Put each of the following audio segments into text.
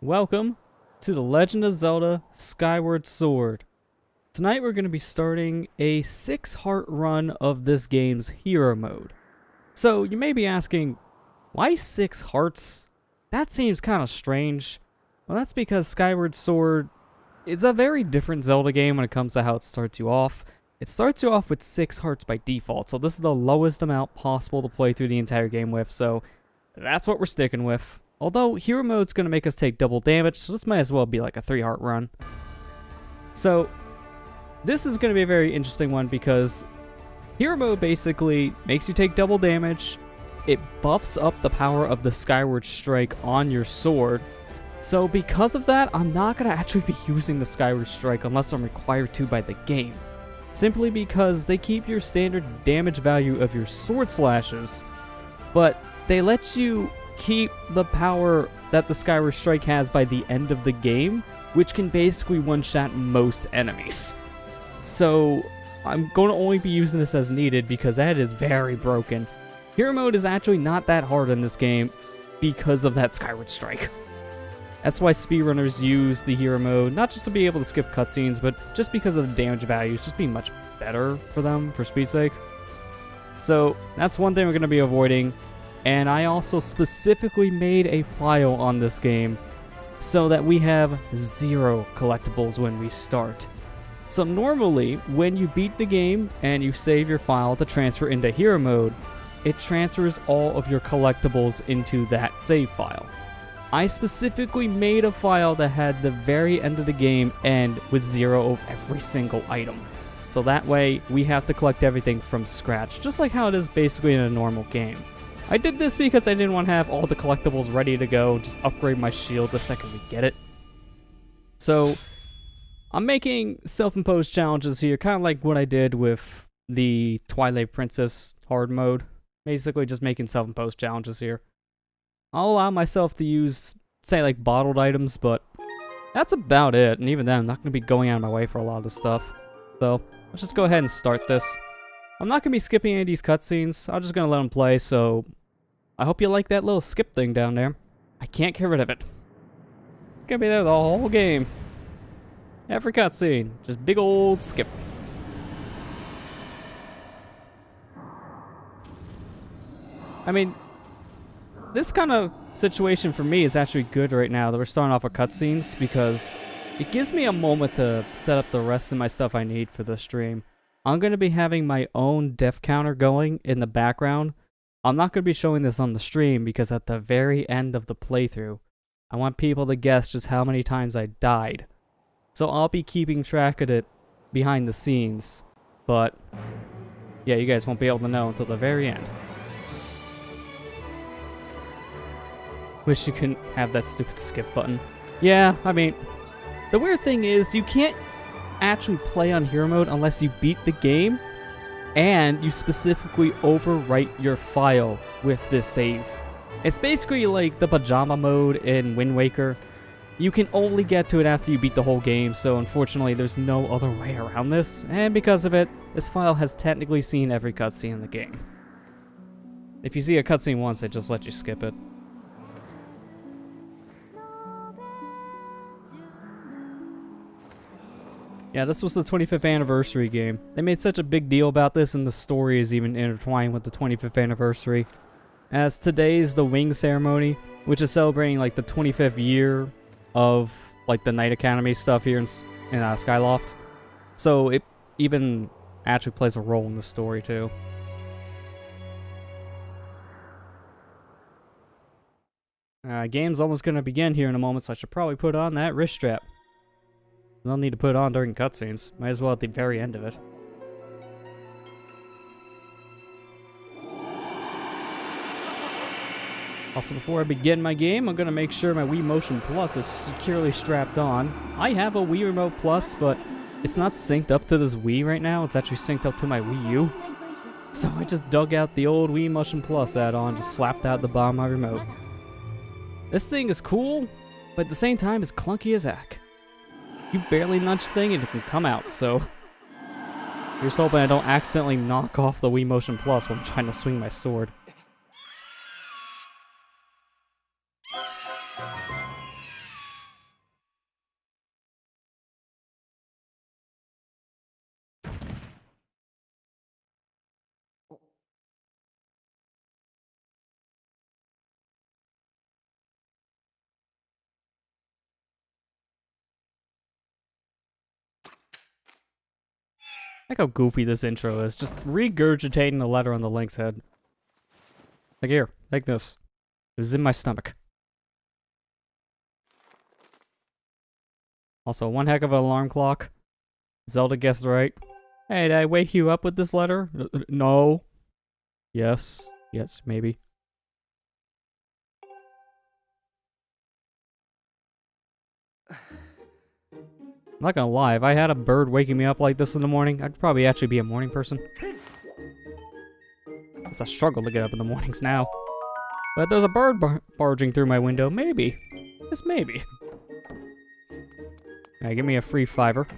welcome to The Legend of Zelda Skyward Sword. Tonight we're going to be starting a 6-heart run of this game's hero mode. So you may be asking, why 6 hearts? That seems kind of strange. Well, that's because Skyward Sword is a very different Zelda game when it comes to how it starts you off. It starts you off with 6 hearts by default, so this is the lowest amount possible to play through the entire game with, so that's what we're sticking with. Although, hero mode's going to make us take double damage, so this might as well be like a 3-heart run. So, this is going to be a very interesting one because hero mode basically makes you take double damage, it buffs up the power of the Skyward Strike on your sword. So because of that, I'm not going to actually be using the Skyward Strike unless I'm required to by the game. Simply because they keep your standard damage value of your sword slashes, but they let you keep the power that the Skyward Strike has by the end of the game, which can basically one-shot most enemies. So I'm going to only be using this as needed because that is very broken. Hero mode is actually not that hard in this game because of that Skyward Strike. That's why speedrunners use the hero mode, not just to be able to skip cutscenes, but just because of the damage values just being much better for them, for speed's sake. So that's one thing we're going to be avoiding. And I also specifically made a file on this game so that we have 0 collectibles when we start. So normally, when you beat the game and you save your file to transfer into hero mode, it transfers all of your collectibles into that save file. I specifically made a file that had the very end of the game end with 0 of every single item. So that way, we have to collect everything from scratch, just like how it is basically in a normal game. I did this because I didn't want to have all the collectibles ready to go, just upgrade my shield the second we get it. So, I'm making self-imposed challenges here, kind of like what I did with the Twilight Princess hard mode. Basically just making self-imposed challenges here. I'll allow myself to use, say, like bottled items, but that's about it. And even then, I'm not going to be going out of my way for a lot of this stuff. So, let's just go ahead and start this. I'm not going to be skipping any of these cutscenes. I'm just going to let them play, so I hope you like that little skip thing down there. I can't get rid of it. It's going to be there the whole game. Every cutscene. Just big old skip. I mean, this kind of situation for me is actually good right now that we're starting off with cutscenes because it gives me a moment to set up the rest of my stuff I need for the stream. I'm going to be having my own death counter going in the background. I'm not going to be showing this on the stream because at the very end of the playthrough, I want people to guess just how many times I died. So I'll be keeping track of it behind the scenes. But, yeah, you guys won't be able to know until the very end. Wish you couldn't have that stupid skip button. Yeah, I mean, the weird thing is you can't actually play on hero mode unless you beat the game and you specifically overwrite your file with this save. It's basically like the pajama mode in Wind Waker. You can only get to it after you beat the whole game, so unfortunately there's no other way around this, and because of it, this file has technically seen every cutscene in the game. If you see a cutscene once, it just lets you skip it. Yeah, this was the 25th anniversary game. They made such a big deal about this, and the story is even intertwined with the 25th anniversary. As today is the Wing Ceremony, which is celebrating like the 25th year of like the Knight Academy stuff here in Skyloft. So it even actually plays a role in the story too. Game's almost going to begin here in a moment, so I should probably put on that wrist strap. I'll need to put it on during cutscenes. Might as well at the very end of it. Also, before I begin my game, I'm going to make sure my Wii Motion Plus is securely strapped on. I have a Wii Remote Plus, but it's not synced up to this Wii right now. It's actually synced up to my Wii U. So I just dug out the old Wii Motion Plus add-on, just slapped out the bottom of my remote. This thing is cool, but at the same time, it's clunky as heck. You barely nudge the thing and it can come out, so here's hoping I don't accidentally knock off the Wii Motion Plus when I'm trying to swing my sword. Like how goofy this intro is, just regurgitating the letter on the Link's head. Like here, like this. It was in my stomach. Also, one heck of an alarm clock. Zelda guessed right. Hey, did I wake you up with this letter? No. Yes. Yes, maybe. I'm not gonna lie, if I had a bird waking me up like this in the morning, I'd probably actually be a morning person. It's a struggle to get up in the mornings now. But if there's a bird barging through my window, maybe. Just maybe. Alright, give me a free $5.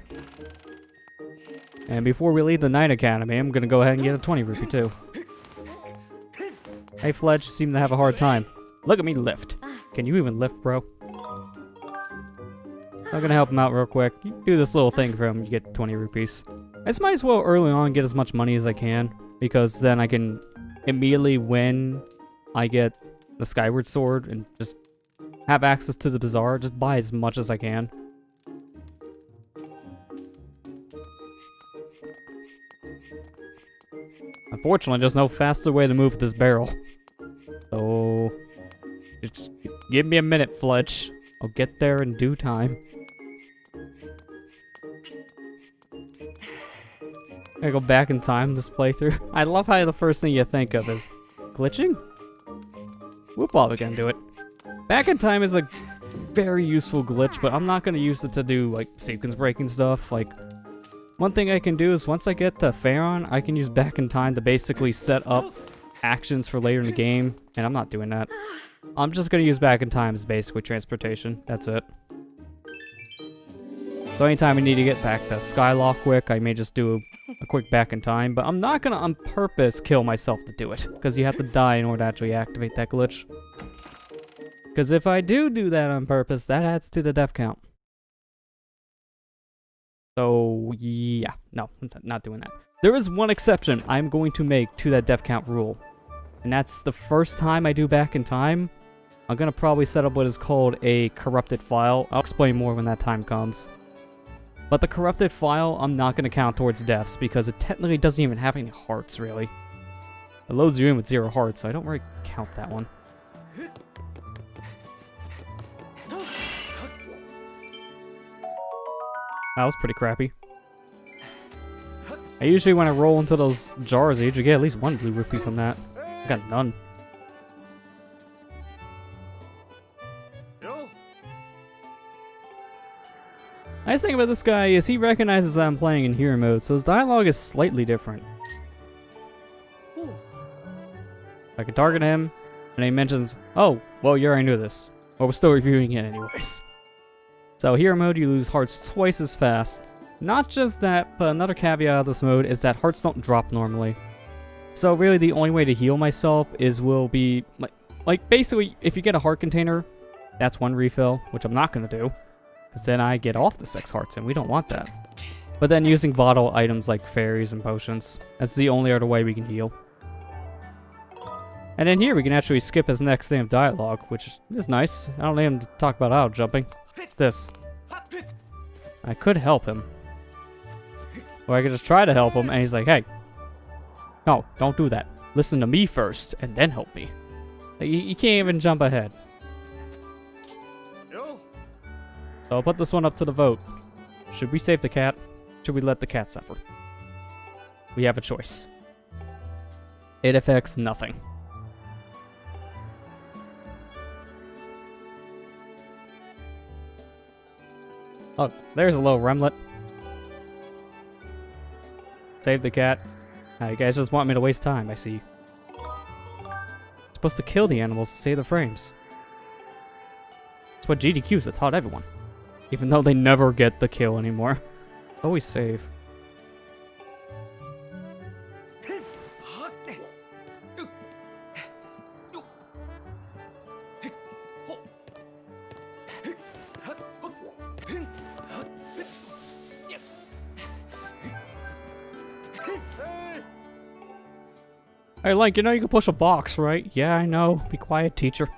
And before we leave the Night Academy, I'm gonna go ahead and get a 20 rupee too. Hey Fledge, you seem to have a hard time. Look at me lift. Can you even lift, bro? I'm gonna help him out real quick. You do this little thing for him, you get 20 rupees. I just might as well early on get as much money as I can, because then I can immediately, when I get the Skyward Sword and just have access to the bazaar, just buy as much as I can. Unfortunately, there's no faster way to move this barrel. So, just give me a minute, Fletch. I'll get there in due time. I go back in time this playthrough. I love how the first thing you think of is glitching? We're probably gonna do it. Back in time is a very useful glitch, but I'm not gonna use it to do like sequence breaking stuff. Like, one thing I can do is once I get to Faron, I can use back in time to basically set up actions for later in the game, and I'm not doing that. I'm just gonna use back in time as basically transportation. That's it. So anytime I need to get back to Skylock quick, I may just do a quick back in time, but I'm not gonna on purpose kill myself to do it, because you have to die in order to actually activate that glitch. Because if I do that on purpose, that adds to the death count. So yeah, no, not doing that. There is one exception I'm going to make to that death count rule, and that's the first time I do back in time, I'm gonna probably set up what is called a corrupted file. I'll explain more when that time comes. But the corrupted file, I'm not going to count towards deaths, because it technically doesn't even have any hearts, really. It loads you in with 0 hearts, so I don't really count that one. That was pretty crappy. I usually, when I roll into those jars, I usually get at least 1 blue rupee from that. I got none. Nice thing about this guy is he recognizes that I'm playing in hero mode, so his dialogue is slightly different. I can target him, and he mentions, oh, well, you already knew this. Well, we're still reviewing it anyways. So hero mode, you lose hearts twice as fast. Not just that, but another caveat of this mode is that hearts don't drop normally. So really the only way to heal myself will be, like basically, if you get a heart container, that's 1 refill, which I'm not going to do. Because then I get off the 6 hearts, and we don't want that. But then using bottle items like fairies and potions, that's the only other way we can heal. And then here we can actually skip his next thing of dialogue, which is nice. I don't need him to talk about auto jumping. It's this. I could help him. Or I could just try to help him, and he's like, hey, no, don't do that. Listen to me first, and then help me. Like, you can't even jump ahead. So I'll put this one up to the vote. Should we save the cat? Should we let the cat suffer? We have a choice. It affects nothing. Oh, there's a little remlet. Save the cat. You guys just want me to waste time, I see. Supposed to kill the animals to save the frames. That's what GDQs have taught everyone. Even though they never get the kill anymore. Always save. Hey, Link, you know you can push a box, right? Yeah, I know. Be quiet, teacher.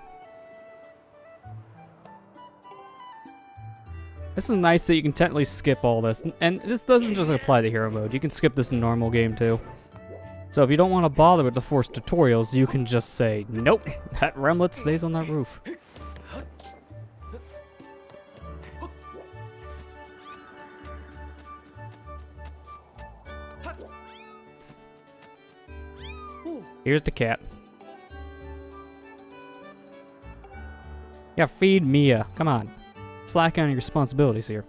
This is nice that you can technically skip all this. And this doesn't just apply to hero mode. You can skip this in normal game too. So if you don't want to bother with the forced tutorials, you can just say, nope, that remlet stays on that roof. Here's the cat. Yeah, feed Mia. Come on. Slack on your responsibilities here.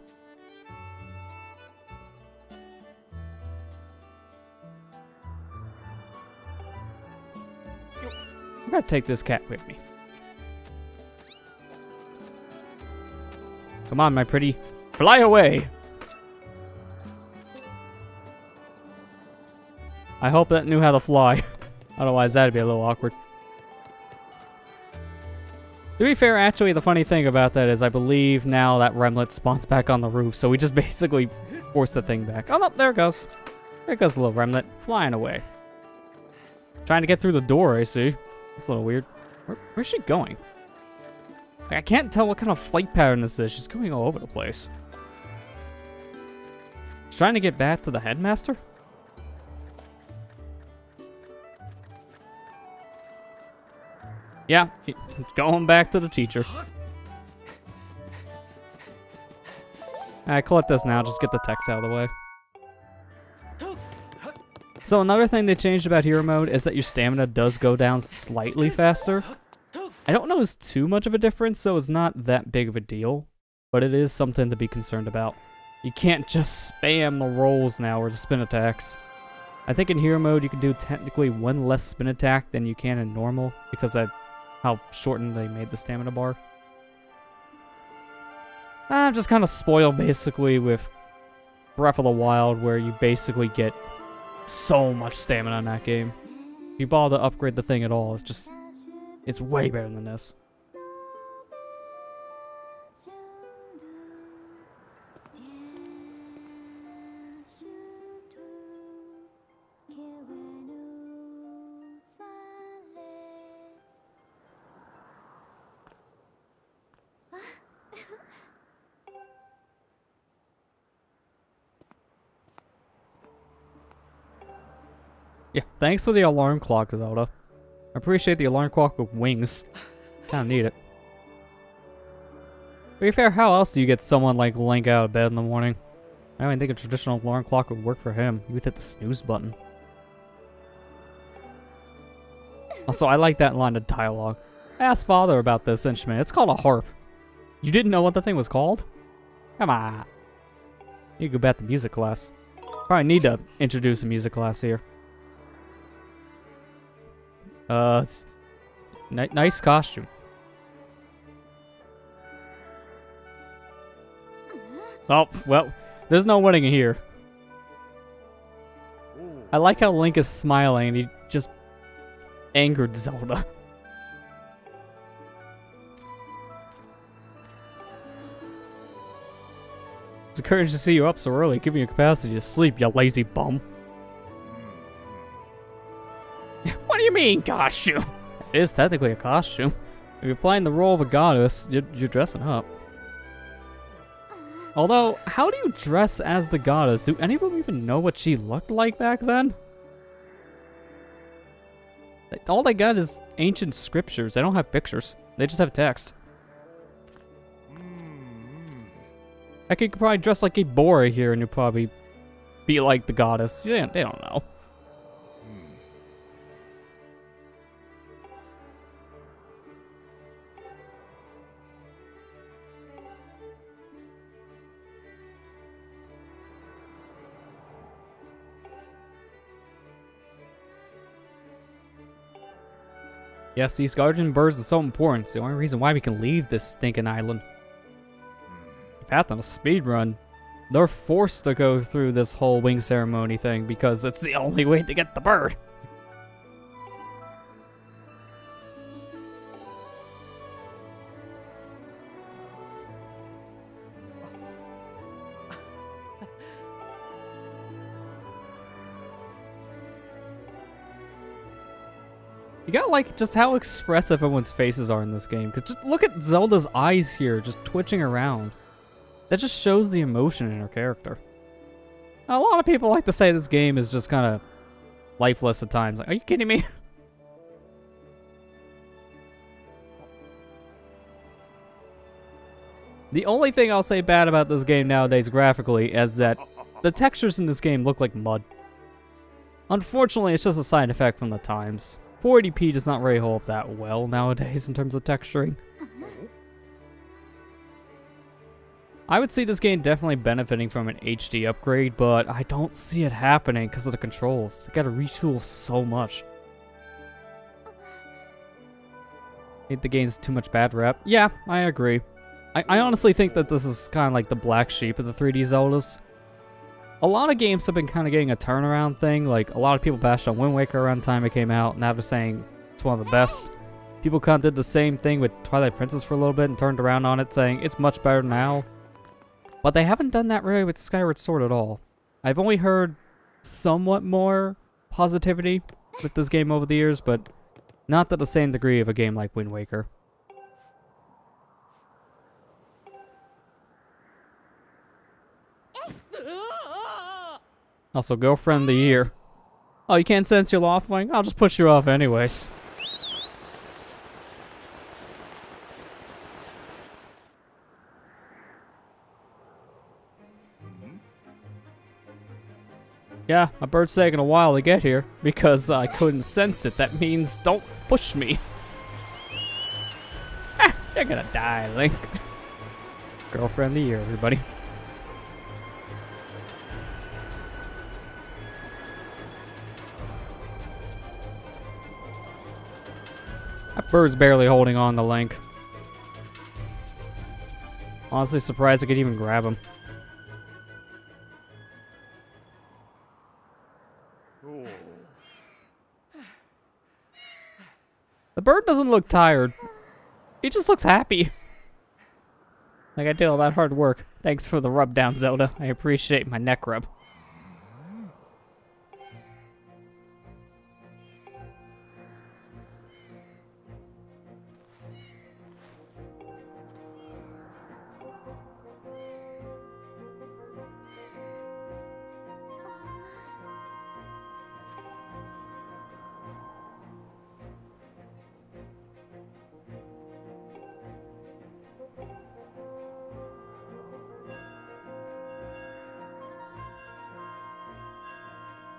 I'm gonna take this cat with me. Come on, my pretty. Fly away! I hope that knew how to fly. Otherwise, that'd be a little awkward. To be fair, actually, the funny thing about that is I believe now that remlet spawns back on the roof, so we just basically force the thing back. Oh, no, there it goes. There goes the little remlet, flying away. Trying to get through the door, I see. It's a little weird. Where's she going? I can't tell what kind of flight pattern this is. She's going all over the place. She's trying to get back to the headmaster? Yeah, going back to the teacher. Alright, collect this now. Just get the text out of the way. So another thing they changed about hero mode is that your stamina does go down slightly faster. I don't notice too much of a difference, so it's not that big of a deal. But it is something to be concerned about. You can't just spam the rolls now or the spin attacks. I think in hero mode you can do technically one less spin attack than you can in normal, because of how shortened they made the stamina bar. I'm just kind of spoiled basically with Breath of the Wild, where you basically get so much stamina in that game. If you bother to upgrade the thing at all, it's way better than this. Yeah, thanks for the alarm clock, Zelda. I appreciate the alarm clock with wings. Kinda need it. To be fair, how else do you get someone like Link out of bed in the morning? I don't even think a traditional alarm clock would work for him. You would hit the snooze button. Also, I like that line of dialogue. I asked Father about this instrument. It's called a harp. You didn't know what the thing was called? Come on. You go back to music class. Probably need to introduce a music class here. Nice costume. Oh, well, there's no winning here. I like how Link is smiling and he just angered Zelda. It's encouraging to see you up so early, giving you capacity to sleep, you lazy bum. What do you mean, costume? It is technically a costume. If you're playing the role of a goddess, you're dressing up. Although, how do you dress as the goddess? Do anyone even know what she looked like back then? All they got is ancient scriptures. They don't have pictures. They just have text. I could probably dress like a Bora here and you'd probably be like the goddess. They don't know. Yes, these guardian birds are so important. It's the only reason why we can leave this stinking island. If path on a speed run, they're forced to go through this whole wing ceremony thing because it's the only way to get the bird. You gotta like just how expressive everyone's faces are in this game. Cause just look at Zelda's eyes here, just twitching around. That just shows the emotion in her character. Now, a lot of people like to say this game is just kind of lifeless at times. Like, are you kidding me? The only thing I'll say bad about this game nowadays graphically is that the textures in this game look like mud. Unfortunately, it's just a side effect from the times. 480p does not really hold up that well nowadays in terms of texturing. I would see this game definitely benefiting from an HD upgrade, but I don't see it happening because of the controls. You gotta retool so much. Think the game's too much bad rep? Yeah, I agree. I honestly think that this is kind of like the black sheep of the 3D Zeldas. A lot of games have been kind of getting a turnaround thing. Like, a lot of people bashed on Wind Waker around the time it came out, and now they're saying it's one of the best. People kind of did the same thing with Twilight Princess for a little bit and turned around on it, saying it's much better now. But they haven't done that really with Skyward Sword at all. I've only heard somewhat more positivity with this game over the years, but not to the same degree of a game like Wind Waker. Also, girlfriend of the year. Oh, you can't sense your offline? I'll just push you off anyways. Yeah, my bird's taking a while to get here because I couldn't sense it. That means don't push me. Ah, you're gonna die, Link. Girlfriend of the year, everybody. That bird's barely holding on to Link. Honestly surprised I could even grab him. The bird doesn't look tired. He just looks happy. Like I did all that hard work. Thanks for the rub down, Zelda. I appreciate my neck rub.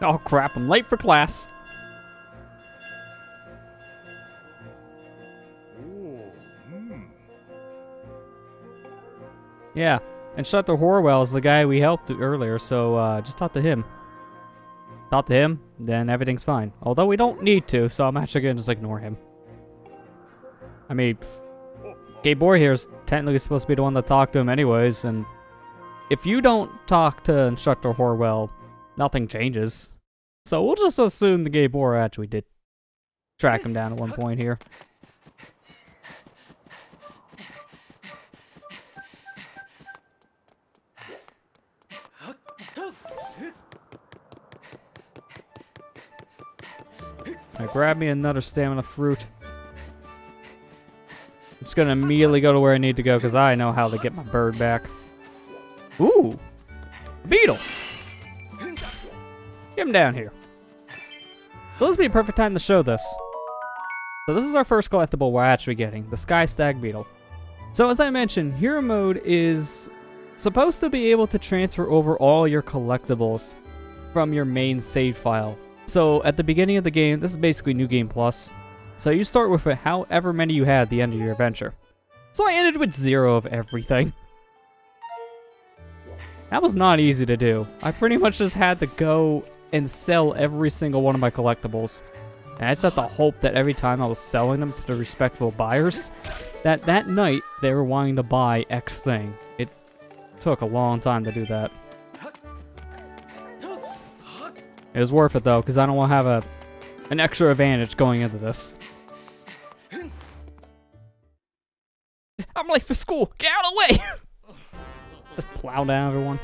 Oh crap, I'm late for class. Yeah, and Shutter Horwell is the guy we helped earlier, so just talk to him. Talk to him, then everything's fine. Although we don't need to, so I'm actually gonna just ignore him. I mean, Gay Boy here is technically supposed to be the one to talk to him anyways, and if you don't talk to Instructor Horwell, nothing changes. So we'll just assume the Gay Boar actually did track him down at one point here. Now grab me another stamina fruit. I'm just gonna immediately go to where I need to go because I know how to get my bird back. Ooh! Beetle! Get him down here. So this would be a perfect time to show this. So this is our first collectible we're actually getting, the Sky Stag Beetle. So as I mentioned, Hero Mode is supposed to be able to transfer over all your collectibles from your main save file. So at the beginning of the game, this is basically New Game Plus. So you start with however many you had at the end of your adventure. So I ended with 0 of everything. That was not easy to do. I pretty much just had to go and sell every single one of my collectibles. And I just had to hope that every time I was selling them to the respectable buyers, that night they were wanting to buy X thing. It took a long time to do that. It was worth it though, because I don't want to have an extra advantage going into this. I'm late for school! Get out of the way! Just plow down everyone.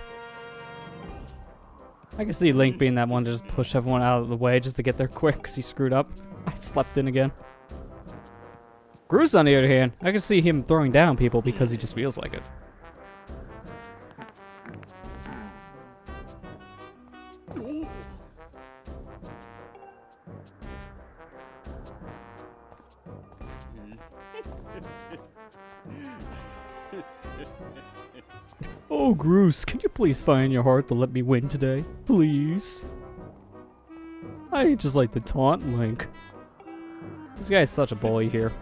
I can see Link being that one to just push everyone out of the way just to get there quick because he screwed up. I slept in again. Groose, on the other hand, I can see him throwing down people because he just feels like it. Oh, Groose, can you please find your heart to let me win today? Please? I just like to taunt Link. This guy's such a bully here.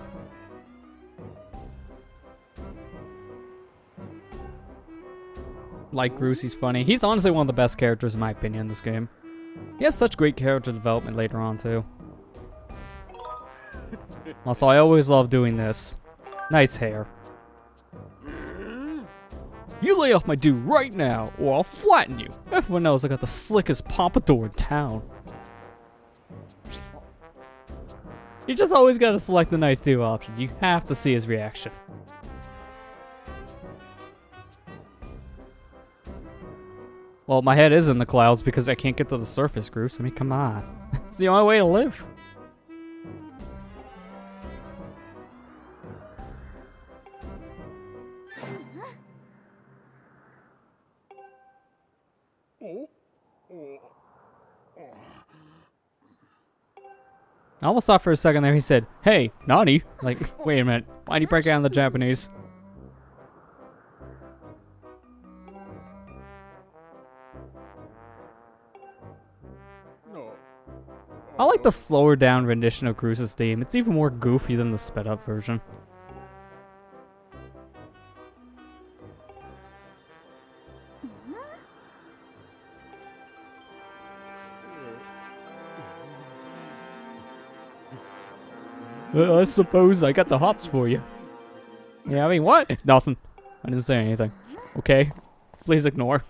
Like Groose, he's funny. He's honestly one of the best characters in my opinion in this game. He has such great character development later on too. Also, I always love doing this. Nice hair. You lay off my dude right now, or I'll flatten you. Everyone knows I got the slickest pompadour in town. You just always gotta select the nice dude option. You have to see his reaction. Well, my head is in the clouds because I can't get to the surface, Groose. I mean, come on. It's the only way to live. I almost thought for a second there he said, "Hey, Nani." Like, wait a minute. Why'd he break out in the Japanese? I like the slower down rendition of Groose's theme. It's even more goofy than the sped up version. I suppose I got the hots for you. Yeah, I mean, what? Nothing. I didn't say anything. Okay? Please ignore.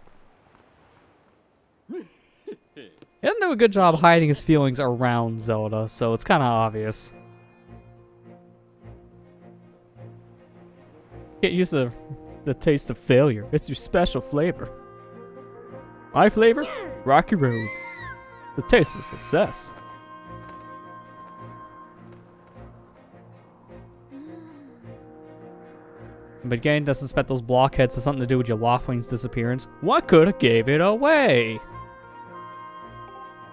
He doesn't do a good job hiding his feelings around Zelda, so it's kind of obvious. Get used to the taste of failure. It's your special flavor. My flavor? Rocky Road. The taste of success. But again, doesn't suspect those blockheads has something to do with your Loftwing's disappearance. What could have gave it away?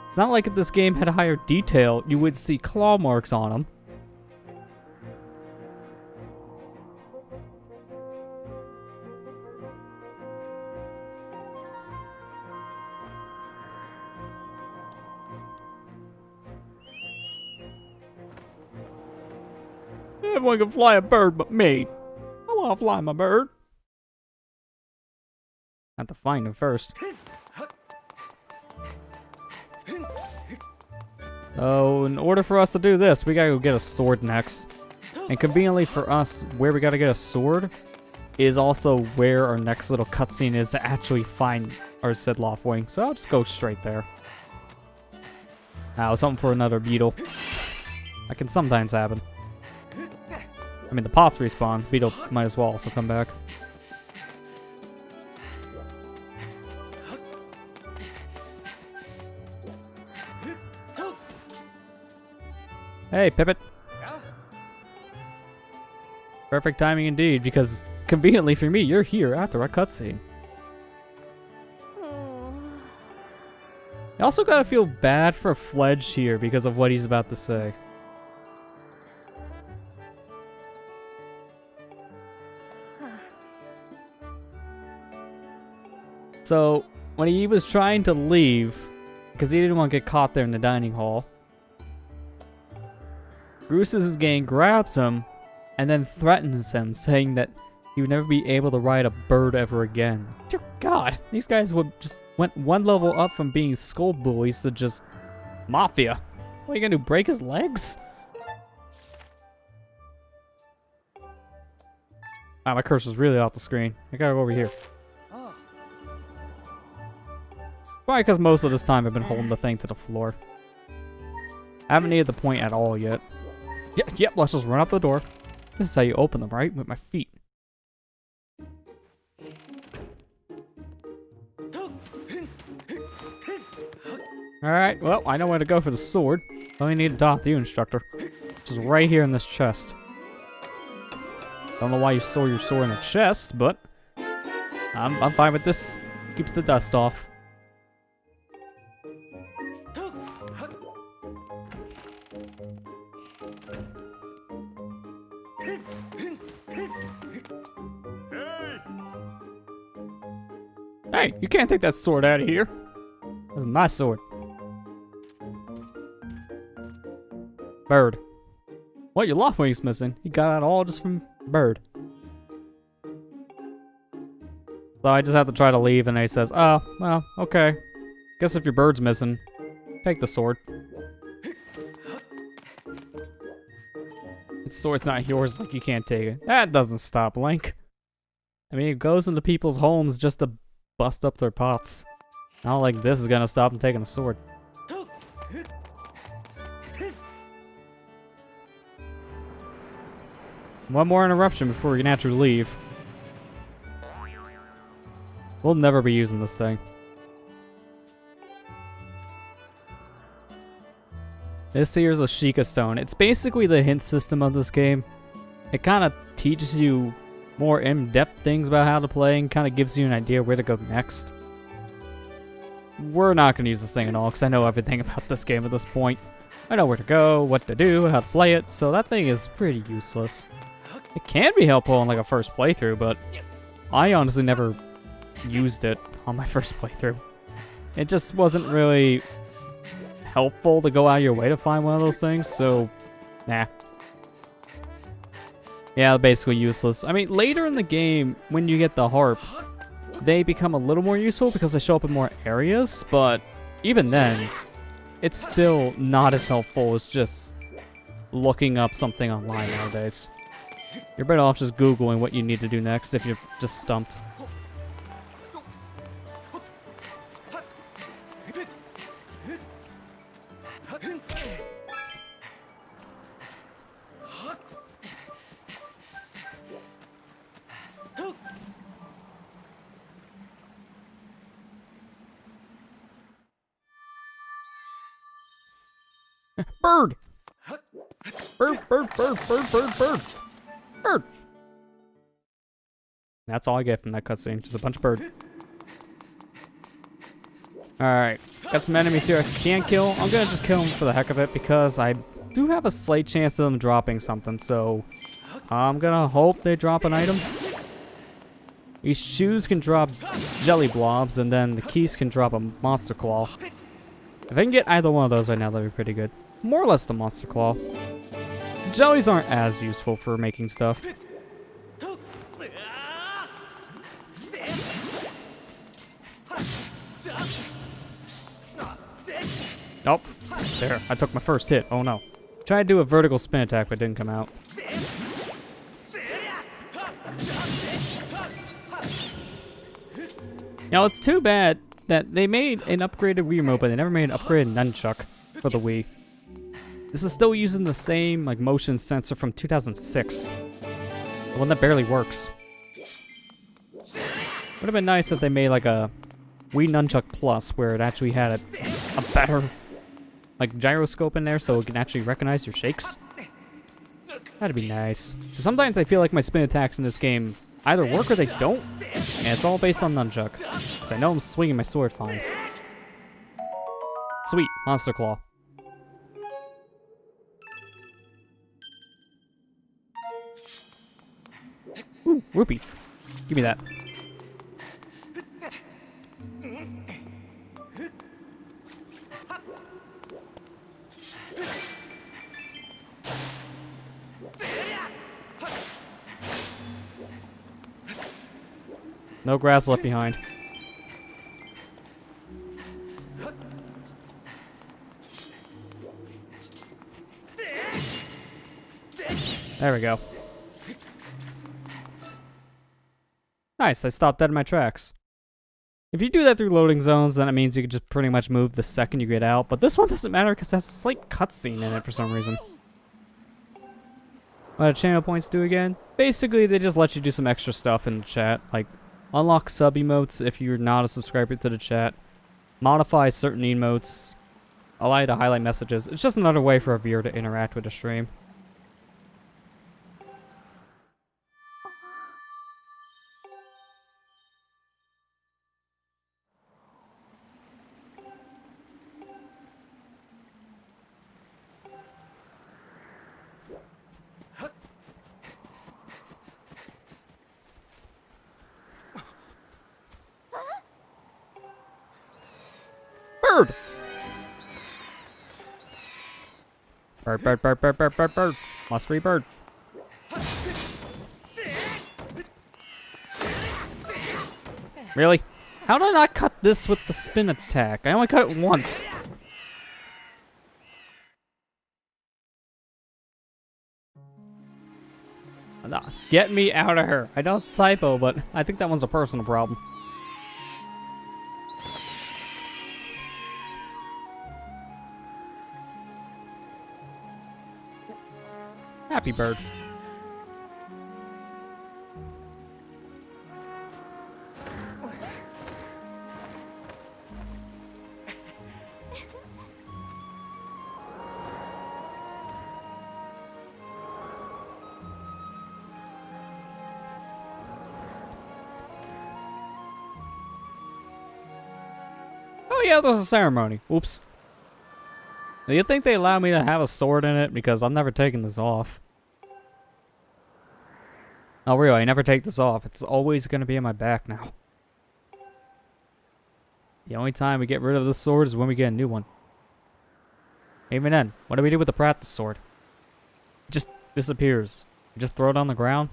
It's not like if this game had a higher detail, you would see claw marks on them. Everyone can fly a bird but me. I want to fly my bird. Have to find him first. Oh, in order for us to do this, we gotta go get a sword next. And conveniently for us, where we gotta get a sword is also where our next little cutscene is to actually find our said Loftwing. So I'll just go straight there. Now, something for another beetle. That can sometimes happen. I mean, the pots respawn. Beetle might as well also come back. Hey, Pippet. Perfect timing indeed, because conveniently for me, you're here after our cutscene. You also gotta feel bad for Fledge here because of what he's about to say. So, when he was trying to leave, because he didn't want to get caught there in the dining hall, Groose's gang grabs him and then threatens him, saying that he would never be able to ride a bird ever again. Dear God, these guys just went one level up from being skull bullies to just mafia. What are you gonna do, break his legs? Ah, my cursor's really off the screen. I gotta go over here. Probably because most of this time I've been holding the thing to the floor. I haven't needed the point at all yet. Yep, let's just run up the door. This is how you open them, right? With my feet. Alright, well, I know where to go for the sword. Only need to talk to you, instructor. Which is right here in this chest. Don't know why you store your sword in a chest, but I'm fine with this. Keeps the dust off. Hey, you can't take that sword out of here. That's my sword. Bird. What, your loft wing's missing? You got it all just from Bird. So I just have to try to leave, and he says, oh, well, okay. Guess if your bird's missing, take the sword. The sword's not yours, like you can't take it. That doesn't stop Link. I mean, he goes into people's homes just to bust up their pots. Not like this is gonna stop him taking a sword. One more interruption before we can actually leave. We'll never be using this thing. This here's a Sheikah Stone. It's basically the hint system of this game. It kind of teaches you more in-depth things about how to play and kind of gives you an idea where to go next. We're not going to use this thing at all because I know everything about this game at this point. I know where to go, what to do, how to play it, so that thing is pretty useless. It can be helpful in like a first playthrough, but I honestly never used it on my first playthrough. It just wasn't really helpful to go out of your way to find one of those things, so nah. Yeah, basically useless. I mean, later in the game, when you get the harp, they become a little more useful because they show up in more areas, but even then, it's still not as helpful as just looking up something online nowadays. You're better off just Googling what you need to do next if you're just stumped. Bird! Bird, bird, bird, bird, bird, bird! Bird! That's all I get from that cutscene, just a bunch of bird. Alright, got some enemies here I can kill. I'm gonna just kill them for the heck of it because I do have a slight chance of them dropping something, so I'm gonna hope they drop an item. These shoes can drop jelly blobs, and then the keys can drop a monster claw. If I can get either one of those right now, that'd be pretty good. More or less the monster claw. Jellies aren't as useful for making stuff. Nope. There, I took my first hit. Oh no. Tried to do a vertical spin attack, but it didn't come out. Now, it's too bad that they made an upgraded Wii remote, but they never made an upgraded nunchuck for the Wii. This is still using the same like motion sensor from 2006. The one that barely works. Would have been nice if they made like a Wii Nunchuck Plus where it actually had a better like gyroscope in there so it can actually recognize your shakes. That'd be nice. Sometimes I feel like my spin attacks in this game either work or they don't, and it's all based on nunchuck. So I know I'm swinging my sword fine. Sweet, monster claw. Ooh, rupee. Give me that. No grass left behind. There we go. Nice, I stopped dead in my tracks. If you do that through loading zones, then it means you can just pretty much move the second you get out, but this one doesn't matter because it has a slight cutscene in it for some reason. What do channel points do again? Basically, they just let you do some extra stuff in the chat, like unlock sub emotes if you're not a subscriber to the chat, modify certain emotes, allow you to highlight messages. It's just another way for a viewer to interact with the stream. Bird, bird, bird, bird, bird, bird, bird. Must free bird. Really? How did I not cut this with the spin attack? I only cut it once. Nah, get me out of here. I know it's a typo, but I think that one's a personal problem. Happy bird. Oh yeah, there's a ceremony. Oops. Do you think they allow me to have a sword in it? Because I'm never taking this off. Oh really, I never take this off. It's always going to be in my back now. The only time we get rid of the sword is when we get a new one. Even then, what do we do with the practice sword? It just disappears. You just throw it on the ground?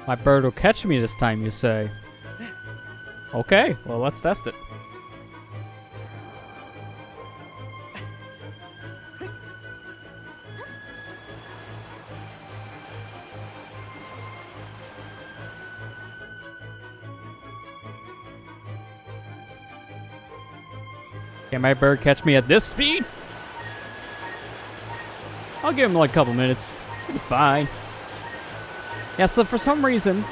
My bird will catch me this time, you say? Okay, well, let's test it. Can my bird catch me at this speed? I'll give him like a couple minutes. He'll be fine. Yeah, so for some reason,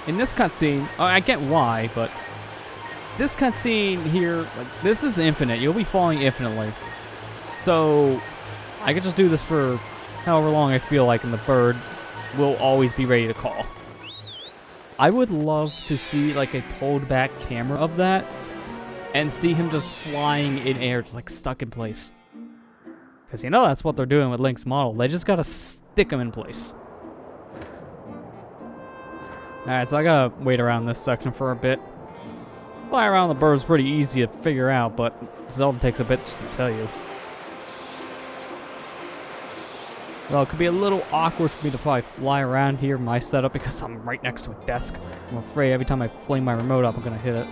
in this cutscene, I get why, but this cutscene here, like, this is infinite. You'll be falling infinitely. So, I could just do this for however long I feel like, and the bird will always be ready to call. I would love to see, like, a pulled back camera of that, and see him just flying in air, just, like, stuck in place. Because you know that's what they're doing with Link's model. They just gotta stick him in place. Alright, so I gotta wait around this section for a bit. Fly around the bird's pretty easy to figure out, but Zelda takes a bit just to tell you. Well, it could be a little awkward for me to probably fly around here in my setup because I'm right next to a desk. I'm afraid every time I fling my remote up, I'm gonna hit it.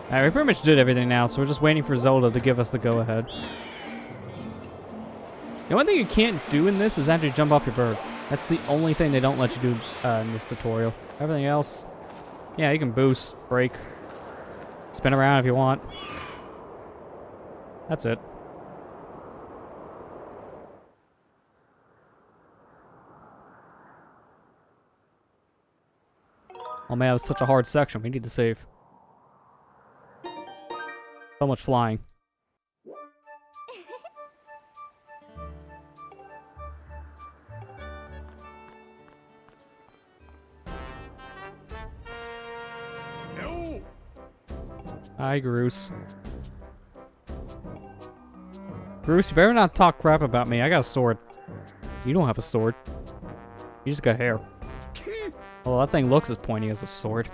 Alright, we pretty much did everything now, so we're just waiting for Zelda to give us the go-ahead. The one thing you can't do in this is actually jump off your bird. That's the only thing they don't let you do in this tutorial. Everything else, yeah, you can boost, brake, spin around if you want. That's it. Oh man, that was such a hard section. We need to save. So much flying. No. Hi, Groose. Groose, you better not talk crap about me. I got a sword. You don't have a sword. You just got hair. Well, that thing looks as pointy as a sword.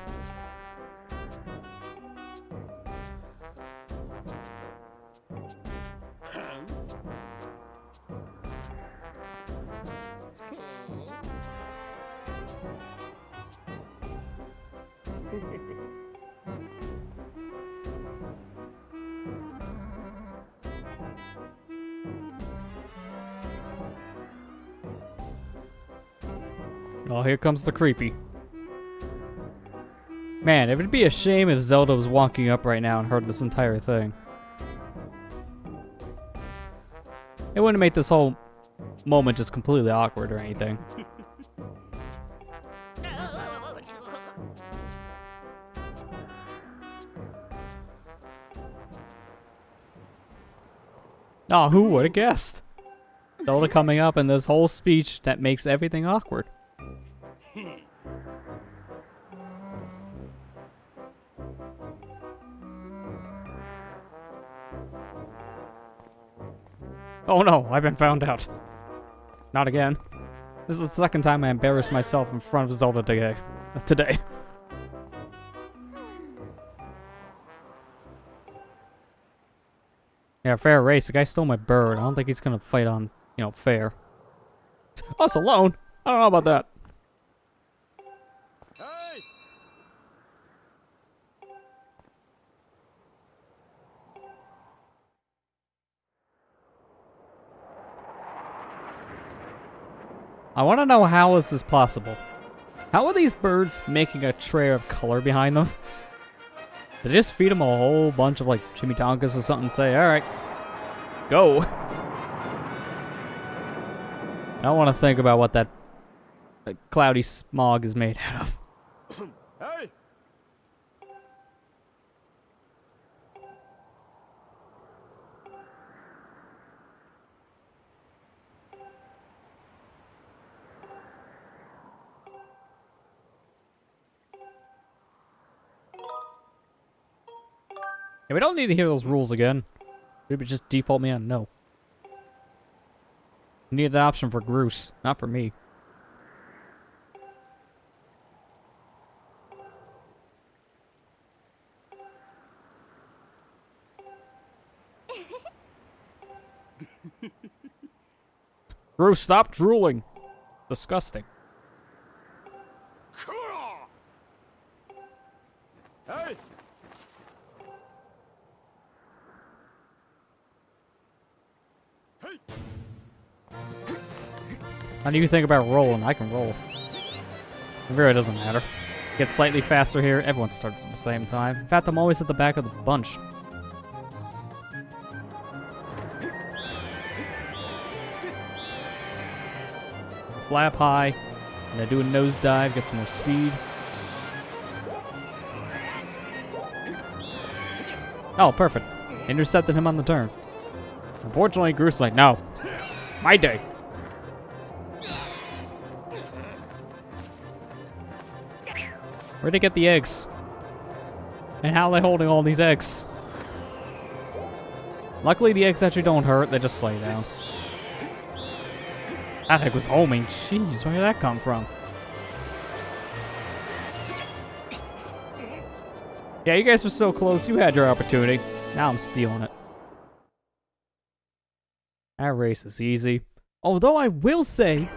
Oh, here comes the creepy. Man, it would be a shame if Zelda was walking up right now and heard this entire thing. It wouldn't make this whole moment just completely awkward or anything. Oh, who would have guessed? Zelda coming up in this whole speech that makes everything awkward. Oh no, I've been found out. Not again. This is the second time I embarrassed myself in front of Zelda today. Yeah, fair race. The guy stole my bird. I don't think he's gonna fight on, fair. Us alone? I don't know about that. Hey! I want to know how is this possible? How are these birds making a tray of color behind them? They just feed them a whole bunch of like chimichangas or something and say, alright, go. I don't want to think about what that cloudy smog is made out of. Hey! Yeah, we don't need to hear those rules again. Maybe just default me on no. We need an option for Groose, not for me. Groose, stop drooling. Disgusting. Hey! Hey! How do you think about rolling? I can roll. It really doesn't matter. Get slightly faster here. Everyone starts at the same time. In fact, I'm always at the back of the bunch. Fly up high. And I do a nosedive, get some more speed. Oh, perfect. Intercepted him on the turn. Unfortunately, Groose's like, no. My day. Where'd they get the eggs? And how are they holding all these eggs? Luckily, the eggs actually don't hurt. They just slay down. That egg was homing. Jeez, where did that come from? Yeah, you guys were so close. You had your opportunity. Now I'm stealing it. That race is easy. Although I will say,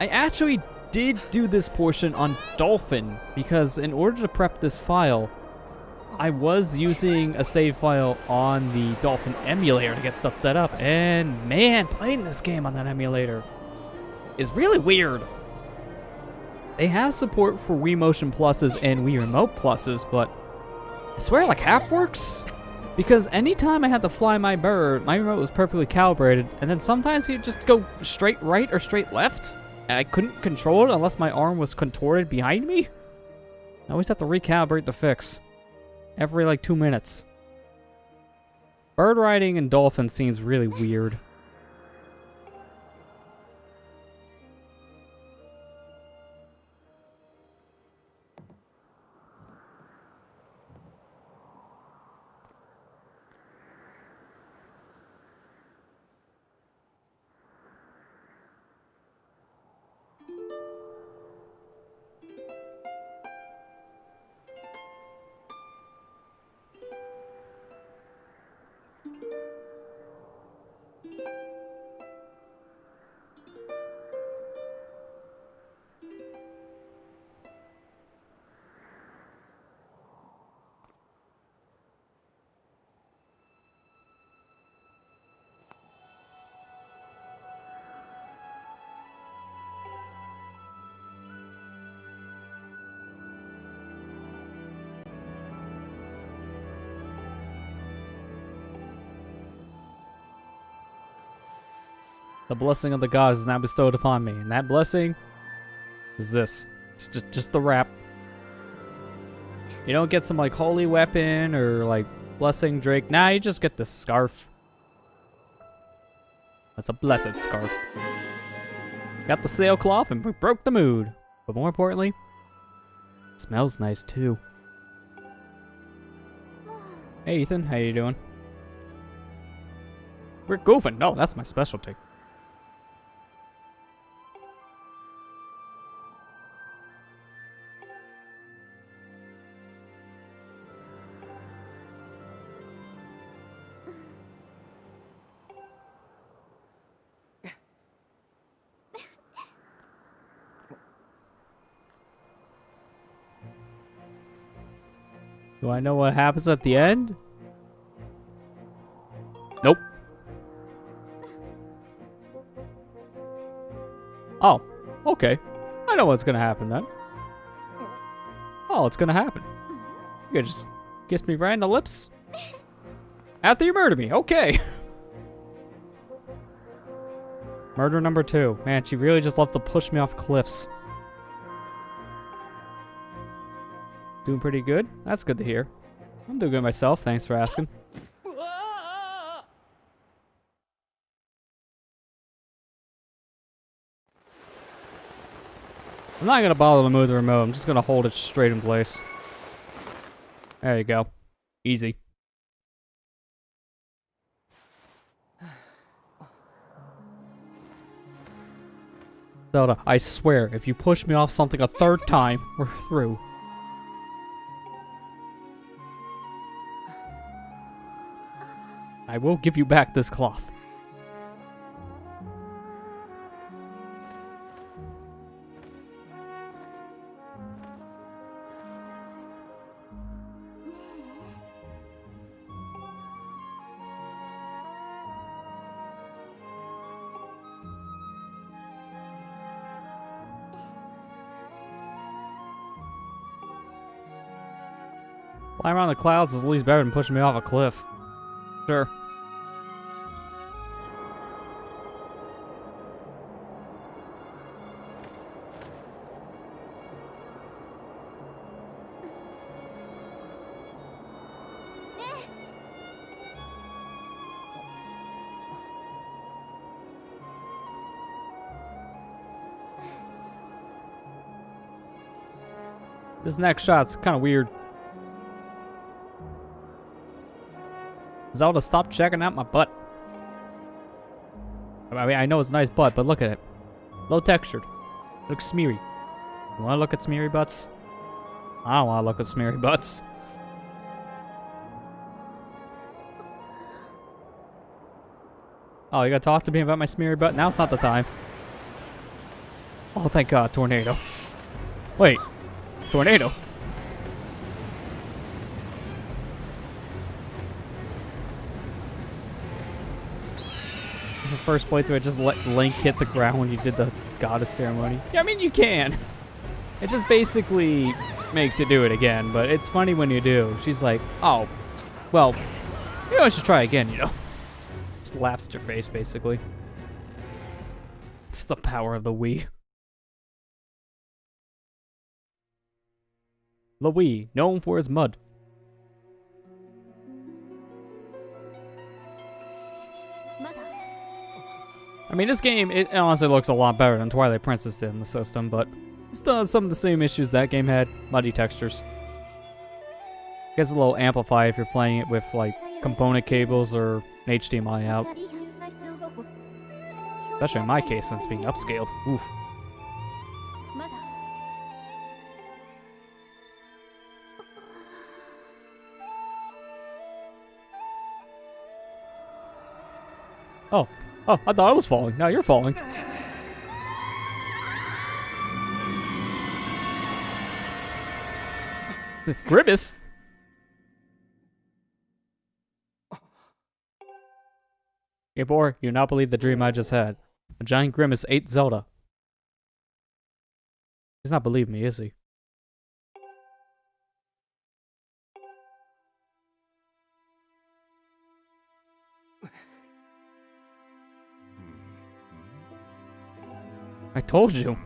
I actually did do this portion on Dolphin, because in order to prep this file, I was using a save file on the Dolphin emulator to get stuff set up, and man, playing this game on that emulator is really weird. They have support for Wii Motion Pluses and Wii Remote Pluses, but I swear like half works? Because anytime I had to fly my bird, my remote was perfectly calibrated, and then sometimes he'd just go straight right or straight left, and I couldn't control it unless my arm was contorted behind me. I always have to recalibrate the fix. Every like 2 minutes. Bird riding in Dolphin seems really weird. The blessing of the gods is now bestowed upon me, and that blessing is this. It's just the wrap. You don't get some like holy weapon or like blessing drink. Nah, you just get the scarf. That's a blessed scarf. Got the sailcloth and we broke the mood. But more importantly, it smells nice too. Hey Ethan, how you doing? We're goofing. No, that's my specialty. Do I know what happens at the end? Nope. Oh, okay. I know what's gonna happen then. Oh, it's gonna happen. You just kiss me right in the lips after you murder me. Okay. Murder number 2. Man, she really just loved to push me off cliffs. Doing pretty good. That's good to hear. I'm doing good myself. Thanks for asking. I'm not gonna bother to move the remote. I'm just gonna hold it straight in place. There you go. Easy. Zelda, I swear, if you push me off something a third time, we're through. I will give you back this cloth. Flying around the clouds is at least better than pushing me off a cliff. Sure. This next shot's kind of weird. Zelda, stop checking out my butt. I mean, I know it's a nice butt, but look at it. Low textured. Looks smeary. You want to look at smeary butts? I don't want to look at smeary butts. Oh, you gotta talk to me about my smeary butt? Now it's not the time. Oh, thank God, tornado. Wait. Tornado? The first playthrough, I just let Link hit the ground when you did the goddess ceremony. Yeah, I mean, you can. It just basically makes you do it again, but it's funny when you do. She's like, oh, well, maybe I should try again, you know? Just laughs at your face, basically. It's the power of the Wii. The Wii, known for its mud. I mean, this game, it honestly looks a lot better than Twilight Princess did in the system, but it still has some of the same issues that game had. Muddy textures. Gets a little amplified if you're playing it with, like, component cables or an HDMI out. Especially in my case, when it's being upscaled. Oof. Oh, I thought I was falling. Now you're falling. Grimace? Gabor, you not believe the dream I just had. A giant Grimace ate Zelda. He's not believe me, is he? I told you.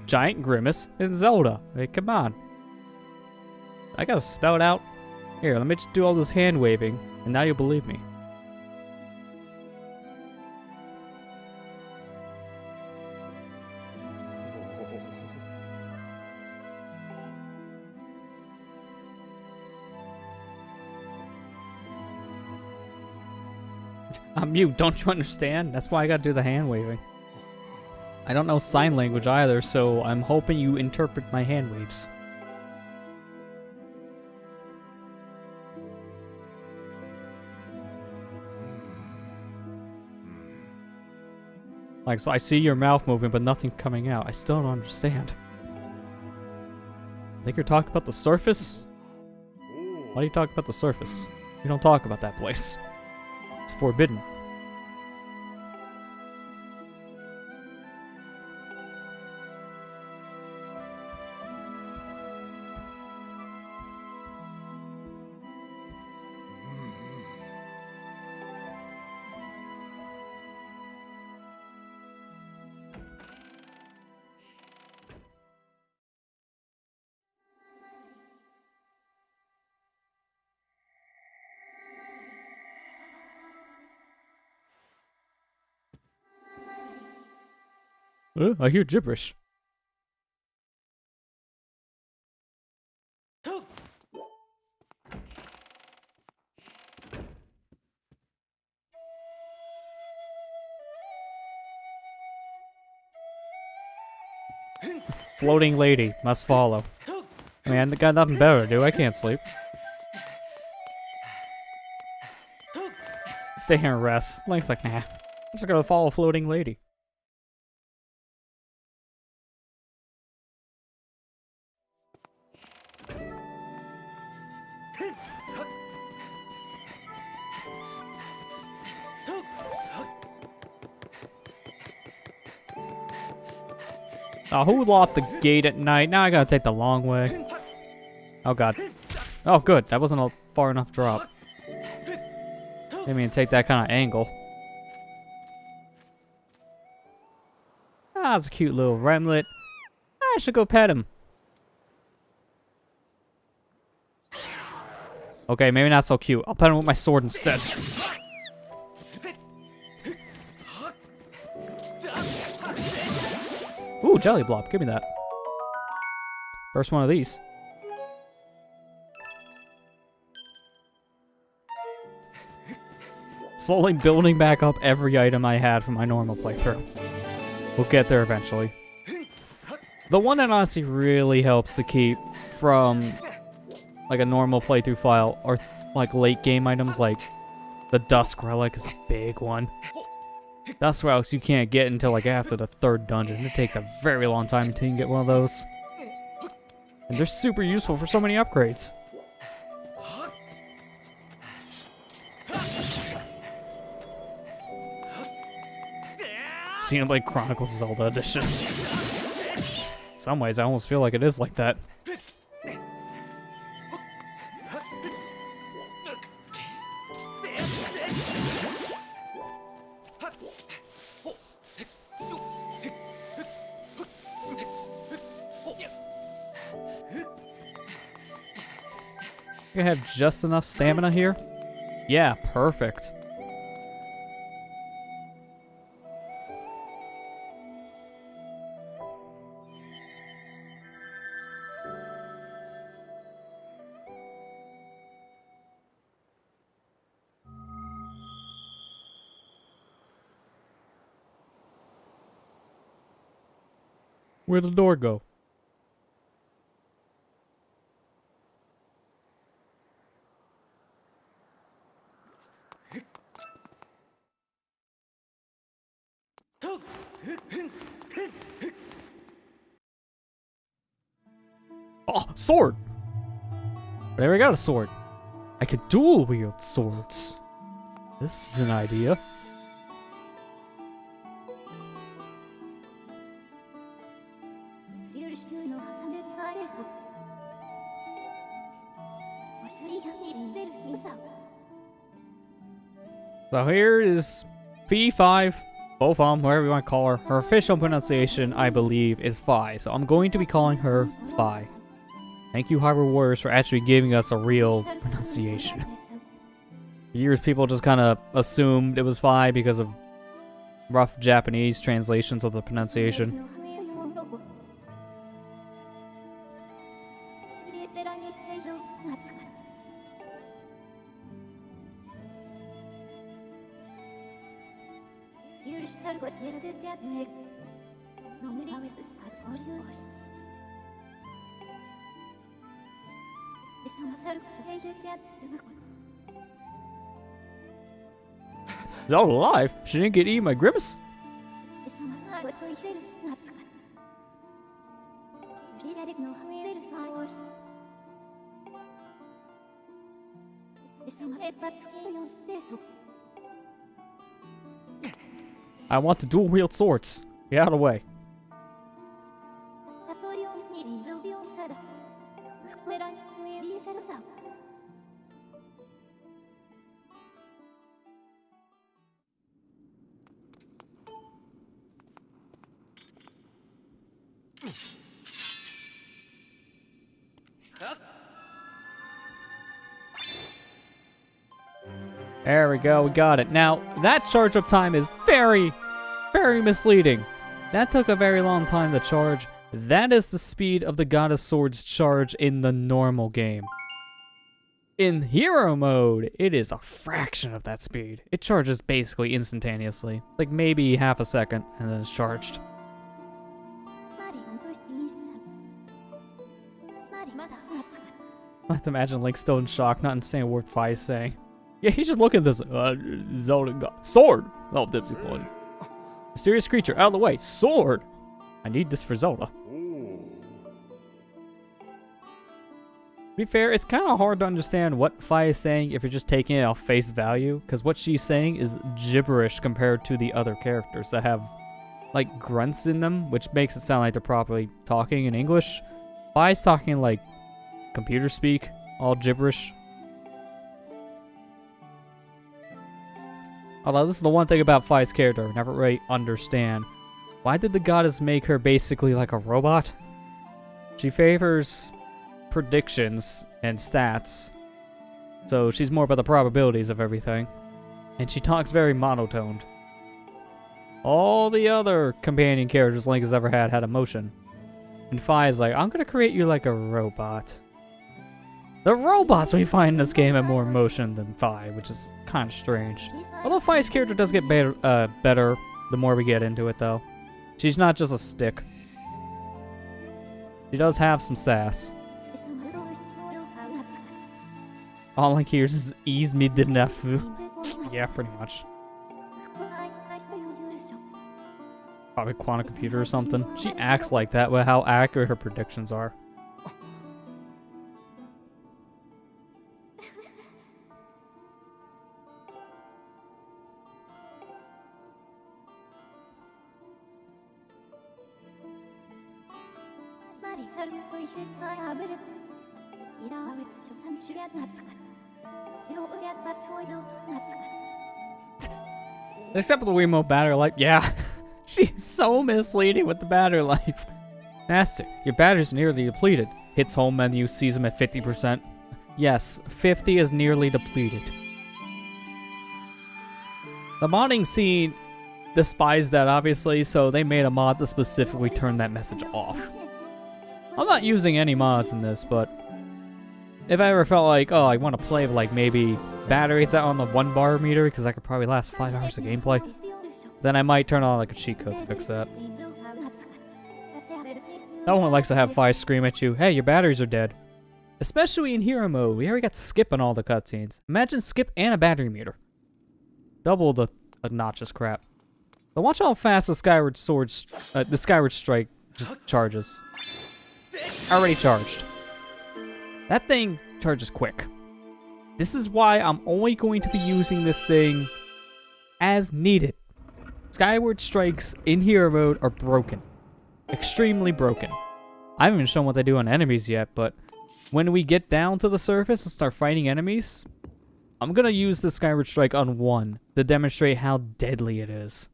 Giant Grimace and Zelda. Hey, come on. I gotta spell it out. Here, let me just do all this hand waving, and now you'll believe me. I'm mute, don't you understand? That's why I gotta do the hand waving. I don't know sign language either, so I'm hoping you interpret my hand waves. Like, so I see your mouth moving, but nothing coming out. I still don't understand. I think you're talking about the surface? Why do you talk about the surface? You don't talk about that place. It's forbidden. I hear gibberish. Floating lady, must follow. I mean, I got nothing better to do. I can't sleep. Stay here and rest. Link's like, nah. I'm just gonna follow a floating lady. Oh, who locked the gate at night? Now I gotta take the long way. Oh god. Oh good, that wasn't a far enough drop. Didn't mean to take that kind of angle. Ah, it's a cute little remlet. I should go pet him. Okay, maybe not so cute. I'll pet him with my sword instead. Ooh, jelly blob. Give me that. First one of these. Slowly building back up every item I had from my normal playthrough. We'll get there eventually. The one that honestly really helps to keep from like a normal playthrough file are like late game items like the Dusk Relic is a big one. Dusk Relics you can't get until like after the 3rd dungeon. It takes a very long time until you can get one of those. And they're super useful for so many upgrades. Xenoblade Chronicles Zelda Edition. In some ways, I almost feel like it is like that. You have just enough stamina here? Yeah, perfect. Where'd the door go? Oh, sword! But I already got a sword. I could dual wield swords. This is an idea. So here is P5, both of them, whatever you want to call her. Her official pronunciation, I believe, is Phi. So I'm going to be calling her Phi. Thank you, Hyrule Warriors, for actually giving us a real pronunciation. For years, people just kind of assumed it was Phi because of rough Japanese translations of the pronunciation. Zelda alive? She didn't get eaten by Grimace? I want to dual wield swords. Get out of the way. There we go, we got it. Now, that charge up time is very, very misleading. That took a very long time to charge. That is the speed of the Goddess Sword's charge in the normal game. In hero mode, it is a fraction of that speed. It charges basically instantaneously. Like maybe half a second, and then it's charged. I have to imagine Link still in shock, not saying a word Fi is saying. Yeah, he's just looking at this. Zelda got sword. Oh, dipsy boy. Mysterious creature, out of the way. Sword. I need this for Zelda. To be fair, it's kind of hard to understand what Fi is saying if you're just taking it off face value, because what she's saying is gibberish compared to the other characters that have, like, grunts in them, which makes it sound like they're properly talking in English. Fi's talking, like, computer speak, all gibberish. Although this is the one thing about Fi's character I never really understand. Why did the goddess make her basically like a robot? She favors predictions and stats, so she's more about the probabilities of everything. And she talks very monotoned. All the other companion characters Link has ever had emotion. And Fi is like, I'm gonna create you like a robot. The robots we find in this game have more emotion than Fi, which is kind of strange. Although Fi's character does get better the more we get into it, though. She's not just a stick. She does have some sass. All Link hears is ease me de nefu. Yeah, pretty much. Probably quantum computer or something. She acts like that with how accurate her predictions are. Except for the Wiimote battery life. Yeah, she's so misleading with the battery life. Master, your battery's nearly depleted. Hits home menu, sees him at 50%. Yes, 50 is nearly depleted. The modding scene despised that, obviously, so they made a mod to specifically turn that message off. I'm not using any mods in this, but if I ever felt like, oh, I want to play with, like, maybe batteries out on the 1 bar meter, because I could probably last 5 hours of gameplay, then I might turn on, like, a cheat code to fix that. No one likes to have Fi scream at you, hey, your batteries are dead. Especially in hero mode. We already got Skip in all the cutscenes. Imagine Skip and a battery meter. Double the obnoxious crap. But watch how fast the Skyward Strike just charges. Already charged. That thing charges quick. This is why I'm only going to be using this thing as needed. Skyward Strikes in hero mode are broken. Extremely broken. I haven't even shown what they do on enemies yet, but when we get down to the surface and start fighting enemies, I'm gonna use the Skyward Strike on 1 to demonstrate how deadly it is.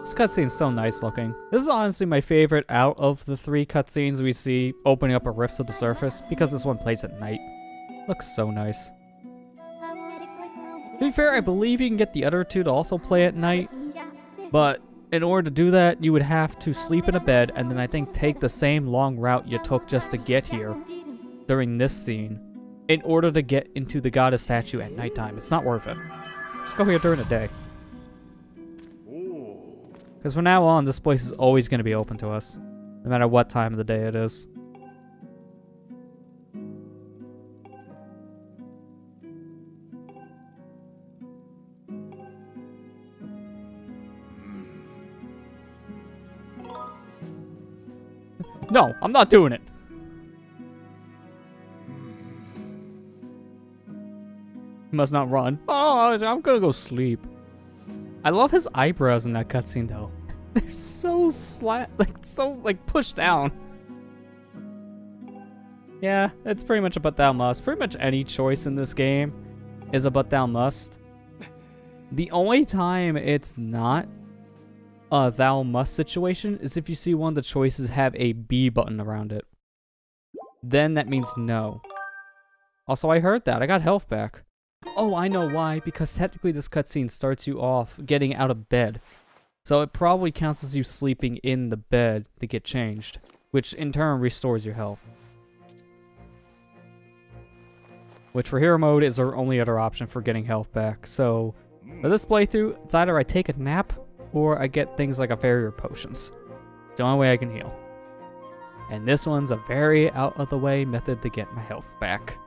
This cutscene's so nice looking. This is honestly my favorite out of the 3 cutscenes we see opening up a rift to the surface, because this one plays at night. Looks so nice. To be fair, I believe you can get the other two to also play at night, but in order to do that, you would have to sleep in a bed and then I think take the same long route you took just to get here during this scene in order to get into the goddess statue at nighttime. It's not worth it. Let's go here during the day. Because from now on, this place is always going to be open to us, no matter what time of the day it is. No, I'm not doing it. He must not run. Oh, I'm gonna go sleep. I love his eyebrows in that cutscene, though. They're so pushed down. Yeah, it's pretty much a but thou must. Pretty much any choice in this game is a but thou must. The only time it's not a thou must situation is if you see one of the choices have a B button around it. Then that means no. Also, I heard that. I got health back. Oh, I know why. Because technically this cutscene starts you off getting out of bed. So it probably counts as you sleeping in the bed to get changed, which in turn restores your health. Which for hero mode is our only other option for getting health back. So for this playthrough, it's either I take a nap or I get things like a fairy or potions. It's the only way I can heal. And this one's a very out of the way method to get my health back.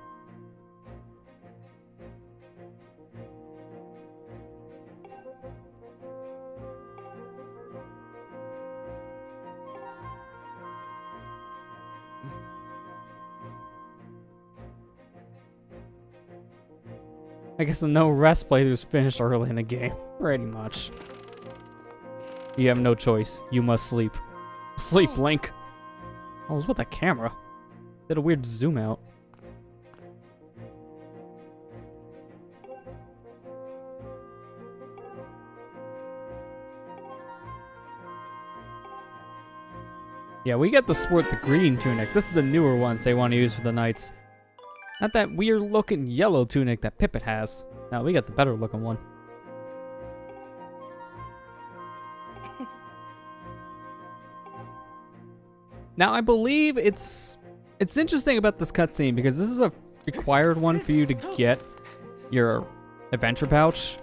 I guess the no rest playthrough's finished early in the game. Pretty much. You have no choice. You must sleep. Sleep, Link. I was with the camera. Did a weird zoom out. Yeah, we get to sport the green tunic. This is the newer ones they want to use for the knights. Not that weird looking yellow tunic that Pippet has. No, we got the better looking one. Now, I believe it's interesting about this cutscene because this is a required one for you to get your adventure pouch.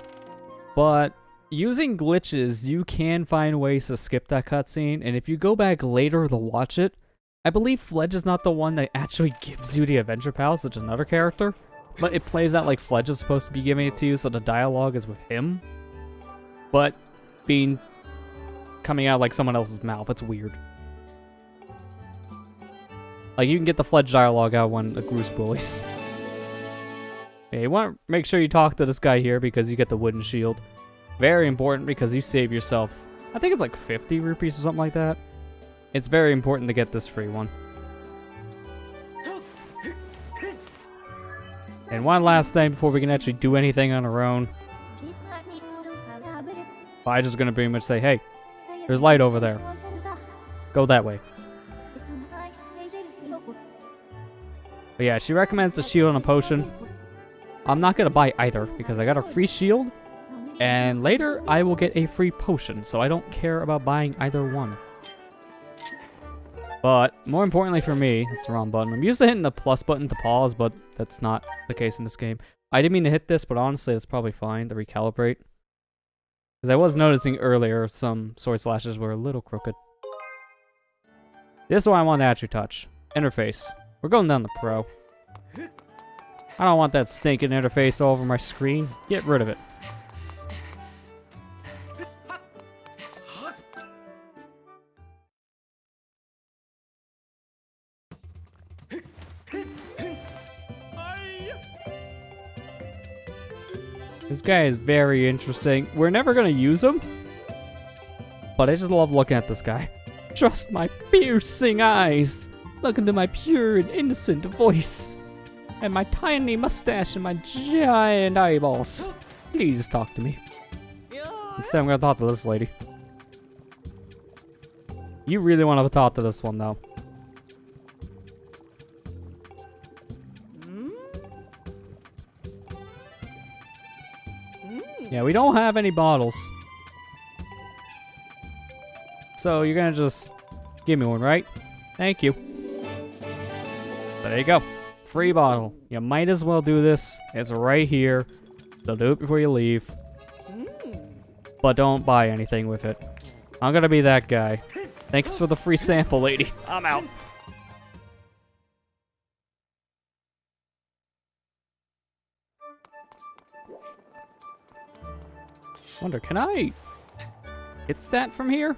But using glitches, you can find ways to skip that cutscene. And if you go back later to watch it, I believe Fledge is not the one that actually gives you the adventure pouch, it's another character. But it plays out like Fledge is supposed to be giving it to you, so the dialogue is with him. But coming out like someone else's mouth, it's weird. Like, you can get the Fledge dialogue out when the Goose bullies. Yeah, you want to make sure you talk to this guy here because you get the wooden shield. Very important because you save yourself, I think it's like 50 rupees or something like that. It's very important to get this free one. And one last thing before we can actually do anything on our own. I'm just going to pretty much say, hey, there's light over there. Go that way. But yeah, she recommends the shield and a potion. I'm not going to buy either because I got a free shield. And later, I will get a free potion. So I don't care about buying either one. But more importantly for me, it's the wrong button. I'm used to hitting the plus button to pause, but that's not the case in this game. I didn't mean to hit this, but honestly, it's probably fine to recalibrate. Because I was noticing earlier some sword slashes were a little crooked. This is what I want to actually touch. Interface. We're going down the pro. I don't want that stinking interface all over my screen. Get rid of it. This guy is very interesting. We're never going to use him. But I just love looking at this guy. Trust my piercing eyes. Look into my pure and innocent voice. And my tiny mustache and my giant eyeballs. Please talk to me. Instead, I'm going to talk to this lady. You really want to talk to this one, though. Yeah, we don't have any bottles. So you're gonna just give me one, right? Thank you. There you go. Free bottle. You might as well do this. It's right here. So do it before you leave. But don't buy anything with it. I'm gonna be that guy. Thanks for the free sample, lady. I'm out. Wonder, can I hit that from here?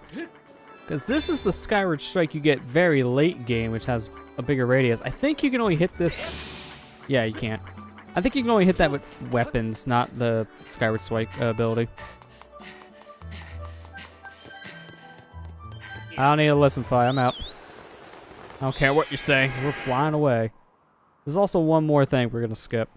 Because this is the Skyward strike you get very late game, which has a bigger radius. I think you can only hit this... Yeah, you can't. I think you can only hit that with weapons, not the Skyward strike ability. I don't need to listen, Fi. I'm out. I don't care what you say. We're flying away. There's also one more thing we're going to skip.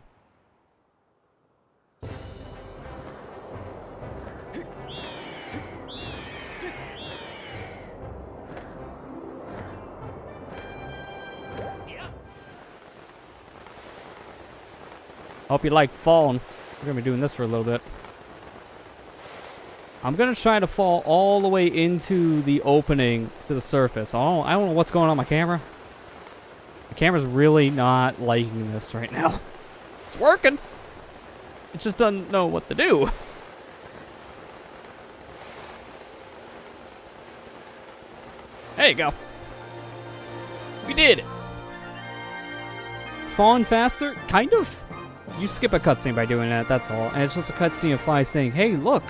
Hope you like falling. We're going to be doing this for a little bit. I'm going to try to fall all the way into the opening to the surface. I don't know what's going on with my camera. The camera's really not liking this right now. It's working. It just doesn't know what to do. There you go. We did it. It's falling faster? Kind of. You skip a cutscene by doing that, that's all. And it's just a cutscene of Fi saying, hey, look,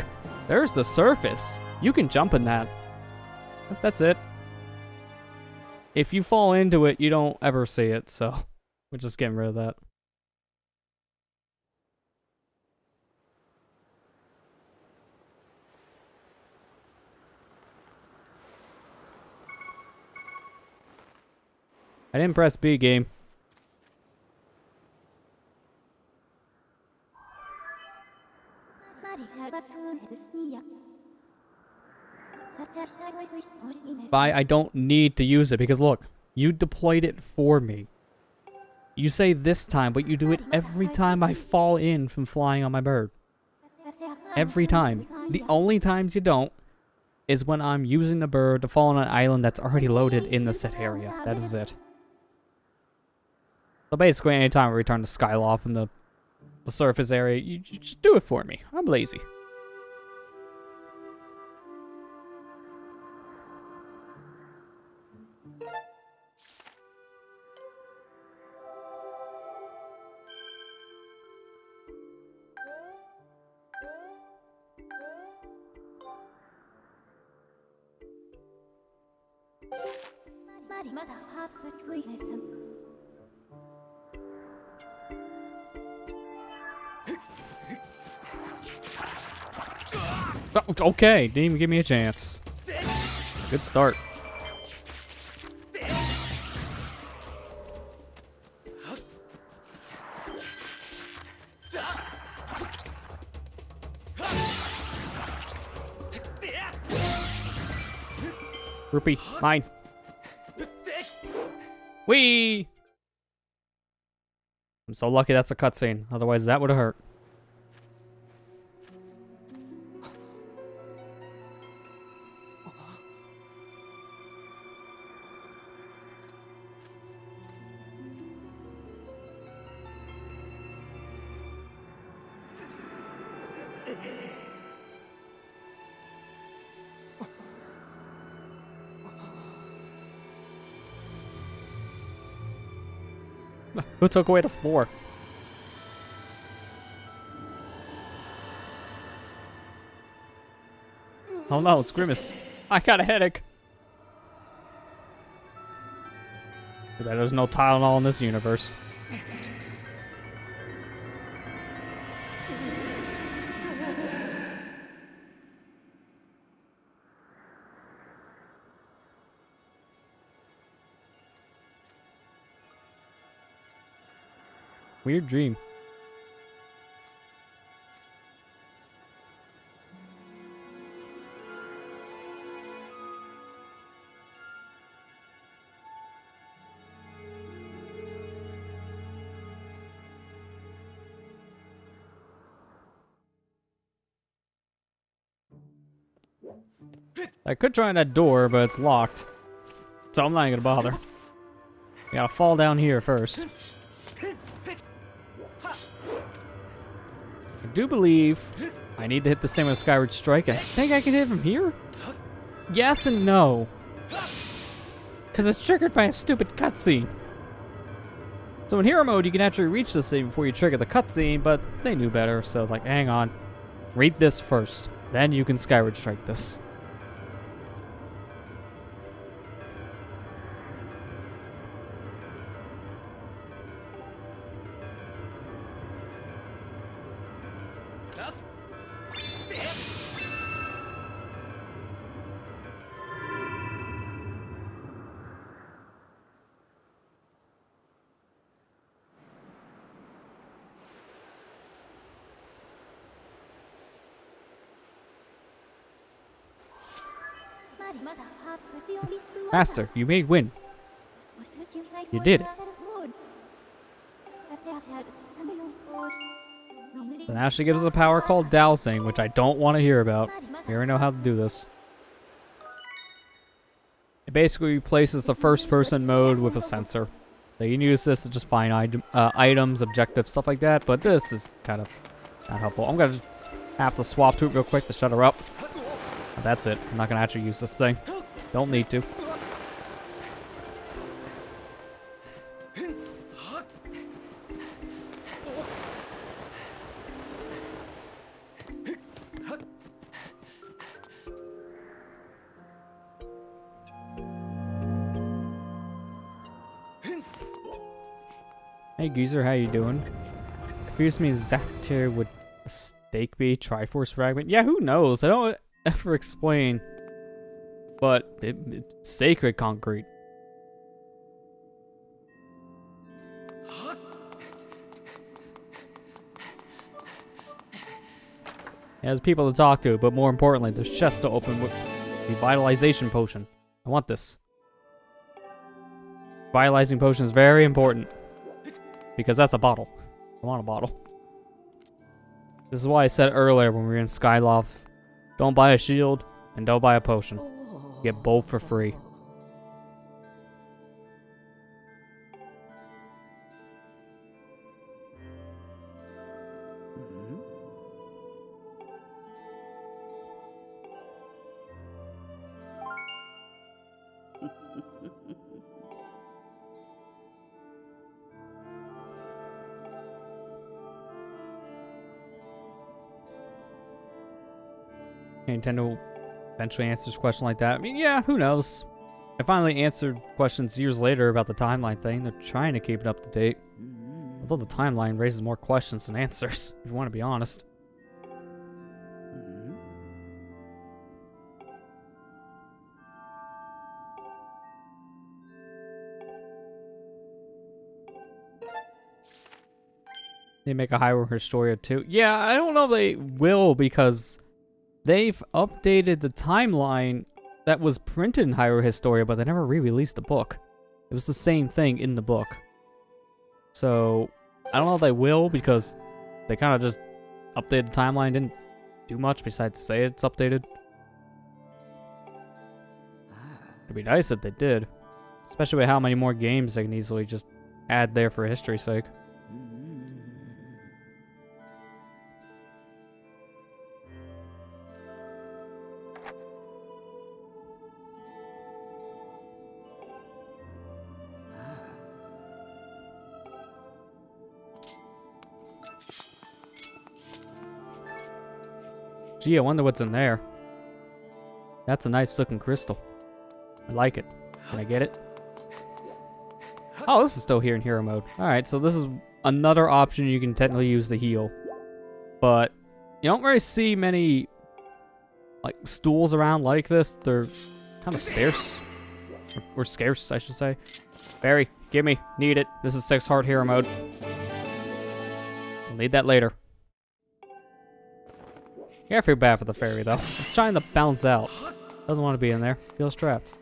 there's the surface. You can jump in that. That's it. If you fall into it, you don't ever see it, so we're just getting rid of that. I didn't press B, game. I don't need to use it because look, you deployed it for me. You say this time, but you do it every time I fall in from flying on my bird. Every time. The only times you don't is when I'm using the bird to fall on an island that's already loaded in the set area. That is it. So basically, anytime I return to Skyloft in the surface area, you just do it for me. I'm lazy. Oh, okay, didn't even give me a chance. Good start. Rupee, mine. Whee! I'm so lucky that's a cutscene. Otherwise, that would have hurt. Who took away the floor? Oh no, it's Grimace. I got a headache. Too bad there's no Tylenol in this universe. Weird dream. I could try that door, but it's locked. So I'm not even gonna bother. I gotta fall down here first. I do believe I need to hit the same with Skyward Strike. I think I can hit from here? Yes and no. Because it's triggered by a stupid cutscene. So in hero mode, you can actually reach this thing before you trigger the cutscene, but they knew better, so like, hang on. Read this first, then you can Skyward Strike this. Master, you may win. You did it. So now she gives us a power called dowsing, which I don't want to hear about. We already know how to do this. It basically replaces the first-person mode with a sensor. So you can use this to just find items, objectives, stuff like that, but this is kind of not helpful. I'm going to have to swap to it real quick to shut her up. But that's it. I'm not going to actually use this thing. Don't need to. Hey Geezer, how you doing? Confused me exactly would a stake be? Triforce fragment? Yeah, who knows? I don't ever explain. But it's sacred concrete. Yeah, there's people to talk to, but more importantly, there's chests to open with the vitalization potion. I want this. Vitalizing potion is very important. Because that's a bottle. I want a bottle. This is why I said earlier when we were in Skyloft, don't buy a shield and don't buy a potion. Get both for free. Nintendo eventually answers a question like that. I mean, yeah, who knows? I finally answered questions years later about the timeline thing. They're trying to keep it up to date. Although the timeline raises more questions than answers, if you want to be honest. They make a Hyrule Historia too. Yeah, I don't know if they will because they've updated the timeline that was printed in Hyrule Historia, but they never re-released the book. It was the same thing in the book. So, I don't know if they will, because they kind of just updated the timeline, didn't do much besides say it's updated. It'd be nice if they did. Especially with how many more games they can easily just add there for history's sake. Gee, I wonder what's in there. That's a nice looking crystal. I like it. Can I get it? Oh, this is still here in hero mode. Alright, so this is another option you can technically use to heal. But you don't really see many like stools around like this. They're kind of scarce. Or scarce, I should say. Barry, give me. Need it. This is 6 heart hero mode. I'll need that later. Yeah, I feel bad for the fairy, though. It's trying to bounce out. Doesn't want to be in there. Feels trapped.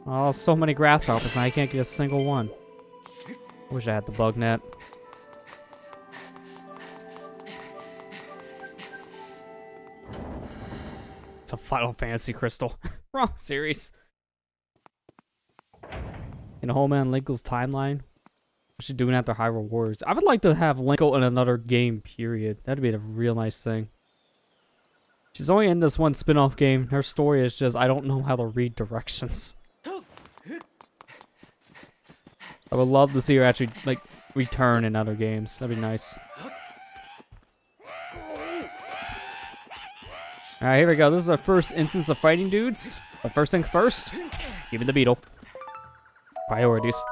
Oh, so many grasshoppers, and I can't get a single one. I wish I had the bug net. Final Fantasy Crystal. Wrong series. In a whole man Linkle's timeline. What's she doing after Hyrule Warriors? I would like to have Linkle in another game, period. That'd be a real nice thing. She's only in this one spin-off game. Her story is just, I don't know how to read directions. I would love to see her actually, like, return in other games. That'd be nice. Alright, here we go. This is our first instance of fighting dudes. But first things first, give me the beetle. Priorities.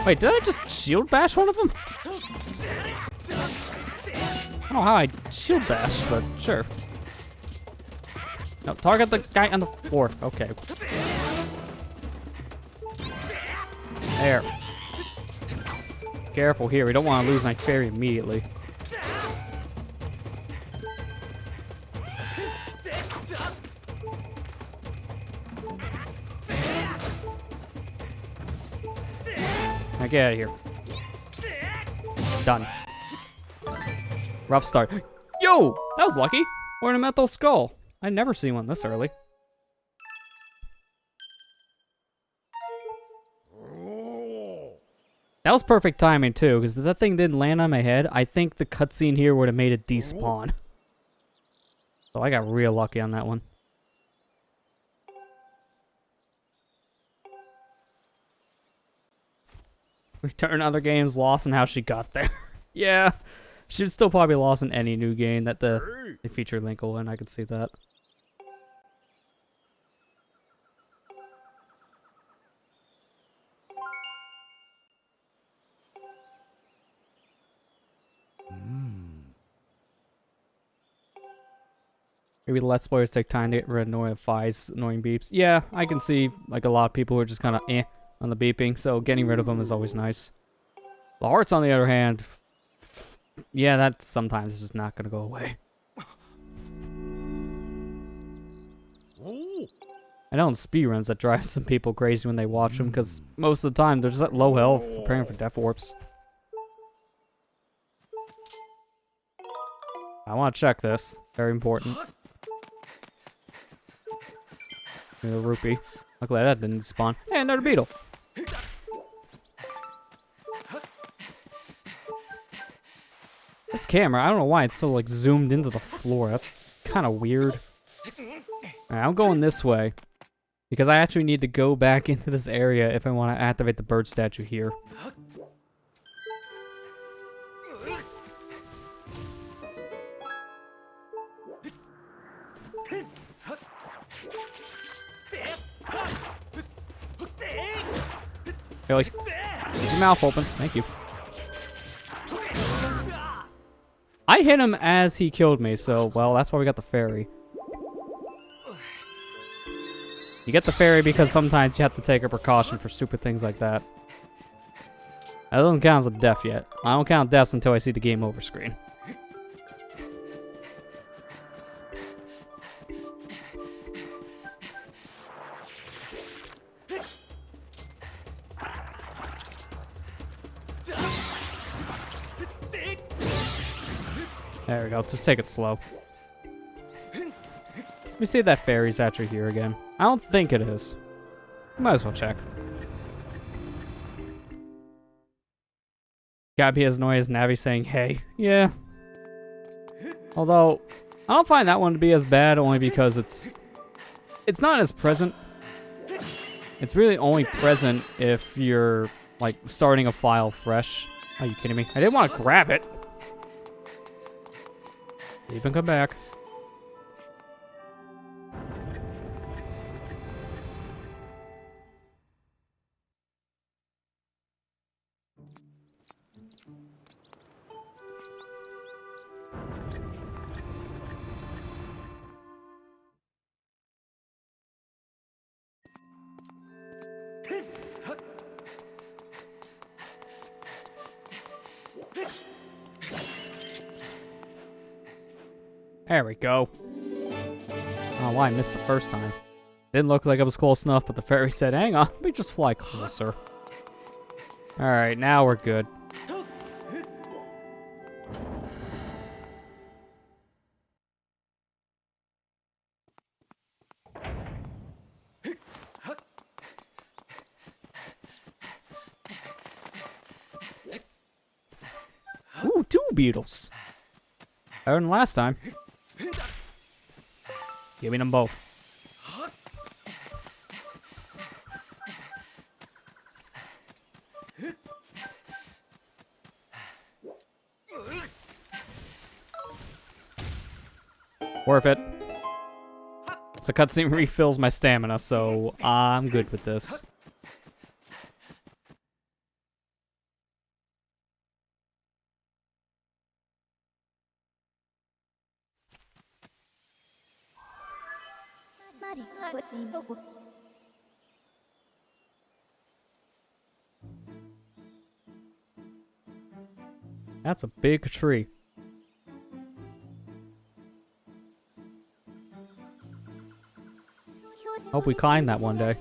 Wait, did I just shield bash one of them? I don't know how I shield bash, but sure. No, target the guy on the floor. Okay. There. Careful here. We don't want to lose my fairy immediately. Now get out of here. Done. Rough start. Yo! That was lucky. Ornamental skull. I never seen one this early. That was perfect timing too, because if that thing didn't land on my head, I think the cutscene here would have made it despawn. So I got real lucky on that one. Return other games lost and how she got there. Yeah, she'd still probably be lost in any new game that they feature Linkle in. I could see that. Maybe the Let's Players take time to get rid of annoying beeps. Yeah, I can see like a lot of people who are just kind of on the beeping, so getting rid of them is always nice. The hearts, on the other hand, yeah, that sometimes is just not going to go away. I know in speedruns that drives some people crazy when they watch them, because most of the time they're just at low health, preparing for death warps. I want to check this. Very important. A rupee. Luckily that didn't spawn. Hey, another beetle. This camera, I don't know why it's so like zoomed into the floor. That's kind of weird. Alright, I'm going this way. Because I actually need to go back into this area if I want to activate the bird statue here. Really? Keep your mouth open. Thank you. I hit him as he killed me, so, well, that's why we got the fairy. You get the fairy because sometimes you have to take a precaution for stupid things like that. That doesn't count as a death yet. I don't count deaths until I see the game over screen. There we go. Let's just take it slow. Let me see if that fairy's actually here again. I don't think it is. Might as well check. Gotta be as annoying as Navi saying, hey. Yeah. Although, I don't find that one to be as bad only because it's not as present. It's really only present if you're, like, starting a file fresh. Are you kidding me? I didn't want to grab it. Even come back. There we go. don't know why I missed the first time. Didn't look like I was close enough, but the fairy said, hang on, let me just fly closer. Alright, now we're good. Ooh, 2 beetles. Better than last time. Give me them both. Worth it. So cutscene refills my stamina, so I'm good with this. That's a big tree. Hope we climb that one day.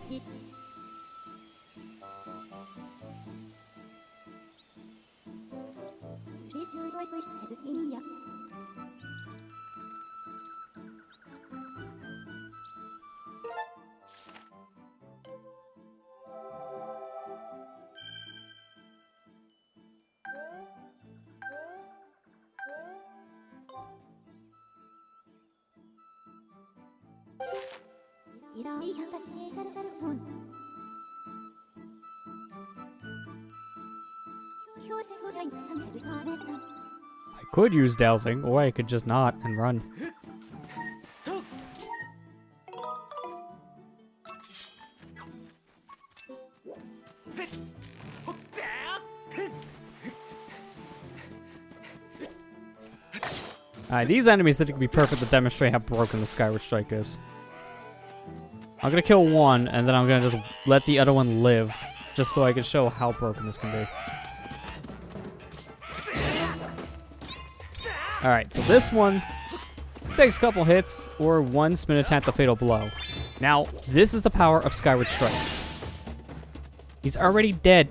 I could use dowsing, or I could just not and run. Alright, these enemies I think would be perfect to demonstrate how broken the Skyward Strike is. I'm gonna kill one, and then I'm gonna just let the other one live, just so I can show how broken this can be. Alright, so this one takes a couple hits, or one spin attack the fatal blow. Now, this is the power of Skyward Strikes. He's already dead.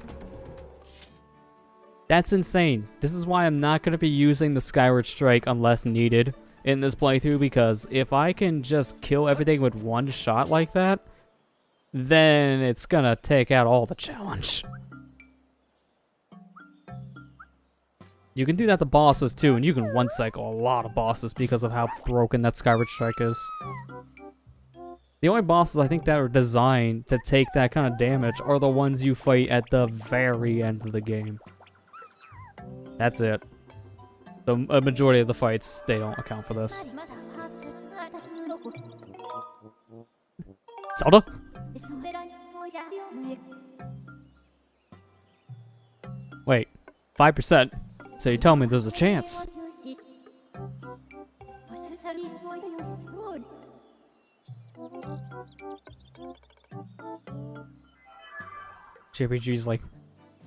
That's insane. This is why I'm not going to be using the Skyward Strike unless needed in this playthrough, because if I can just kill everything with one shot like that, then it's going to take out all the challenge. You can do that to bosses too, and you can one-cycle a lot of bosses because of how broken that Skyward Strike is. The only bosses I think that are designed to take that kind of damage are the ones you fight at the very end of the game. That's it. A majority of the fights, they don't account for this. Zelda? Wait, 5%? So you tell me there's a chance. JPG's like,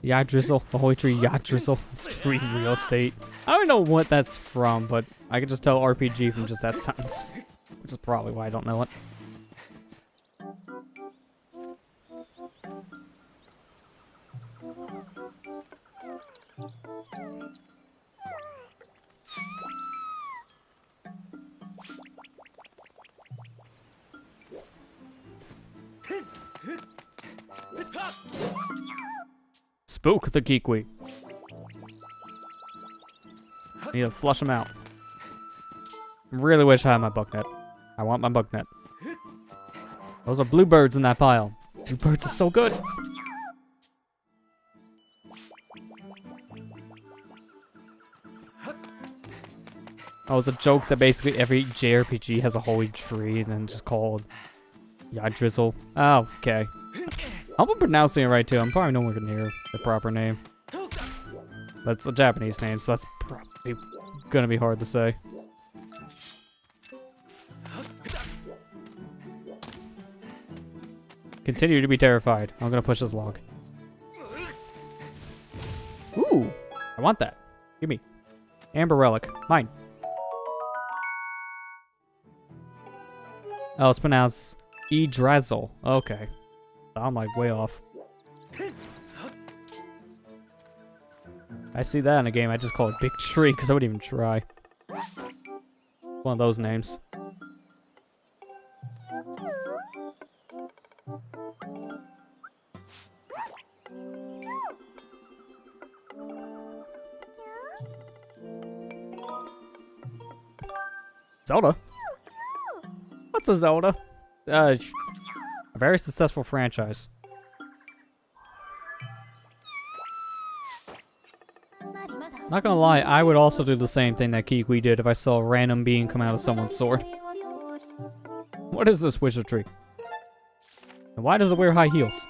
yacht drizzle, the holy tree yacht drizzle, it's tree real estate. I don't know what that's from, but I can just tell RPG from just that sentence, which is probably why I don't know it. Spook the Kikwi. Need to flush him out. Really wish I had my bug net. I want my bug net. Those are bluebirds in that pile. Bluebirds are so good. Oh, it's a joke that basically every JRPG has a holy tree and then just called yacht drizzle. Oh, okay. I hope I'm pronouncing it right too. I'm probably nowhere near the proper name. But it's a Japanese name, so that's probably gonna be hard to say. Continue to be terrified. I'm gonna push this log. Ooh! I want that. Give me. Amber relic. Mine. Oh, it's pronounced Yggdrasil. Okay. I'm like way off. I see that in a game, I just call it Big Tree because I wouldn't even try. One of those names. Zelda? What's a Zelda? A very successful franchise. Not gonna lie, I would also do the same thing that Kiwi did if I saw a random being come out of someone's sword. What is this wizard tree? And why does it wear high heels?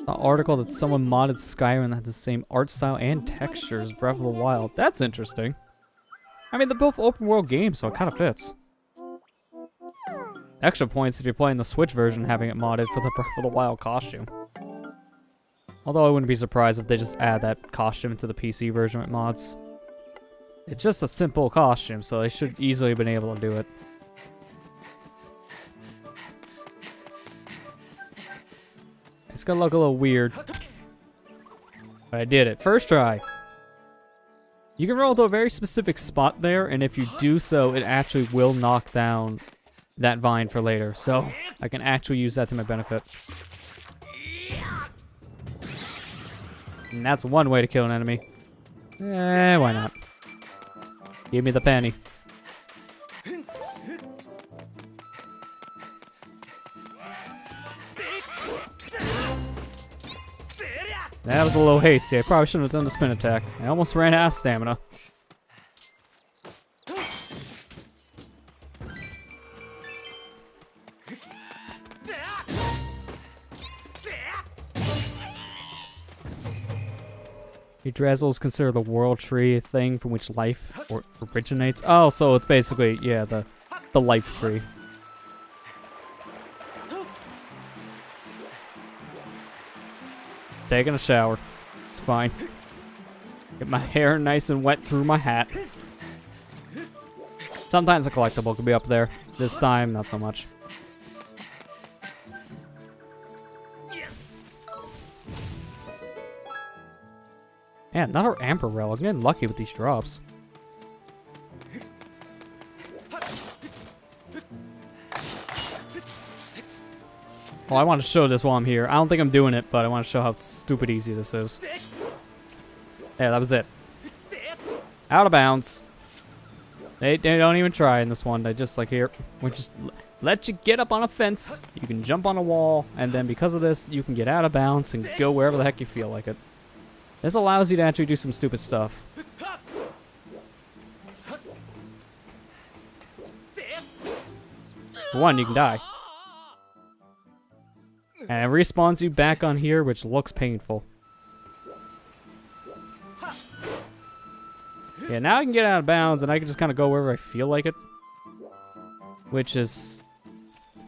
An article that someone modded Skyrim that had the same art style and texture as Breath of the Wild. That's interesting. I mean, they're both open world games, so it kind of fits. Extra points if you're playing the Switch version, having it modded for the Breath of the Wild costume. Although I wouldn't be surprised if they just add that costume to the PC version with mods. It's just a simple costume, so they should easily have been able to do it. It's gonna look a little weird. But I did it. First try. You can roll to a very specific spot there, and if you do so, it actually will knock down that vine for later. So I can actually use that to my benefit. And that's one way to kill an enemy. Why not? Give me the penny. That was a little hasty. I probably shouldn't have done the spin attack. I almost ran out of stamina. Yggdrasil is considered the world tree, a thing from which life originates. Oh, so it's basically, yeah, the life tree. Taking a shower. It's fine. Get my hair nice and wet through my hat. Sometimes a collectible could be up there. This time, not so much. Man, another Amber Relic. I'm getting lucky with these drops. Well, I want to show this while I'm here. I don't think I'm doing it, but I want to show how stupid easy this is. Yeah, that was it. Out of bounds. They don't even try in this one. They just like, here, we just let you get up on a fence. You can jump on a wall, and then because of this, you can get out of bounds and go wherever the heck you feel like it. This allows you to actually do some stupid stuff. For one, you can die. And it respawns you back on here, which looks painful. Yeah, now I can get out of bounds, and I can just kind of go wherever I feel like it. Which is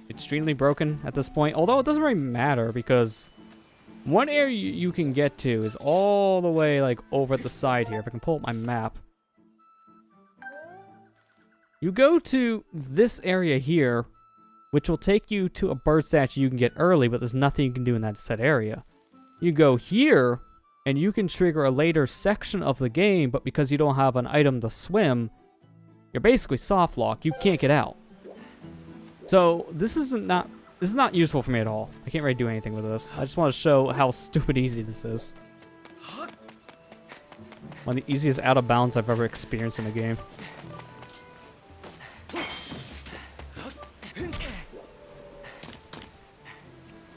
extremely broken at this point. Although it doesn't really matter, because one area you can get to is all the way, like, over at the side here. If I can pull up my map. You go to this area here, which will take you to a bird statue you can get early, but there's nothing you can do in that set area. You go here, and you can trigger a later section of the game, but because you don't have an item to swim, you're basically soft locked. You can't get out. So this is not useful for me at all. I can't really do anything with this. I just want to show how stupid easy this is. One of the easiest out of bounds I've ever experienced in a game.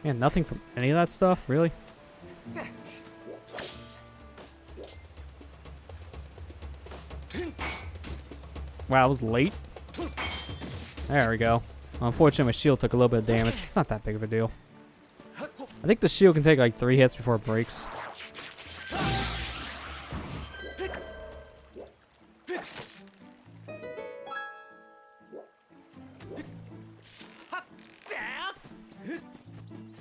Man, nothing from any of that stuff, really? Wow, I was late. There we go. Well, unfortunately, my shield took a little bit of damage. It's not that big of a deal. I think the shield can take like 3 hits before it breaks.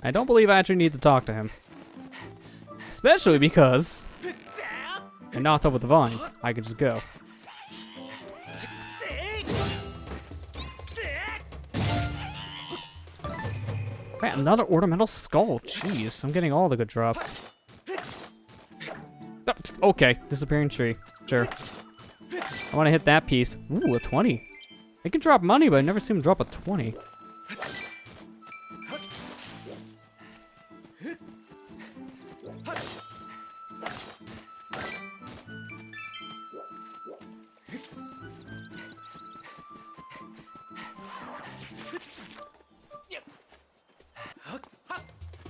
I don't believe I actually need to talk to him. Especially because and knocked up with the vine, I could just go. Man, another ornamental skull. Jeez, I'm getting all the good drops. Oh, okay, disappearing tree. Sure. I want to hit that piece. Ooh, a 20. They can drop money, but I never see them drop a 20.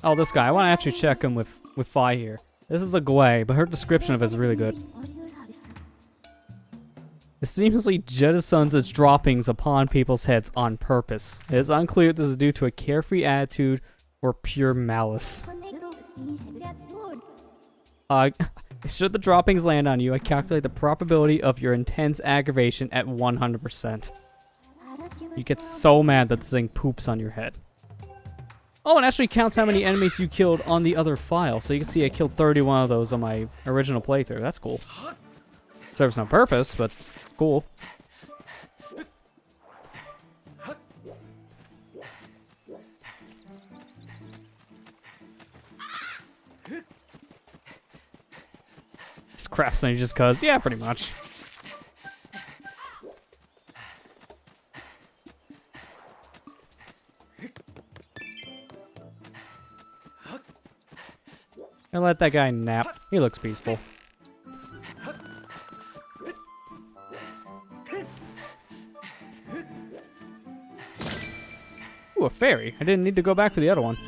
Oh, this guy. I want to actually check him with Fi here. This is a Gwei, but her description of it is really good. It seamlessly jettisons its droppings upon people's heads on purpose. It is unclear if this is due to a carefree attitude or pure malice. Should the droppings land on you, I calculate the probability of your intense aggravation at 100%. You get so mad that this thing poops on your head. Oh, it actually counts how many enemies you killed on the other file. So you can see I killed 31 of those on my original playthrough. That's cool. Serves no purpose, but cool. Just craps on you just cuz. Yeah, pretty much. And let that guy nap. He looks peaceful. Ooh, a fairy. I didn't need to go back for the other one.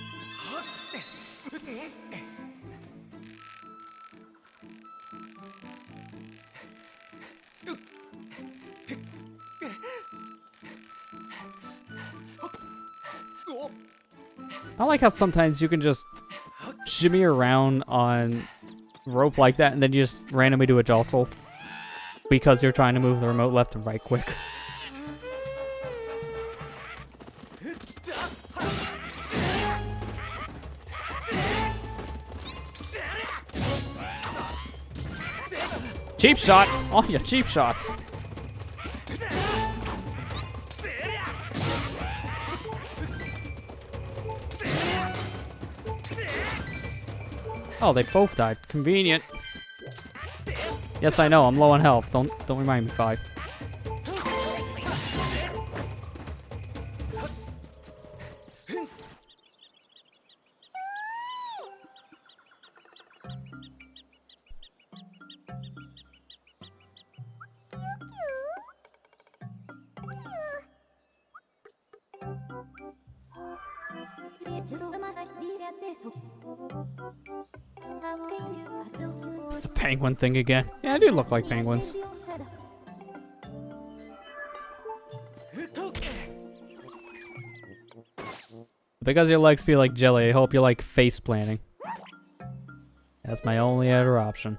I like how sometimes you can just shimmy around on rope like that and then you just randomly do a jostle because you're trying to move the remote left and right quick. Cheap shot! Oh yeah, cheap shots. Oh, they both died. Convenient. Yes, I know. I'm low on health. Don't remind me, Fi. It's the penguin thing again. Yeah, I do look like penguins. Because your legs feel like jelly, I hope you like face planting. That's my only other option.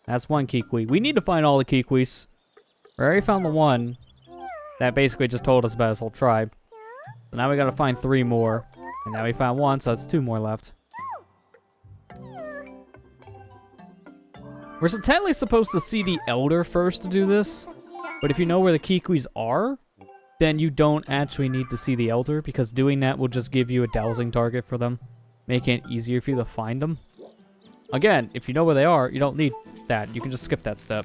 That's one Kiwi. We need to find all the Kiwis. We already found the one that basically just told us about his whole tribe. So now we gotta find 3 more. And now we found 1, so that's 2 more left. We're technically supposed to see the Elder first to do this. But if you know where the Kiwis are, then you don't actually need to see the Elder, because doing that will just give you a dowsing target for them, making it easier for you to find them. Again, if you know where they are, you don't need that. You can just skip that step.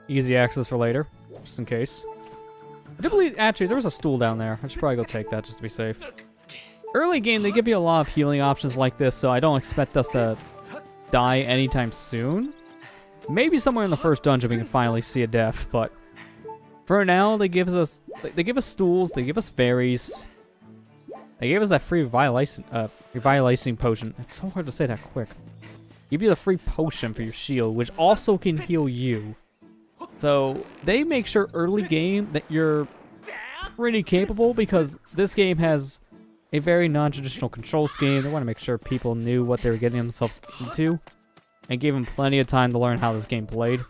Easy access for later, just in case. I do believe, actually, there was a stool down there. I should probably go take that just to be safe. Early game, they give you a lot of healing options like this, so I don't expect us to die anytime soon. Maybe somewhere in the first dungeon we can finally see a death, but for now, they give us stools, they give us fairies. They gave us that free revitalizing potion. It's so hard to say that quick. Give you the free potion for your shield, which also can heal you. So they make sure early game that you're pretty capable, because this game has a very non-traditional control scheme. They want to make sure people knew what they were getting themselves into and gave them plenty of time to learn how this game played.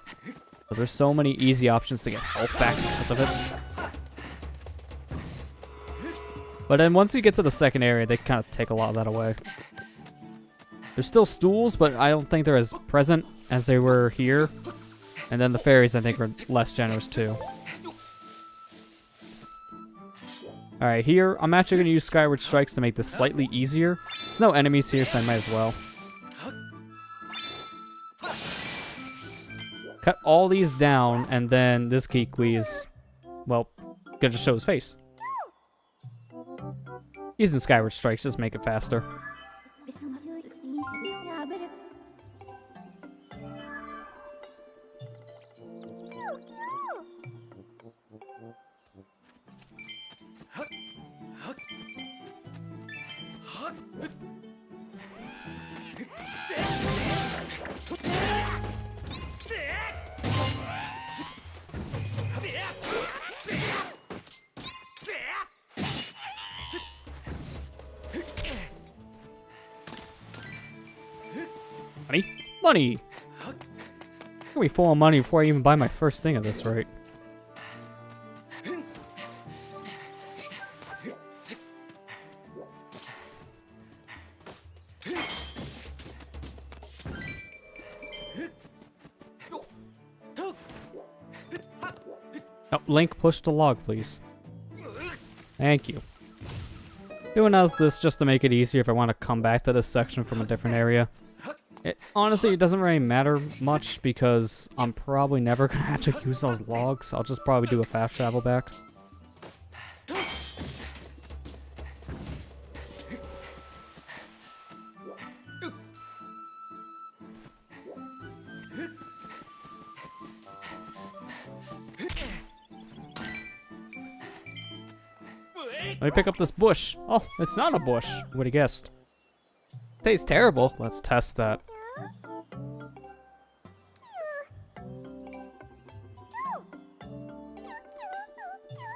But there's so many easy options to get health back because of it. But then once you get to the second area, they kind of take a lot of that away. There's still stools, but I don't think they're as present as they were here. And then the fairies, I think, are less generous too. Alright, here, I'm actually going to use Skyward Strikes to make this slightly easier. There's no enemies here, so I might as well. Cut all these down, and then this Kikwi is, well, gonna just show his face. Using Skyward Strikes just make it faster. Money? Money! I'm gonna be full on money before I even buy my first thing of this, right? Oh, Link, push the log, please. Thank you. Doing this just to make it easier if I want to come back to this section from a different area. Honestly, it doesn't really matter much because I'm probably never going to actually use those logs. I'll just probably do a fast travel back. Let me pick up this bush. Oh, it's not a bush. Who would have guessed? Tastes terrible. Let's test that.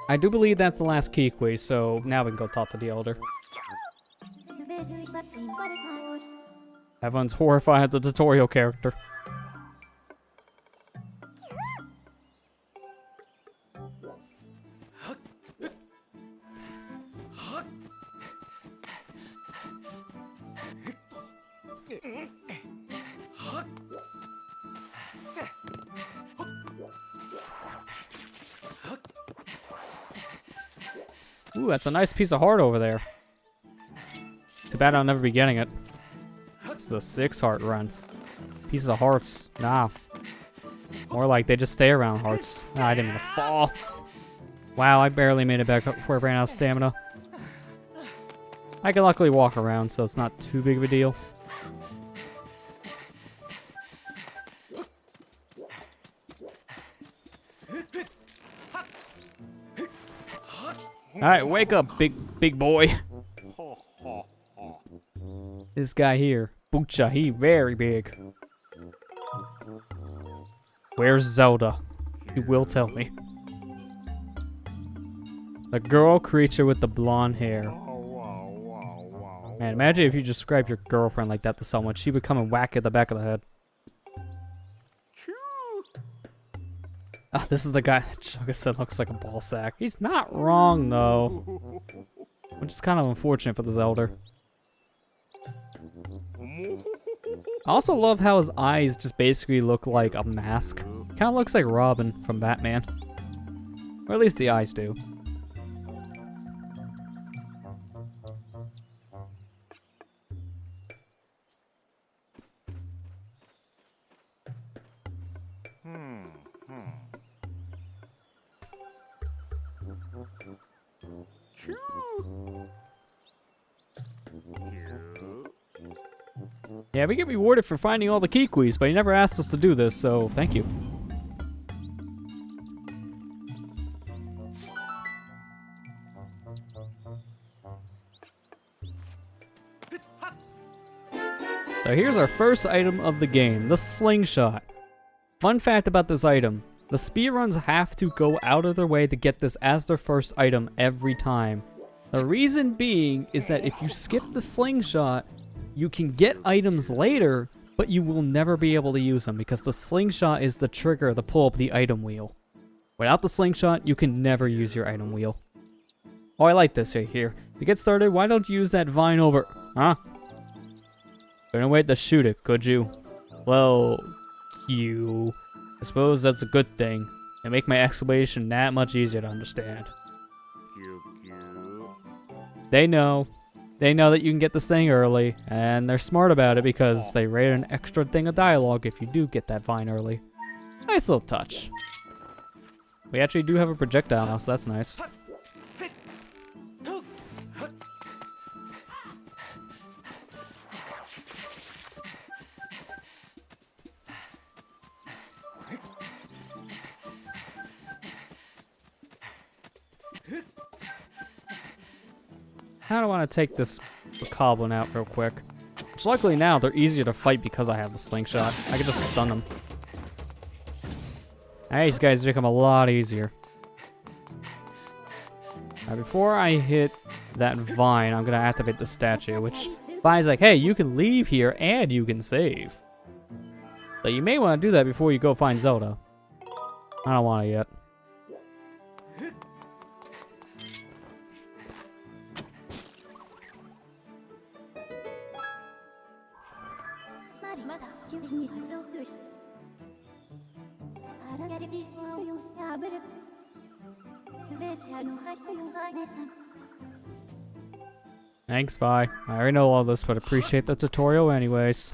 I do believe that's the last Kikwi, so now we can go talk to the Elder. Everyone's horrified at the tutorial character. Ooh, that's a nice piece of heart over there. Too bad I'll never be getting it. This is a 6 heart run. Pieces of hearts. Nah. More like they just stay around hearts. Nah, I didn't mean to fall. Wow, I barely made it back up before I ran out of stamina. I can luckily walk around, so it's not too big of a deal. Alright, wake up, big boy. This guy here, Boocha, he very big. Where's Zelda? You will tell me. The girl creature with the blonde hair. Man, imagine if you described your girlfriend like that to someone. She would come and whack at the back of the head. Oh, this is the guy that Chugga said looks like a ball sack. He's not wrong, though. Which is kind of unfortunate for the Zelda. I also love how his eyes just basically look like a mask. Kind of looks like Robin from Batman. Or at least the eyes do. Yeah, we get rewarded for finding all the Kikwis, but he never asked us to do this, so thank you. So here's our first item of the game, the slingshot. Fun fact about this item, the speedruns have to go out of their way to get this as their first item every time. The reason being is that if you skip the slingshot, you can get items later, but you will never be able to use them because the slingshot is the trigger to pull up the item wheel. Without the slingshot, you can never use your item wheel. Oh, I like this right here. To get started, why don't you use that vine over... Huh? Couldn't wait to shoot it, could you? Well, I suppose that's a good thing. It make my exclamation that much easier to understand. They know. They know that you can get this thing early, and they're smart about it because they rate an extra thing of dialogue if you do get that vine early. Nice little touch. We actually do have a projectile now, so that's nice. I don't want to take this goblin out real quick. Which luckily now they're easier to fight because I have the slingshot. I can just stun them. These guys become a lot easier. Now before I hit that vine, I'm gonna activate the statue, which Vine's like, hey, you can leave here and you can save. But you may want to do that before you go find Zelda. I don't want to yet. Thanks, Vi. I already know all this, but appreciate the tutorial anyways.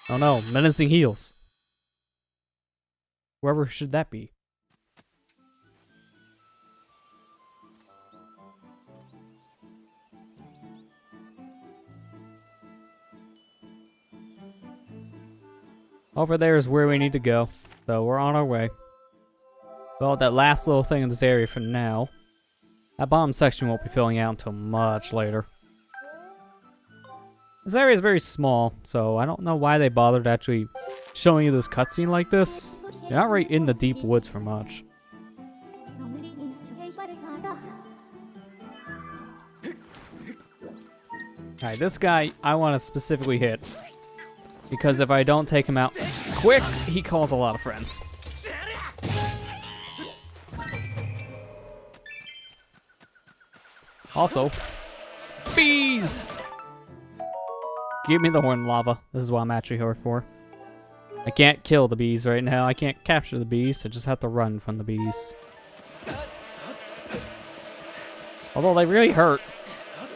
Oh no, menacing heels. Wherever should that be? Over there is where we need to go, so we're on our way. Well, that last little thing in this area for now. That bottom section won't be filling out until much later. This area is very small, so I don't know why they bothered actually showing you this cutscene like this. You're not right in the deep woods for much. Alright, this guy I want to specifically hit. Because if I don't take him out quick, he calls a lot of friends. Also, bees! Give me the horn lava. This is what I'm actually here for. I can't kill the bees right now. I can't capture the bees. I just have to run from the bees. Although they really hurt.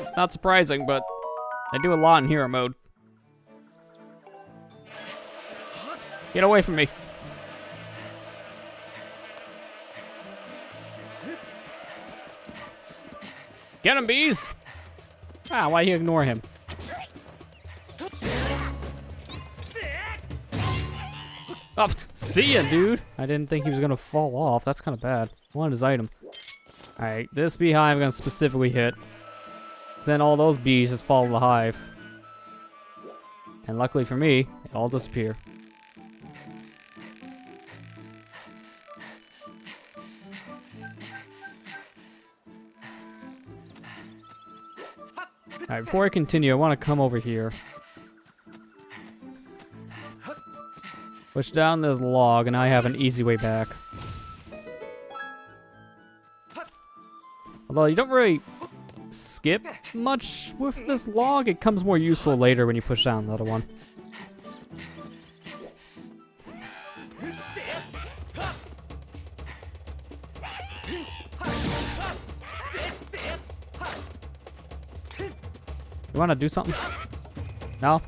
It's not surprising, but they do a lot in hero mode. Get away from me. Get him, bees! Ah, why you ignore him? Oh, see ya, dude. I didn't think he was gonna fall off. That's kind of bad. I wanted his item. Alright, this beehive I'm gonna specifically hit. Then all those bees just follow the hive. And luckily for me, they all disappear. Alright, before I continue, I want to come over here. Push down this log, and I have an easy way back. Although you don't really skip much with this log, it comes more useful later when you push down the other one. You want to do something? No?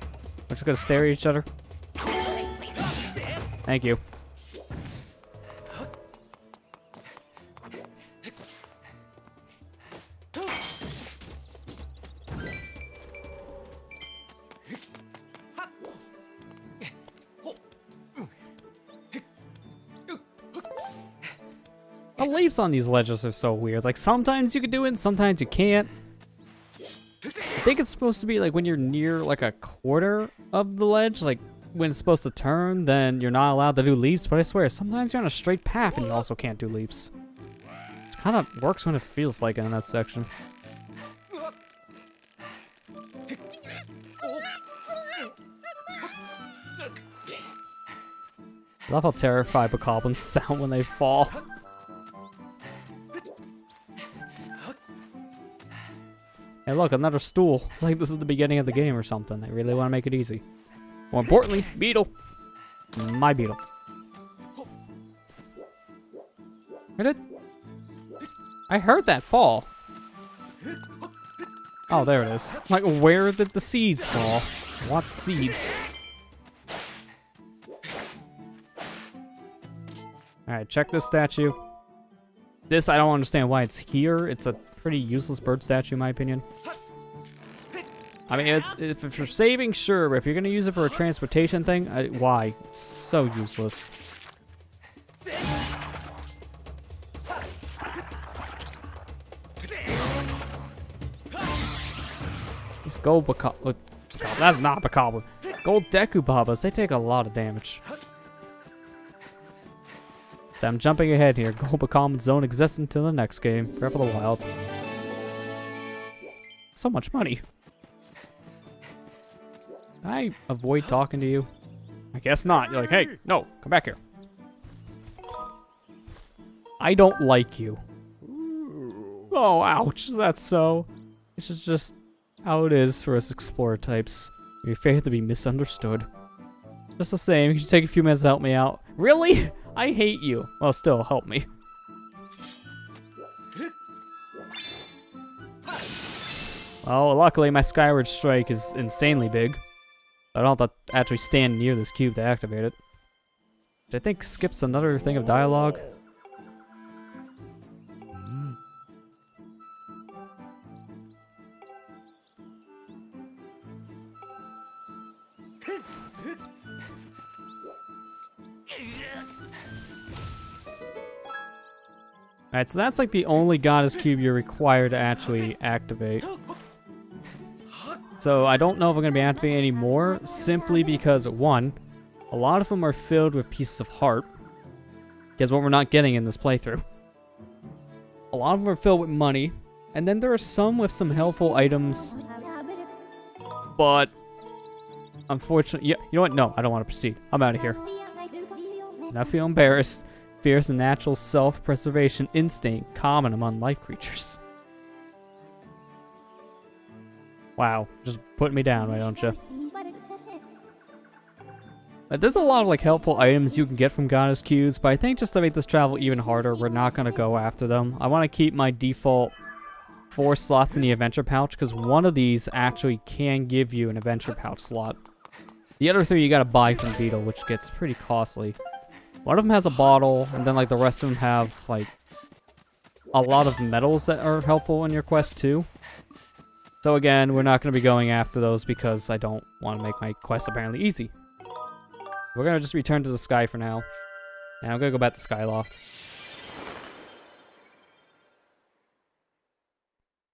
We're just going to stare at each other? Thank you. The leaps on these ledges are so weird. Like, sometimes you can do it, and sometimes you can't. I think it's supposed to be like when you're near like a quarter of the ledge, like when it's supposed to turn, then you're not allowed to do leaps. But I swear, sometimes you're on a straight path and you also can't do leaps. It kind of works when it feels like it in that section. I love how terrified bokoblins sound when they fall. Hey look, another stool. It's like this is the beginning of the game or something. They really want to make it easy. More importantly, beetle. My beetle. Where did... I heard that fall. Oh, there it is. Like, where did the seeds fall? What seeds? Alright, check this statue. This, I don't understand why it's here. It's a pretty useless bird statue, in my opinion. I mean, if you're saving, sure, but if you're going to use it for a transportation thing, why? It's so useless. These gold bokoblins... That's not bokoblin. Gold dekubabas, they take a lot of damage. So I'm jumping ahead here. Gold bokoblins don't exist until the next game. Breath of the Wild. So much money. Can I avoid talking to you? I guess not. You're like, hey, no, come back here. I don't like you. Oh, ouch. That's so... This is just how it is for us explorer types. You're fair to be misunderstood. Just the same, you should take a few minutes to help me out. Really? I hate you. Well, still, help me. Well, luckily my Skyward strike is insanely big. I don't have to actually stand near this cube to activate it. Which I think skips another thing of dialogue. Alright, so that's like the only goddess cube you're required to actually activate. So I don't know if I'm going to be activating any more, simply because, one, a lot of them are filled with pieces of heart. Guess what we're not getting in this playthrough. A lot of them are filled with money, and then there are some with some helpful items. But, unfortunately, yeah, you know what? No, I don't want to proceed. I'm out of here. And I feel embarrassed. Fear is a natural self-preservation instinct common among life creatures. Wow, just putting me down, why don't you? There's a lot of like helpful items you can get from goddess cubes, but I think just to make this travel even harder, we're not going to go after them. I want to keep my default 4 slots in the adventure pouch, because one of these actually can give you an adventure pouch slot. The other 3 you got to buy from Beetle, which gets pretty costly. One of them has a bottle, and then like the rest of them have like a lot of medals that are helpful in your quest too. So again, we're not going to be going after those because I don't want to make my quest apparently easy. We're going to just return to the sky for now. And I'm going to go back to Skyloft.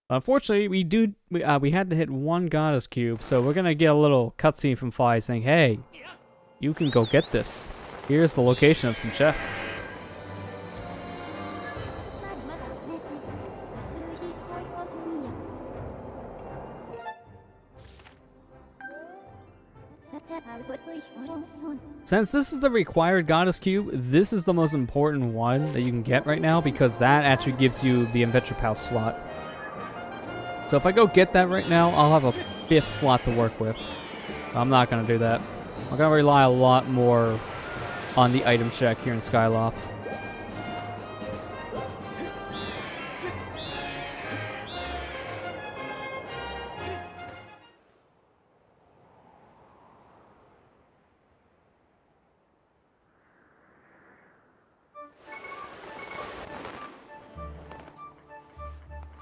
Unfortunately, we had to hit 1 goddess cube, so we're going to get a little cutscene from Fi saying, hey, you can go get this. Here's the location of some chests. Since this is the required goddess cube, this is the most important one that you can get right now because that actually gives you the adventure pouch slot. So if I go get that right now, I'll have a 5th slot to work with. I'm not going to do that. I'm going to rely a lot more on the item shack here in Skyloft.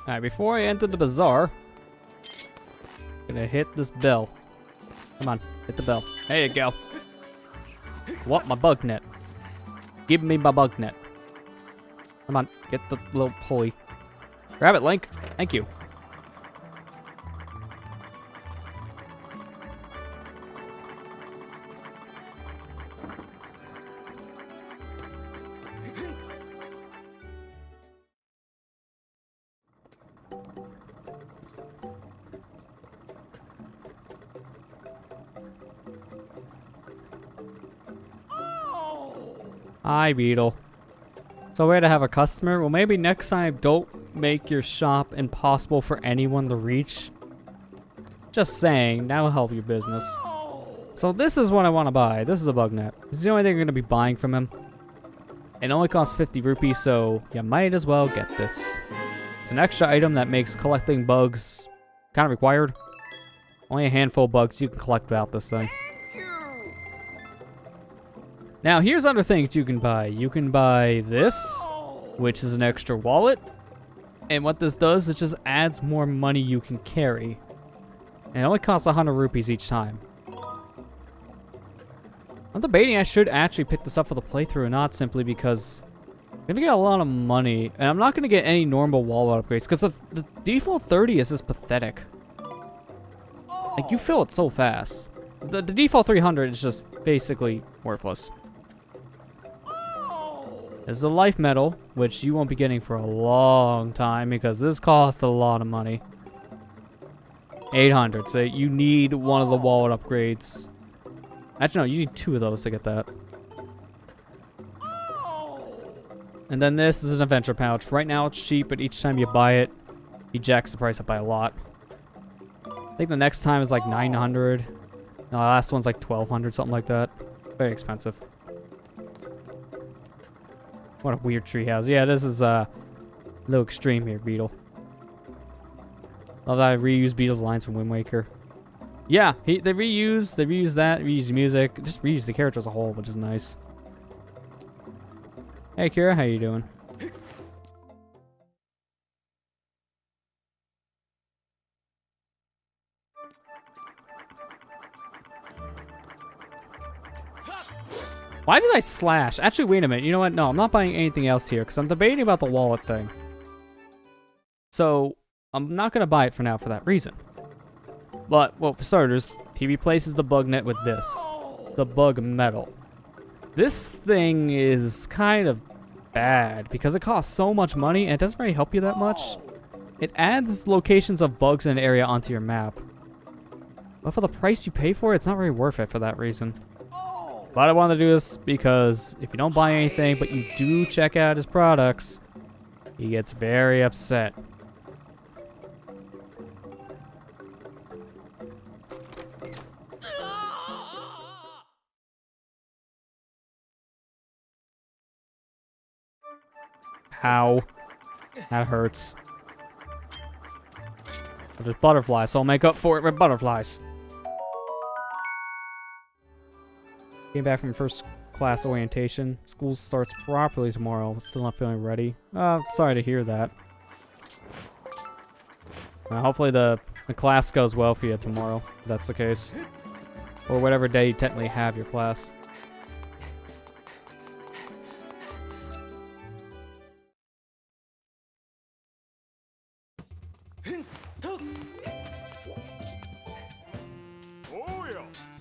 Alright, before I enter the bazaar, I'm gonna hit this bell. Come on, hit the bell. There you go. What? My bug net. Give me my bug net. Come on, get the little pulley. Grab it, Link. Thank you. Hi, Beetle. So we're to have a customer? Well, maybe next time don't make your shop impossible for anyone to reach. Just saying, that will help your business. So this is what I want to buy. This is a bug net. This is the only thing you're going to be buying from him. It only costs 50 rupees, so you might as well get this. It's an extra item that makes collecting bugs kind of required. Only a handful of bugs you can collect without this thing. Now, here's other things you can buy. You can buy this, which is an extra wallet. And what this does, it just adds more money you can carry. And it only costs 100 rupees each time. I'm debating I should actually pick this up for the playthrough or not, simply because I'm going to get a lot of money. And I'm not going to get any normal wallet upgrades, because the default 30 is just pathetic. Like, you fill it so fast. The default 300 is just basically worthless. This is a life medal, which you won't be getting for a long time because this costs a lot of money. 800, so you need one of the wallet upgrades. Actually, no, you need 2 of those to get that. And then this is an adventure pouch. Right now it's cheap, but each time you buy it, he jacks the price up by a lot. I think the next time is like 900. No, the last one's like 1200, something like that. Very expensive. What a weird treehouse. Yeah, this is a little extreme here, Beetle. Love that I reuse Beetle's lines from Wind Waker. Yeah, they reuse that, reuse music, just reuse the character as a whole, which is nice. Hey, Kira, how you doing? Why did I slash? Actually, wait a minute. You know what? No, I'm not buying anything else here because I'm debating about the wallet thing. So, I'm not going to buy it for now for that reason. But, well, for starters, he replaces the bug net with this. The bug metal. This thing is kind of bad because it costs so much money and it doesn't really help you that much. It adds locations of bugs in an area onto your map. But for the price you pay for it, it's not really worth it for that reason. But I wanted to do this because if you don't buy anything, but you do check out his products, he gets very upset. Ow. That hurts. But there's butterflies, so I'll make up for it with butterflies. Came back from first class orientation. School starts properly tomorrow. Still not feeling ready. Sorry to hear that. Hopefully the class goes well for you tomorrow, if that's the case. Or whatever day you technically have your class.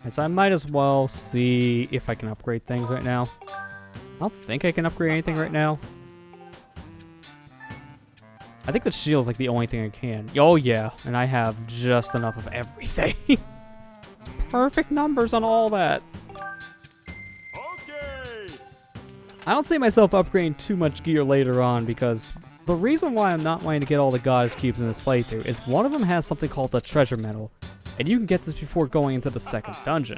And so I might as well see if I can upgrade things right now. I don't think I can upgrade anything right now. I think the shield's like the only thing I can. Oh yeah, and I have just enough of everything. Perfect numbers on all that. Okay. I don't see myself upgrading too much gear later on because the reason why I'm not wanting to get all the goddess cubes in this playthrough is one of them has something called the treasure medal. And you can get this before going into the second dungeon.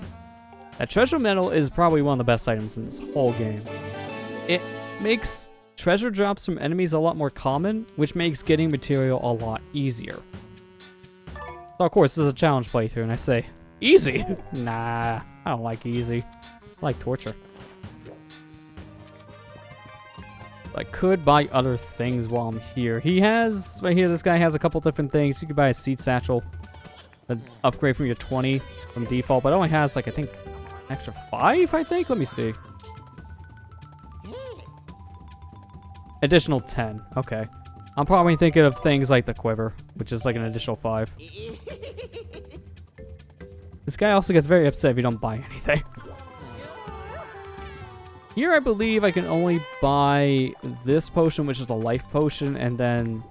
That treasure medal is probably one of the best items in this whole game. It makes treasure drops from enemies a lot more common, which makes getting material a lot easier. So of course, this is a challenge playthrough, and I say, easy? Nah, I don't like easy. I like torture. I could buy other things while I'm here. He has, right here, this guy has a couple different things. You could buy a seed satchel. An upgrade from your 20 from default, but it only has like I think an extra 5, I think. Let me see. Additional 10. Okay. I'm probably thinking of things like the quiver, which is like an additional 5. This guy also gets very upset if you don't buy anything. Here I believe I can only buy this potion, which is the life potion, and then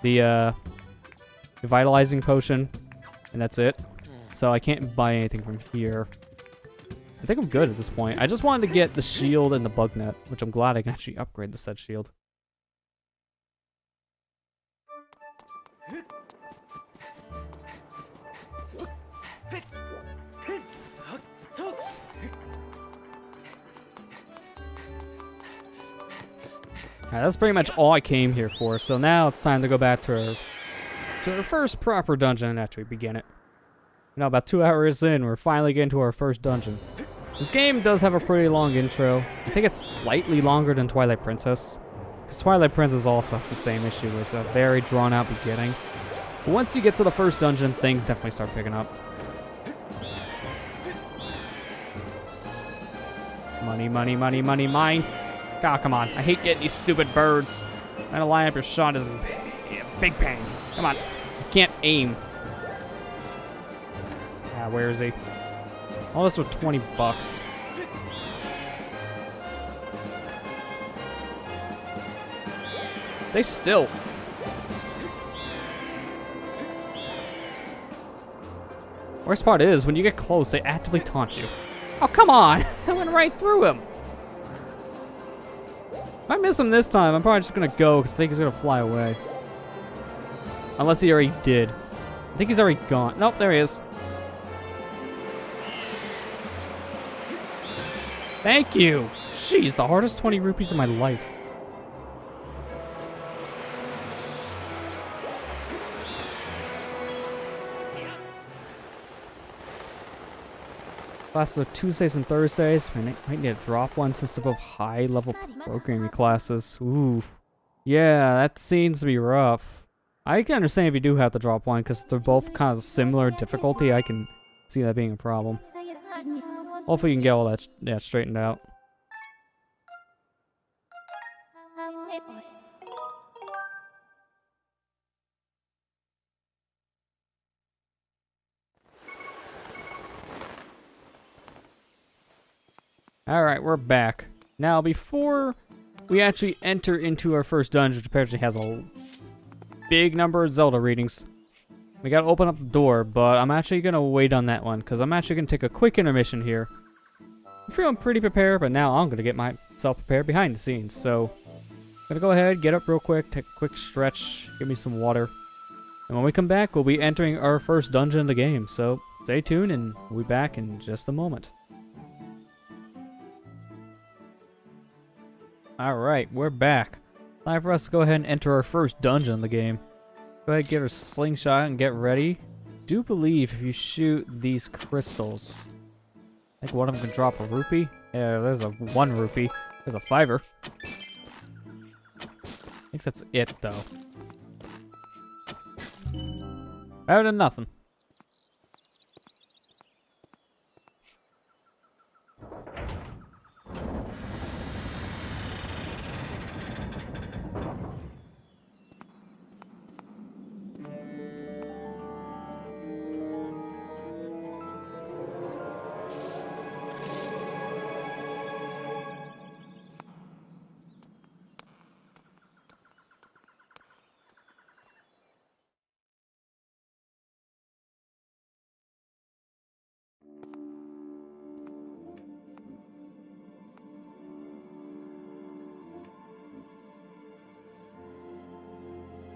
the revitalizing potion, and that's it. So I can't buy anything from here. I think I'm good at this point. I just wanted to get the shield and the bug net, which I'm glad I can actually upgrade the said shield. Alright, that's pretty much all I came here for, so now it's time to go back to our first proper dungeon after we begin it. Now, about 2 hours in, we're finally getting to our first dungeon. This game does have a pretty long intro. I think it's slightly longer than Twilight Princess, because Twilight Princess also has the same issue, where it's a very drawn-out beginning. But once you get to the first dungeon, things definitely start picking up. Money, money, money, money, mine. God, come on. I hate getting these stupid birds. Trying to line up your shot is a big pain. Come on. I can't aim. Ah, where is he? All this with 20 bucks. Stay still. Worst part is, when you get close, they actively taunt you. Oh, come on! I went right through him. If I miss him this time, I'm probably just gonna go because I think he's gonna fly away. Unless he already did. I think he's already gone. Nope, there he is. Thank you. Jeez, the hardest 20 rupees of my life. Classes are Tuesdays and Thursdays. We might need to drop one since they're both high-level programming classes. Ooh. Yeah, that seems to be rough. I can understand if you do have to drop one, because they're both kind of similar difficulty. I can see that being a problem. Hopefully you can get all that straightened out. Alright, we're back. Now, before we actually enter into our first dungeon, which apparently has a big number of Zelda readings, we gotta open up the door, but I'm actually gonna wait on that one, because I'm actually gonna take a quick intermission here. I'm feeling pretty prepared, but now I'm gonna get myself prepared behind the scenes, so I'm gonna go ahead, get up real quick, take a quick stretch, give me some water, and when we come back, we'll be entering our first dungeon in the game, so stay tuned, and we'll be back in just a moment. Alright, we're back. Time for us to go ahead and enter our first dungeon in the game. Go ahead and get our slingshot and get ready. I do believe if you shoot these crystals, I think one of them can drop a rupee. Yeah, there's a 1 rupee. There's a 5-er. I think that's it, though. Better than nothing.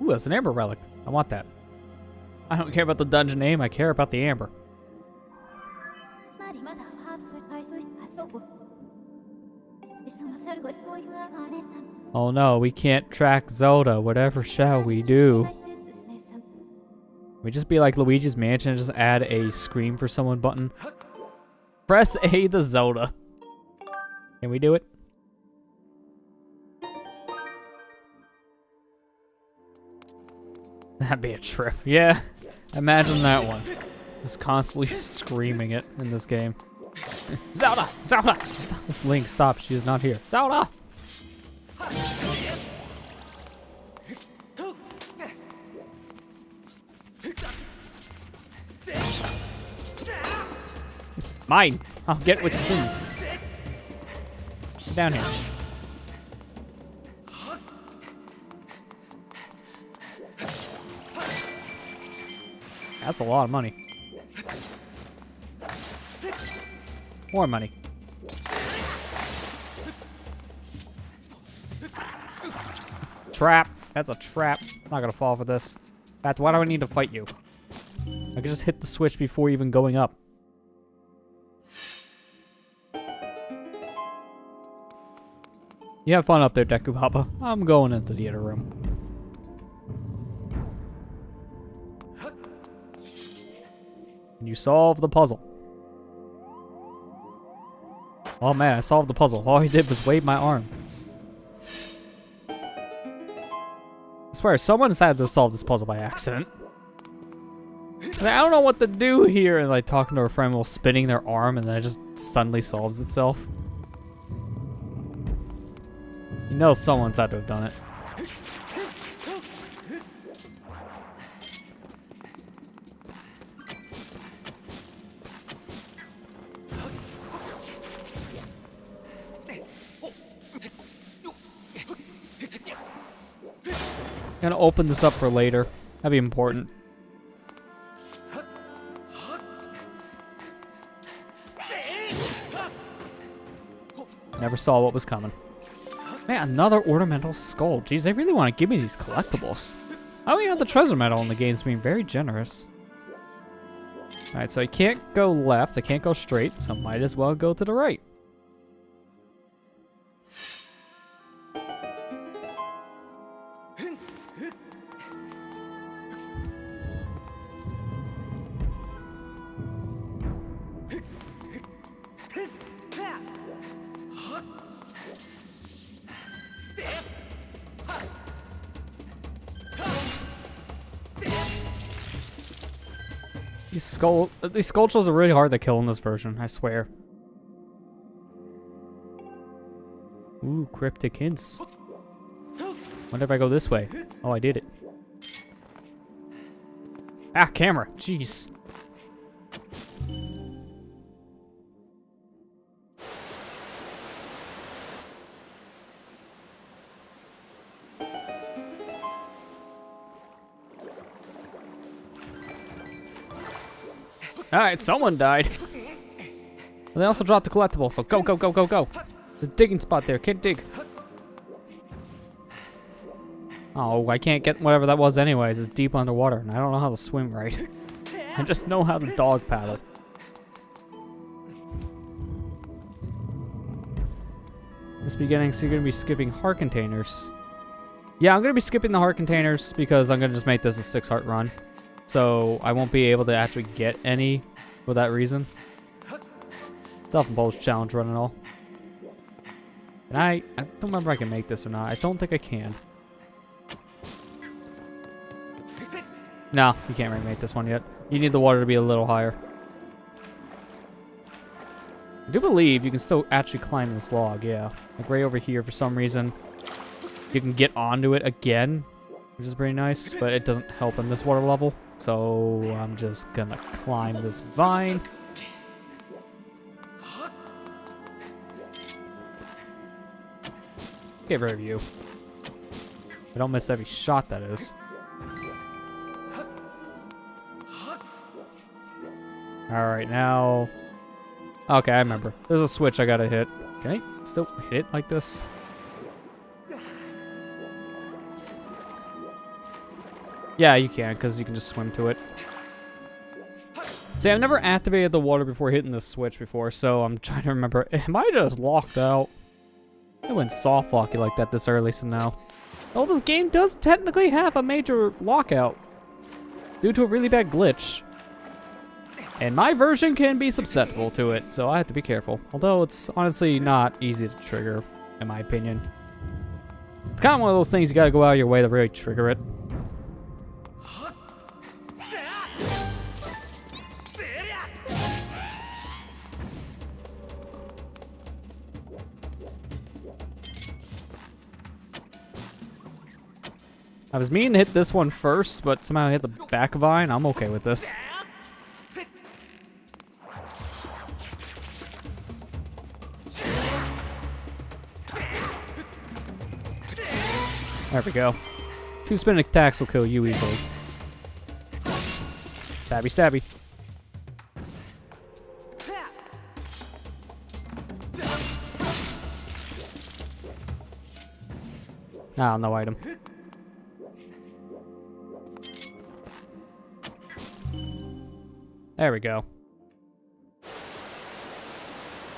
Ooh, that's an amber relic. I want that. I don't care about the dungeon name, I care about the amber. Oh no, we can't track Zelda. Whatever shall we do? We just be like Luigi's Mansion and just add a scream for someone button. Press A the Zelda. Can we do it? That'd be a trip. Yeah, imagine that one. Just constantly screaming it in this game. Zelda! Zelda! This Link, stop. She is not here. Zelda! Mine! I'll get what spins. Get down here. That's a lot of money. More money. trap. That's a trap. I'm not gonna fall for this. In fact, why do I need to fight you? I could just hit the switch before even going up. You have fun up there, Deku Papa. I'm going into the other room. And you solve the puzzle. Oh man, I solved the puzzle. All he did was wave my arm. I swear, someone's had to solve this puzzle by accident. Like, I don't know what to do here. And like talking to a friend while spinning their arm and then it just suddenly solves itself. You know someone's had to have done it. Gonna open this up for later. That'd be important. Never saw what was coming. Man, another ornamental skull. Jeez, they really want to give me these collectibles. I don't even have the treasure medal in the game's being very generous. Alright, so I can't go left. I can't go straight, so I might as well go to the right. These skulltulas are really hard to kill in this version, I swear. Ooh, cryptic hints. Wonder if I go this way. Oh, I did it. Ah, camera. Jeez. Alright, someone died. They also dropped the collectible, so go, go, go, go, go. There's a digging spot there. Can't dig. Oh, I can't get whatever that was anyways. It's deep underwater, and I don't know how to swim right. I just know how to dog paddle. This beginning, so you're going to be skipping heart containers. Yeah, I'm going to be skipping the heart containers because I'm going to just make this a 6-heart run. So I won't be able to actually get any for that reason. Self-imposed challenge run and all. And I don't remember if I can make this or not. I don't think I can. No, you can't really make this one yet. You need the water to be a little higher. I do believe you can still actually climb this log, yeah. Like right over here for some reason. You can get onto it again, which is pretty nice, but it doesn't help in this water level. So I'm just gonna climb this vine. Get rid of you. I don't miss every shot, that is. Alright, now... Okay, I remember. There's a switch I gotta hit. Can I still hit it like this? Yeah, you can, because you can just swim to it. See, I've never activated the water before hitting this switch before, so I'm trying to remember. Am I just locked out? I went soft locky like that this early, so now. Oh, this game does technically have a major lockout due to a really bad glitch. And my version can be susceptible to it, so I have to be careful. Although it's honestly not easy to trigger, in my opinion. It's kind of one of those things you gotta go out of your way to really trigger it. I was meaning to hit this one first, but somehow I hit the back vine. I'm okay with this. There we go. 2 spin attacks will kill you easily. Stabby, stabby. Ah, no item. There we go.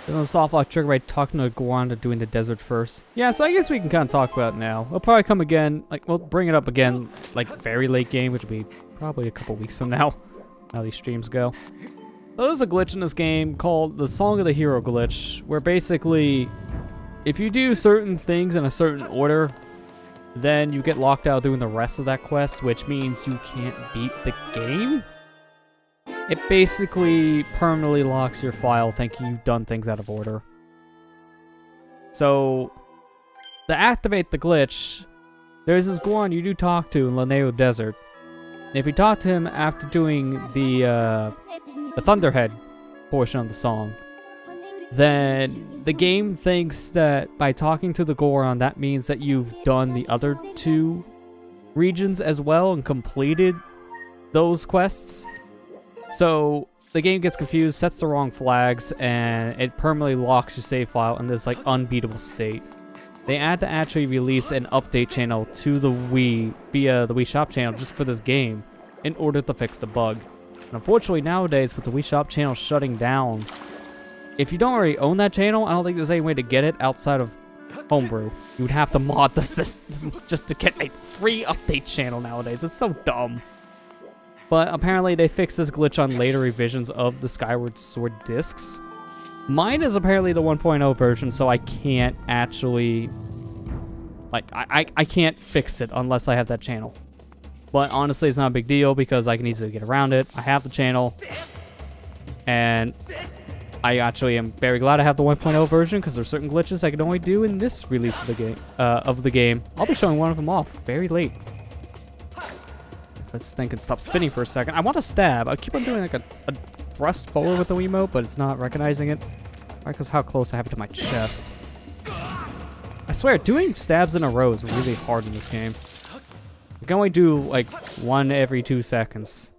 Then the soft lock trigger by talking to Gwanda doing the desert first. Yeah, so I guess we can kind of talk about it now. We'll probably come again, like, we'll bring it up again, like, very late game, which will be probably a couple weeks from now, how these streams go. So there's a glitch in this game called the Song of the Hero glitch, where basically, if you do certain things in a certain order, then you get locked out doing the rest of that quest, which means you can't beat the game? It basically permanently locks your file thinking you've done things out of order. So, to activate the glitch, there's this Guan you do talk to in Laneo Desert. And if you talk to him after doing the Thunderhead portion of the song, then the game thinks that by talking to the Goron, that means that you've done the other two regions as well and completed those quests. So the game gets confused, sets the wrong flags, and it permanently locks your save file in this like unbeatable state. They had to actually release an update channel to the Wii via the Wii Shop channel just for this game in order to fix the bug. And unfortunately nowadays with the Wii Shop channel shutting down, if you don't already own that channel, I don't think there's any way to get it outside of Homebrew. You would have to mod the system just to get a free update channel nowadays. It's so dumb. But apparently they fixed this glitch on later revisions of the Skyward Sword discs. Mine is apparently the 1.0 version, so I can't actually... Like, I can't fix it unless I have that channel. But honestly, it's not a big deal because I can easily get around it. I have the channel. And I actually am very glad I have the 1.0 version because there's certain glitches I can only do in this release of the game. I'll be showing one of them off very late. This thing can stop spinning for a second. I want to stab. I keep on doing like a thrust forward with the Wiimote, but it's not recognizing it. Right, because how close I have it to my chest. I swear, doing stabs in a row is really hard in this game. You can only do like one every 2 seconds.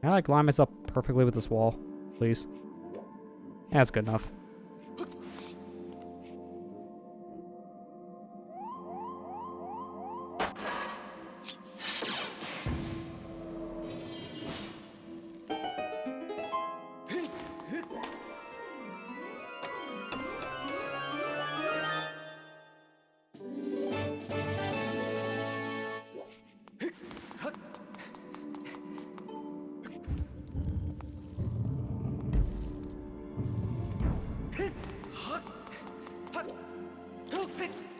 Can I like line myself perfectly with this wall, please? Yeah, that's good enough.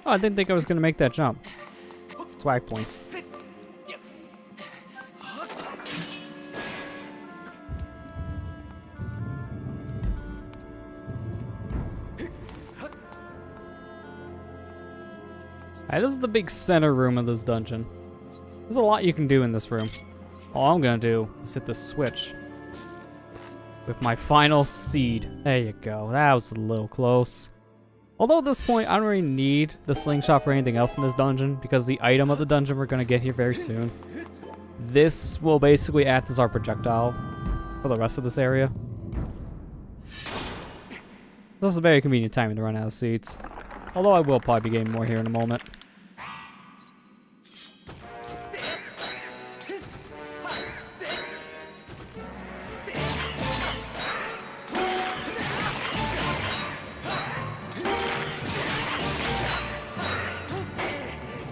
Oh, I didn't think I was going to make that jump. Swag points. Alright, this is the big center room of this dungeon. There's a lot you can do in this room. All I'm going to do is hit the switch with my final seed. There you go. That was a little close. Although at this point, I don't really need the slingshot for anything else in this dungeon, because the item of the dungeon we're going to get here very soon. This will basically act as our projectile for the rest of this area. This is a very convenient timing to run out of seeds. Although I will probably be getting more here in a moment.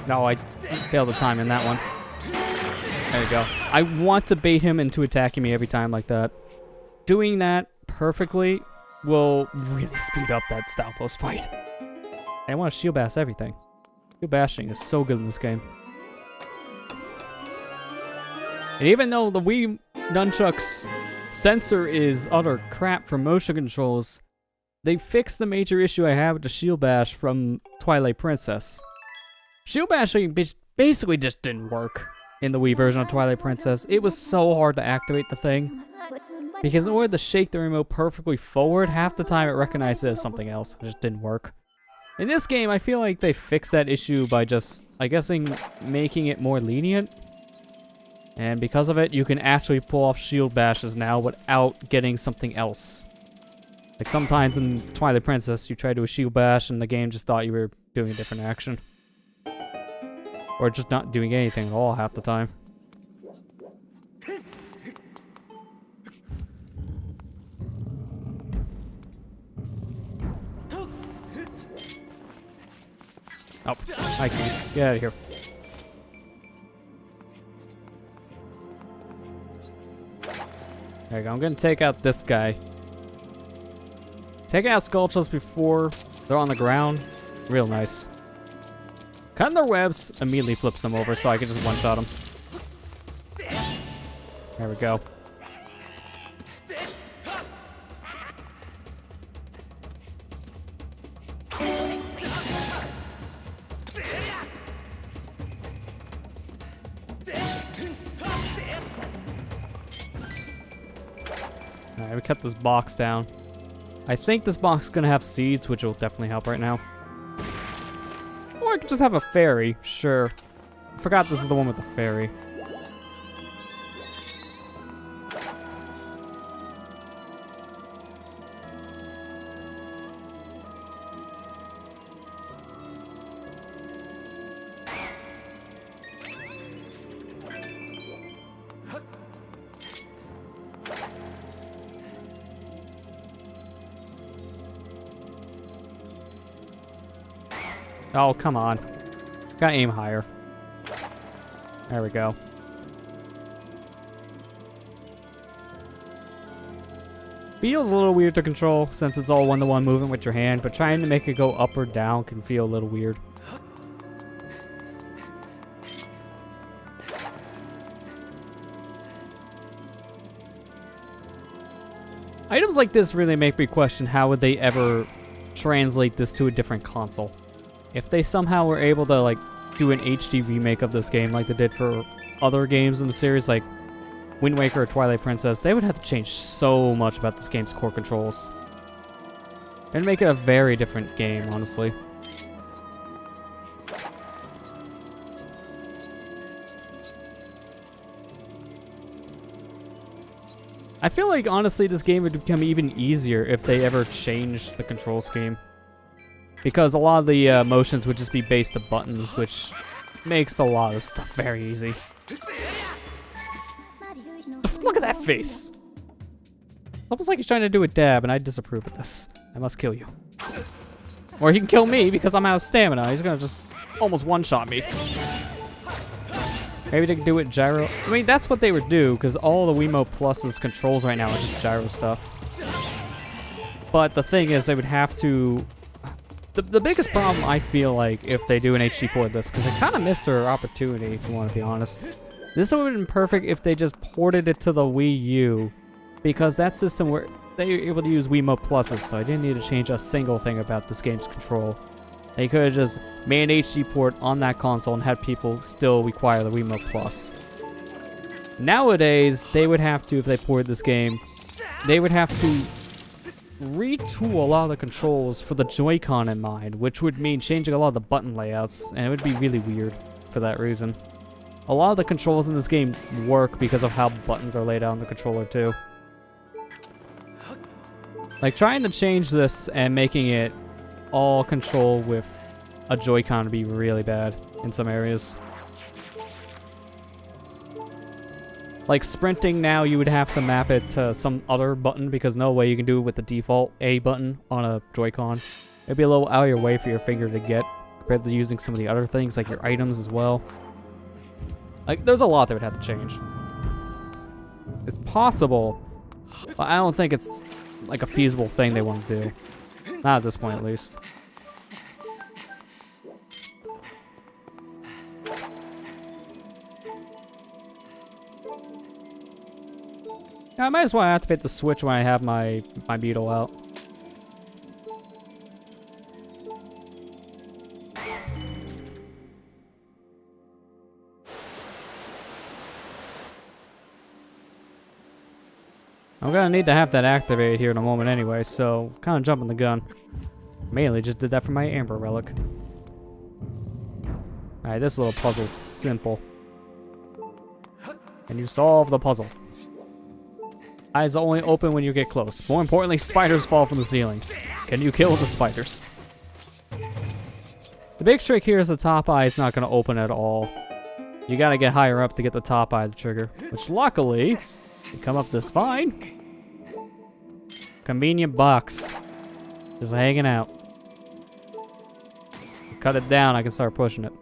No, I failed the time in that one. There you go. I want to bait him into attacking me every time like that. Doing that perfectly will really speed up that style post fight. I want to shield bash everything. Shield bashing is so good in this game. And even though the Wii Nunchuck's sensor is utter crap for motion controls, they fixed the major issue I had with the shield bash from Twilight Princess. Shield bashing basically just didn't work in the Wii version of Twilight Princess. It was so hard to activate the thing, because in order to shake the remote perfectly forward, half the time it recognized it as something else. It just didn't work. In this game, I feel like they fixed that issue by just, I guessing, making it more lenient. And because of it, you can actually pull off shield bashes now without getting something else. Like sometimes in Twilight Princess, you try to do a shield bash and the game just thought you were doing a different action. Or just not doing anything at all half the time. Oh, hi geese. Get out of here. There you go. I'm gonna take out this guy. Taking out skulltulas before they're on the ground. Real nice. Cutting their webs immediately flips them over so I can just one-shot them. There we go. Alright, we cut this box down. I think this box is gonna have seeds, which will definitely help right now. Or I could just have a fairy, sure. I forgot this is the one with the fairy. Oh, come on. Gotta aim higher. There we go. Feels a little weird to control since it's all one-to-one movement with your hand, but trying to make it go up or down can feel a little weird. Items like this really make me question how would they ever translate this to a different console. If they somehow were able to like do an HD remake of this game like they did for other games in the series like Wind Waker or Twilight Princess, they would have to change so much about this game's core controls. And make it a very different game, honestly. I feel like, honestly, this game would become even easier if they ever changed the control scheme. Because a lot of the motions would just be based to buttons, which makes a lot of stuff very easy. Look at that face! Almost like he's trying to do a dab, and I disapprove of this. I must kill you. Or he can kill me because I'm out of stamina. He's gonna just almost one-shot me. Maybe they can do it gyro. I mean, that's what they would do, because all the Wiimote Plus's controls right now are just gyro stuff. But the thing is, they would have to... The biggest problem, I feel like, if they do an HD port of this, because they kind of missed their opportunity, if you want to be honest. This would have been perfect if they just ported it to the Wii U, because that system where they were able to use Wiimote Pluses, so I didn't need to change a single thing about this game's control. They could have just made an HD port on that console and had people still require the Wiimote Plus. Nowadays, they would have to, if they ported this game, they would have to retool a lot of the controls for the Joy-Con in mind, which would mean changing a lot of the button layouts, and it would be really weird for that reason. A lot of the controls in this game work because of how buttons are laid out on the controller too. Like trying to change this and making it all control with a Joy-Con would be really bad in some areas. Like sprinting now, you would have to map it to some other button because no way you can do it with the default A button on a Joy-Con. It'd be a little out of your way for your finger to get compared to using some of the other things like your items as well. Like there's a lot they would have to change. It's possible, but I don't think it's like a feasible thing they want to do. Not at this point at least. Yeah, I might as well activate the switch when I have my beetle out. I'm gonna need to have that activated here in a moment anyway, so kind of jumping the gun. Mainly just did that for my Amber Relic. Alright, this little puzzle's simple. And you solve the puzzle. Eyes only open when you get close. More importantly, spiders fall from the ceiling. Can you kill the spiders? The big trick here is the top eye is not going to open at all. You got to get higher up to get the top eye of the trigger, which luckily, you come up this fine. Convenient box. Just hanging out. Cut it down, I can start pushing it.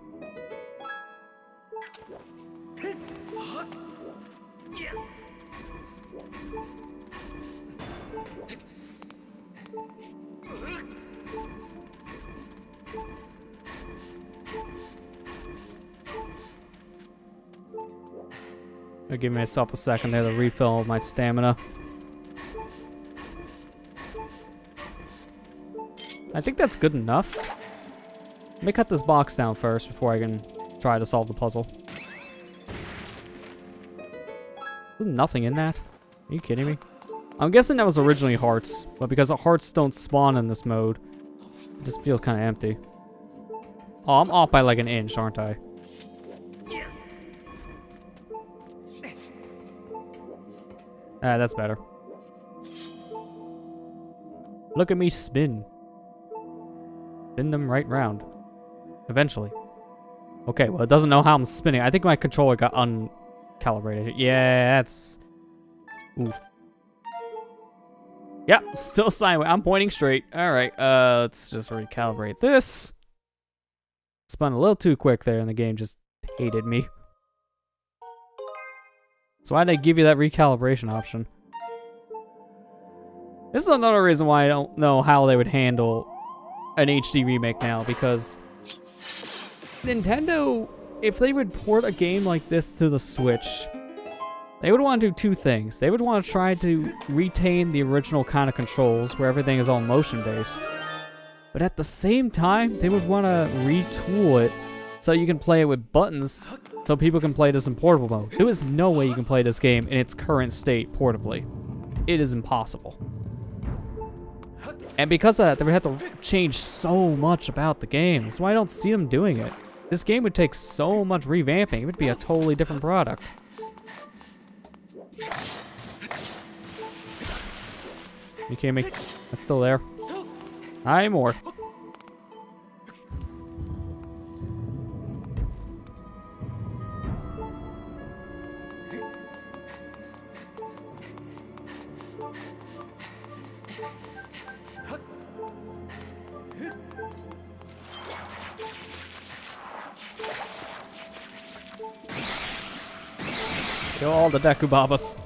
I'll give myself a second there to refill my stamina. I think that's good enough. Let me cut this box down first before I can try to solve the puzzle. There's nothing in that. Are you kidding me? I'm guessing that was originally hearts, but because the hearts don't spawn in this mode, it just feels kind of empty. Oh, I'm off by like an inch, aren't I? That's better. Look at me spin. Spin them right round. Eventually. Okay, well, it doesn't know how I'm spinning. I think my controller got uncalibrated. Yeah, that's... Oof. Yep, still sideways. I'm pointing straight. Alright, let's just recalibrate this. Spun a little too quick there, and the game just hated me. So why'd they give you that recalibration option? This is another reason why I don't know how they would handle an HD remake now, because Nintendo, if they would port a game like this to the Switch, they would want to do two things. They would want to try to retain the original kind of controls where everything is all motion-based. But at the same time, they would want to retool it so you can play it with buttons so people can play this in portable mode. There is no way you can play this game in its current state portably. It is impossible. And because of that, they would have to change so much about the game. That's why I don't see them doing it. This game would take so much revamping. It would be a totally different product. You kidding me? That's still there. Hi, more. Kill all the Dekubabas.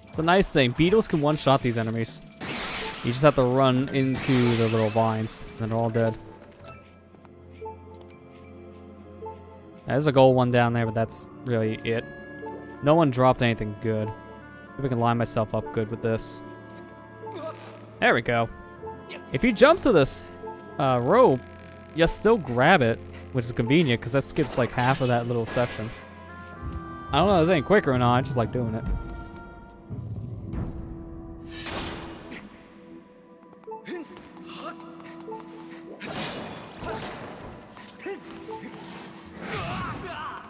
It's a nice thing. Beetles can one-shot these enemies. You just have to run into the little vines, and they're all dead. There's a gold one down there, but that's really it. No one dropped anything good. If I can line myself up good with this. There we go. If you jump to this rope, you still grab it, which is convenient, because that skips like half of that little section. I don't know if it's any quicker or not, I just like doing it.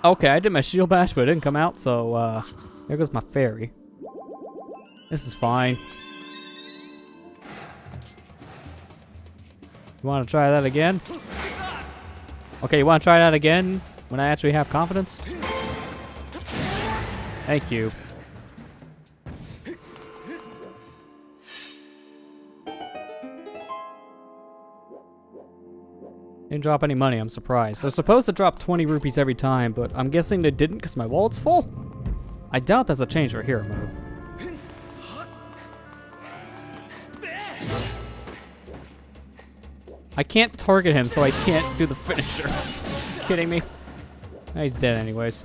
Okay, I did my shield bash, but it didn't come out, so there goes my fairy. This is fine. You want to try that again? Okay, you want to try that again when I actually have confidence? Thank you. Didn't drop any money, I'm surprised. They're supposed to drop 20 rupees every time, but I'm guessing they didn't because my wallet's full? I doubt that's a change for hero mode. I can't target him, so I can't do the finisher. You kidding me? He's dead anyways.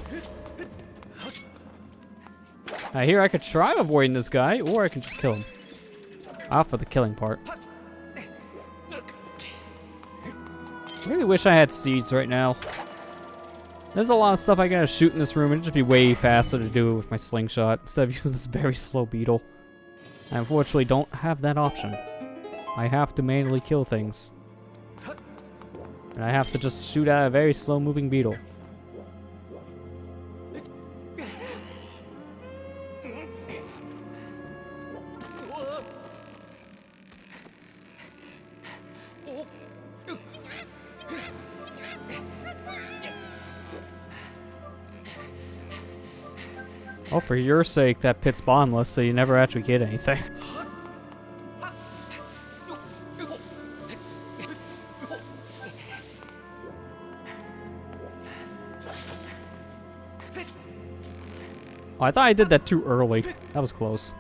Here I could try avoiding this guy, or I can just kill him. Off for the killing part. I really wish I had seeds right now. There's a lot of stuff I gotta shoot in this room, and it'd just be way faster to do it with my slingshot instead of using this very slow beetle. I unfortunately don't have that option. I have to manually kill things. And I have to just shoot at a very slow moving beetle. Oh, for your sake, that pit's bottomless, so you never actually get anything. Oh, I thought I did that too early. That was close.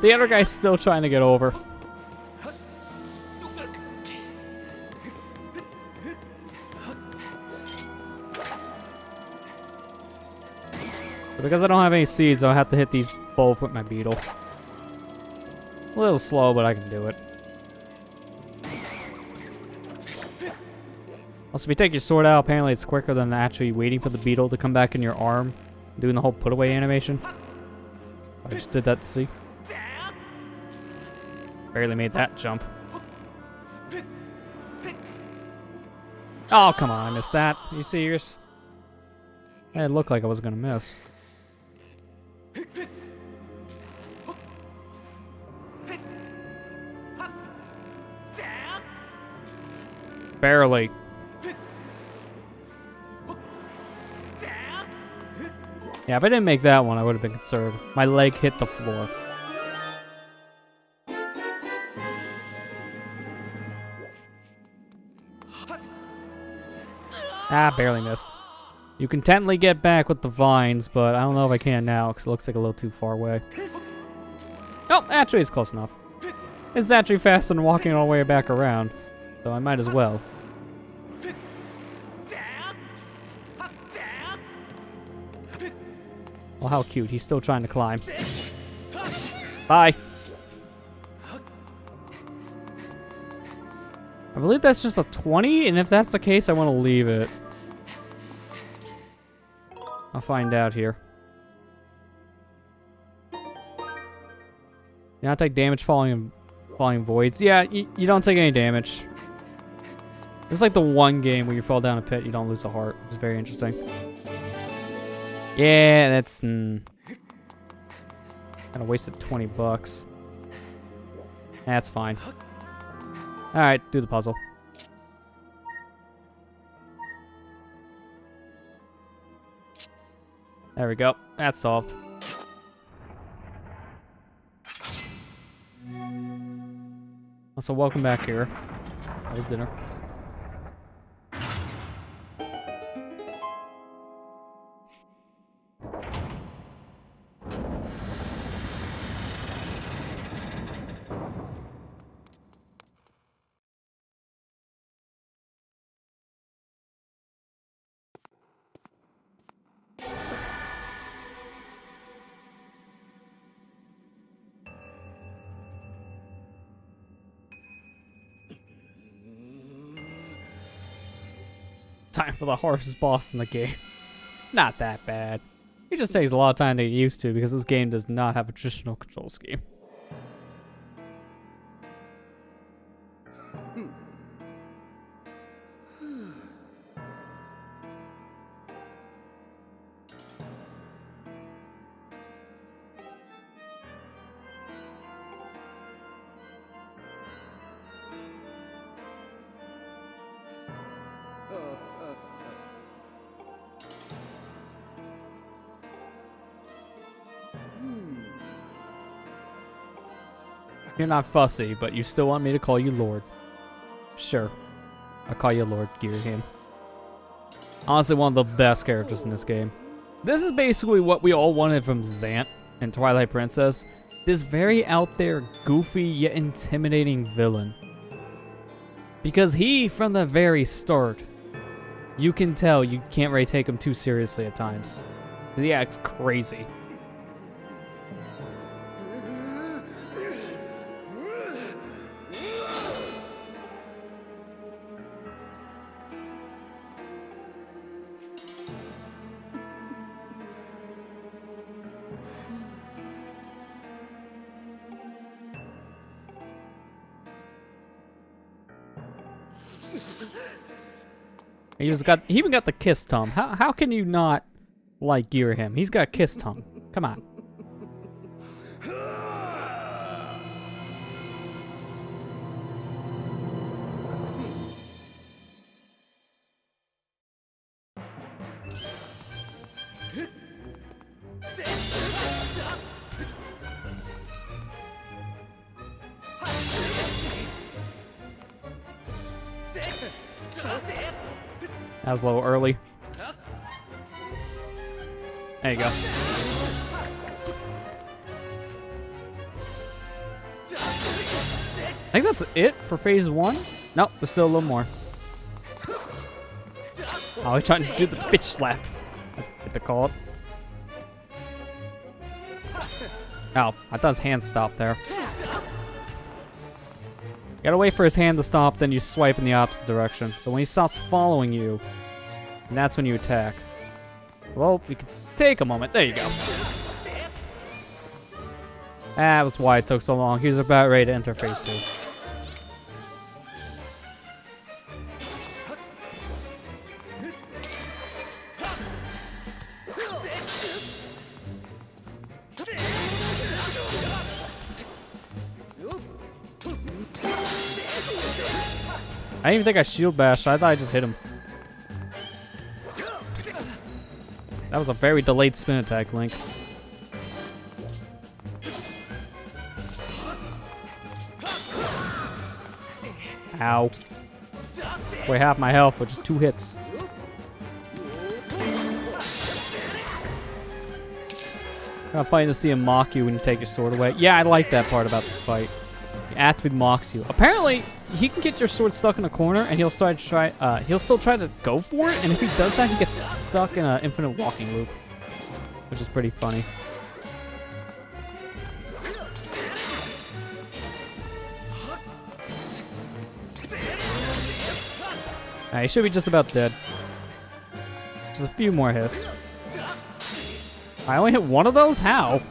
The other guy's still trying to get over. But because I don't have any seeds, I'll have to hit these both with my beetle. A little slow, but I can do it. Also, if you take your sword out, apparently it's quicker than actually waiting for the beetle to come back in your arm. Doing the whole put away animation. I just did that to see. Barely made that jump. Oh, come on, I missed that. Are you serious? It looked like I was gonna miss. Barely. Yeah, if I didn't make that one, I would have been concerned. My leg hit the floor. Ah, barely missed. You can technically get back with the vines, but I don't know if I can now, because it looks like a little too far away. Oh, actually, it's close enough. It's actually faster than walking all the way back around, so I might as well. Well, how cute. He's still trying to climb. Bye. I believe that's just a 20, and if that's the case, I want to leave it. I'll find out here. You don't take damage falling voids. Yeah, you don't take any damage. It's like the one game where you fall down a pit, you don't lose a heart. It's very interesting. Yeah, that's... Kind of wasted 20 bucks. That's fine. Alright, do the puzzle. There we go. That's solved. Also, welcome back here. That was dinner. Time for the hardest boss in the game. Not that bad. It just takes a lot of time to get used to because this game does not have a traditional control scheme. You're not fussy, but you still want me to call you Lord. Sure. I'll call you Lord Girahim. Honestly, one of the best characters in this game. This is basically what we all wanted from Zant in Twilight Princess. This very out there, goofy, yet intimidating villain. Because he, from the very start, you can tell you can't really take him too seriously at times. He acts crazy. He even got the kiss tongue. How can you not like Girahim? He's got kiss tongue. Come on. That was a little early. There you go. I think that's it for phase 1. Nope, there's still a little more. Oh, he's trying to do the bitch slap. That's what they call it. Oh, I thought his hand stopped there. You gotta wait for his hand to stop, then you swipe in the opposite direction. So when he stops following you, and that's when you attack. Well, we can take a moment. There you go. That was why it took so long. He was about ready to enter phase 2. I didn't even think I shield bashed. I thought I just hit him. That was a very delayed spin attack, Link. Ow. Way half my health with just 2 hits. Kind of funny to see him mock you when you take your sword away. Yeah, I like that part about this fight. Atwood mocks you. Apparently, he can get your sword stuck in a corner, and he'll still try to go for it. And if he does that, he gets stuck in an infinite walking loop, which is pretty funny. He should be just about dead. Just a few more hits. I only hit one of those? How?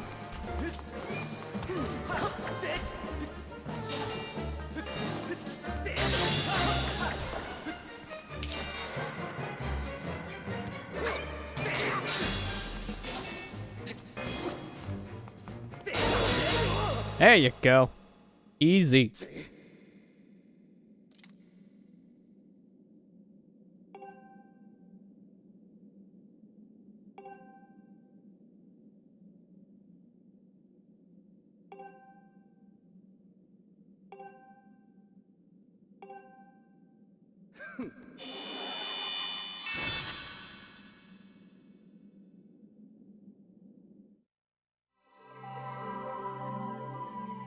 There you go. Easy.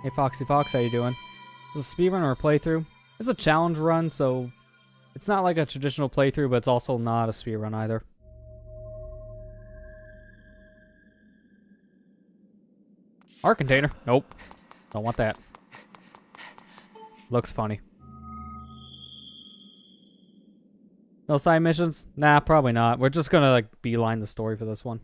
Hey Foxy Fox, how you doing? Is this a speedrun or a playthrough? It's a challenge run, so it's not like a traditional playthrough, but it's also not a speedrun either. Art container? Nope. Don't want that. Looks funny. No side missions? Nah, probably not. We're just gonna like beeline the story for this one.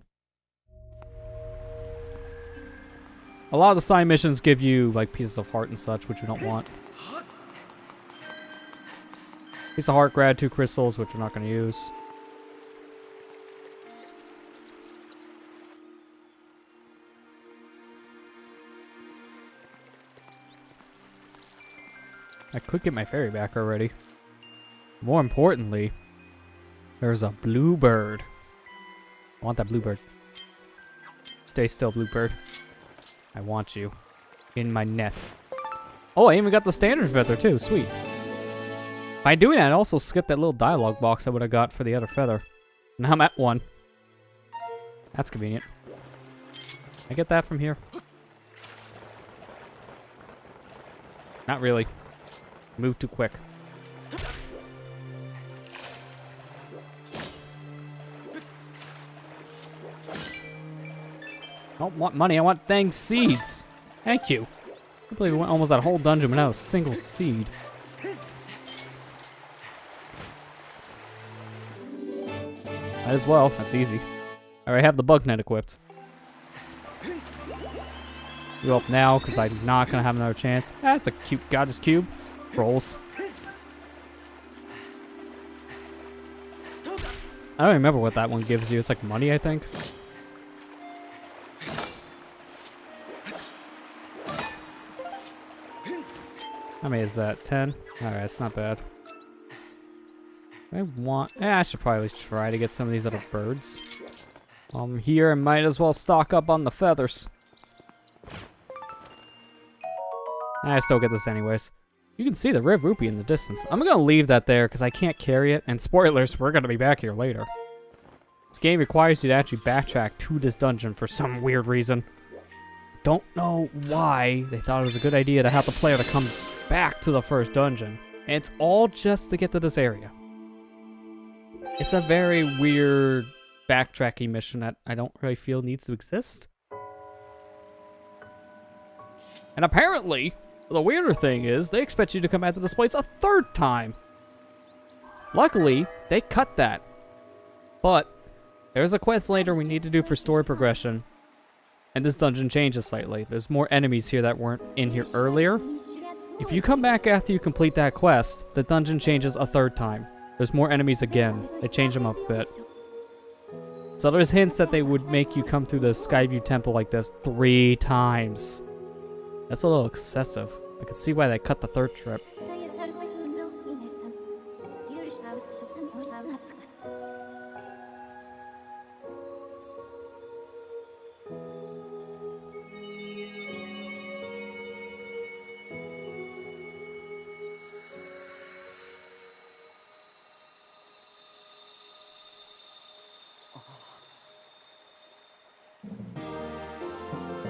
A lot of the side missions give you like pieces of heart and such, which we don't want. Piece of heart, grab 2 crystals, which we're not going to use. I could get my fairy back already. More importantly, there's a bluebird. I want that bluebird. Stay still, bluebird. I want you in my net. Oh, I even got the standard feather too. Sweet. By doing that, I also skipped that little dialogue box I would have got for the other feather. Now I'm at 1. That's convenient. I get that from here? Not really. Move too quick. I don't want money, I want dang seeds. Thank you. I believe we went almost that whole dungeon without a single seed. Might as well, that's easy. I already have the bug net equipped. You up now, because I'm not going to have another chance. That's a cute goddess cube. Rolls. I don't remember what that one gives you. It's like money, I think. How many is that? 10? Alright, it's not bad. I should probably at least try to get some of these other birds. Here, I might as well stock up on the feathers. I still get this anyways. You can see the Red Rupee in the distance. I'm gonna leave that there because I can't carry it. And spoilers, we're gonna be back here later. This game requires you to actually backtrack to this dungeon for some weird reason. Don't know why they thought it was a good idea to have the player to come back to the first dungeon. And it's all just to get to this area. It's a very weird backtracking mission that I don't really feel needs to exist. And apparently, the weirder thing is, they expect you to come back to this place a third time. Luckily, they cut that. But, there's a quest later we need to do for story progression. And this dungeon changes slightly. There's more enemies here that weren't in here earlier. If you come back after you complete that quest, the dungeon changes a third time. There's more enemies again. They change them up a bit. So there's hints that they would make you come through the Skyview Temple like this 3 times. That's a little excessive. I can see why they cut the third trip.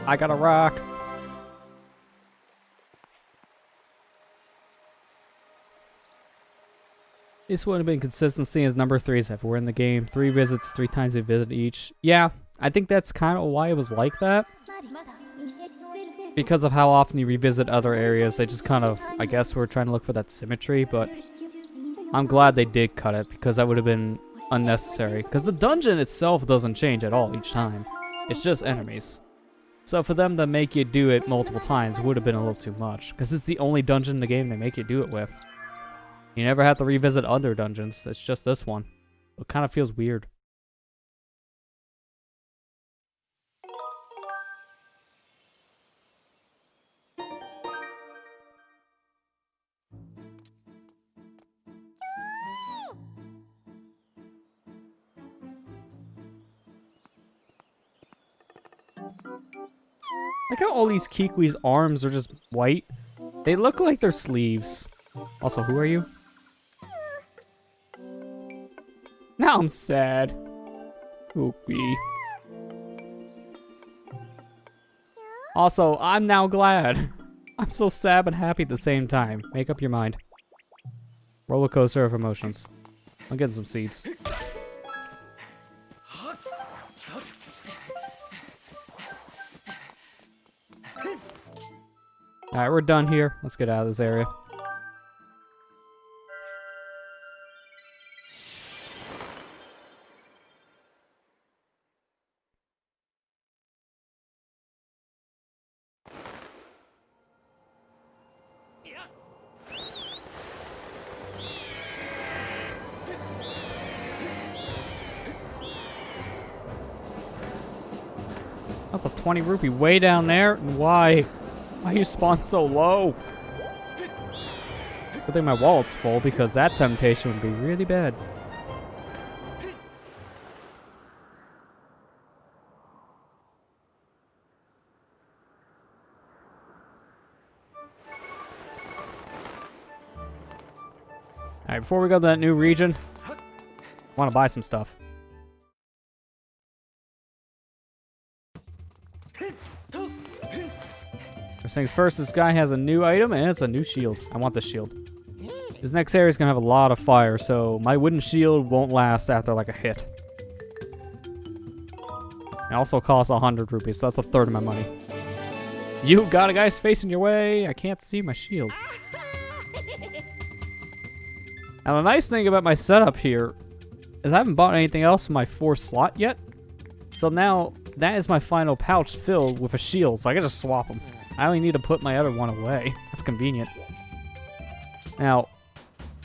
I got a rock. This would have been consistency as number 3s everywhere in the game. 3 visits, 3 times a visit each. Yeah, I think that's kind of why it was like that. Because of how often you revisit other areas, they just kind of, I guess, were trying to look for that symmetry, but I'm glad they did cut it because that would have been unnecessary. Because the dungeon itself doesn't change at all each time. It's just enemies. So for them to make you do it multiple times would have been a little too much. Because it's the only dungeon in the game they make you do it with. You never have to revisit other dungeons. It's just this one. It kind of feels weird. Like how all these Kiki's arms are just white. They look like they're sleeves. Also, who are you? Now I'm sad. Oopie. Also, I'm now glad. I'm so sad but happy at the same time. Make up your mind. Roller coaster of emotions. I'm getting some seeds. Alright, we're done here. Let's get out of this area. That's a 20 rupee way down there. And why? Why you spawn so low? Good thing my wallet's full because that temptation would be really bad. Alright, before we go to that new region, I want to buy some stuff. First things first, this guy has a new item, and it's a new shield. I want the shield. This next area is going to have a lot of fire, so my wooden shield won't last after like a hit. It also costs 100 rupees, so that's a third of my money. You got a guy facing your way. I can't see my shield. Now the nice thing about my setup here is I haven't bought anything else in my 4th slot yet. So now that is my final pouch filled with a shield, so I can just swap them. I only need to put my other one away. That's convenient. Now,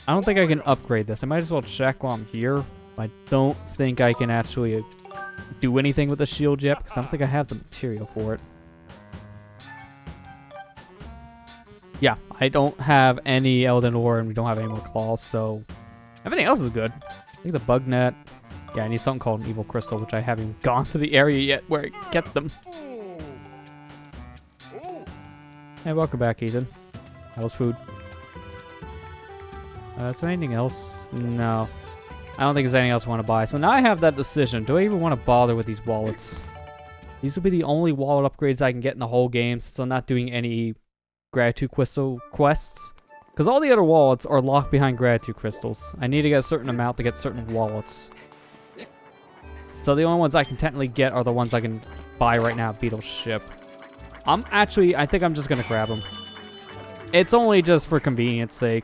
I don't think I can upgrade this. I might as well check while I'm here. I don't think I can actually do anything with the shield yet, because I don't think I have the material for it. Yeah, I don't have any Elden Ore, and we don't have any more claws, so everything else is good. I think the bug net. Yeah, I need something called an evil crystal, which I haven't gone to the area yet where I get them. Hey, welcome back, Ethan. How was food? Is there anything else? No. I don't think there's anything else I want to buy. So now I have that decision. Do I even want to bother with these wallets? These will be the only wallet upgrades I can get in the whole game since I'm not doing any gratitude crystal quests. Because all the other wallets are locked behind gratitude crystals. I need to get a certain amount to get certain wallets. So the only ones I can technically get are the ones I can buy right now at Beetle's ship. I think I'm just going to grab them. It's only just for convenience sake.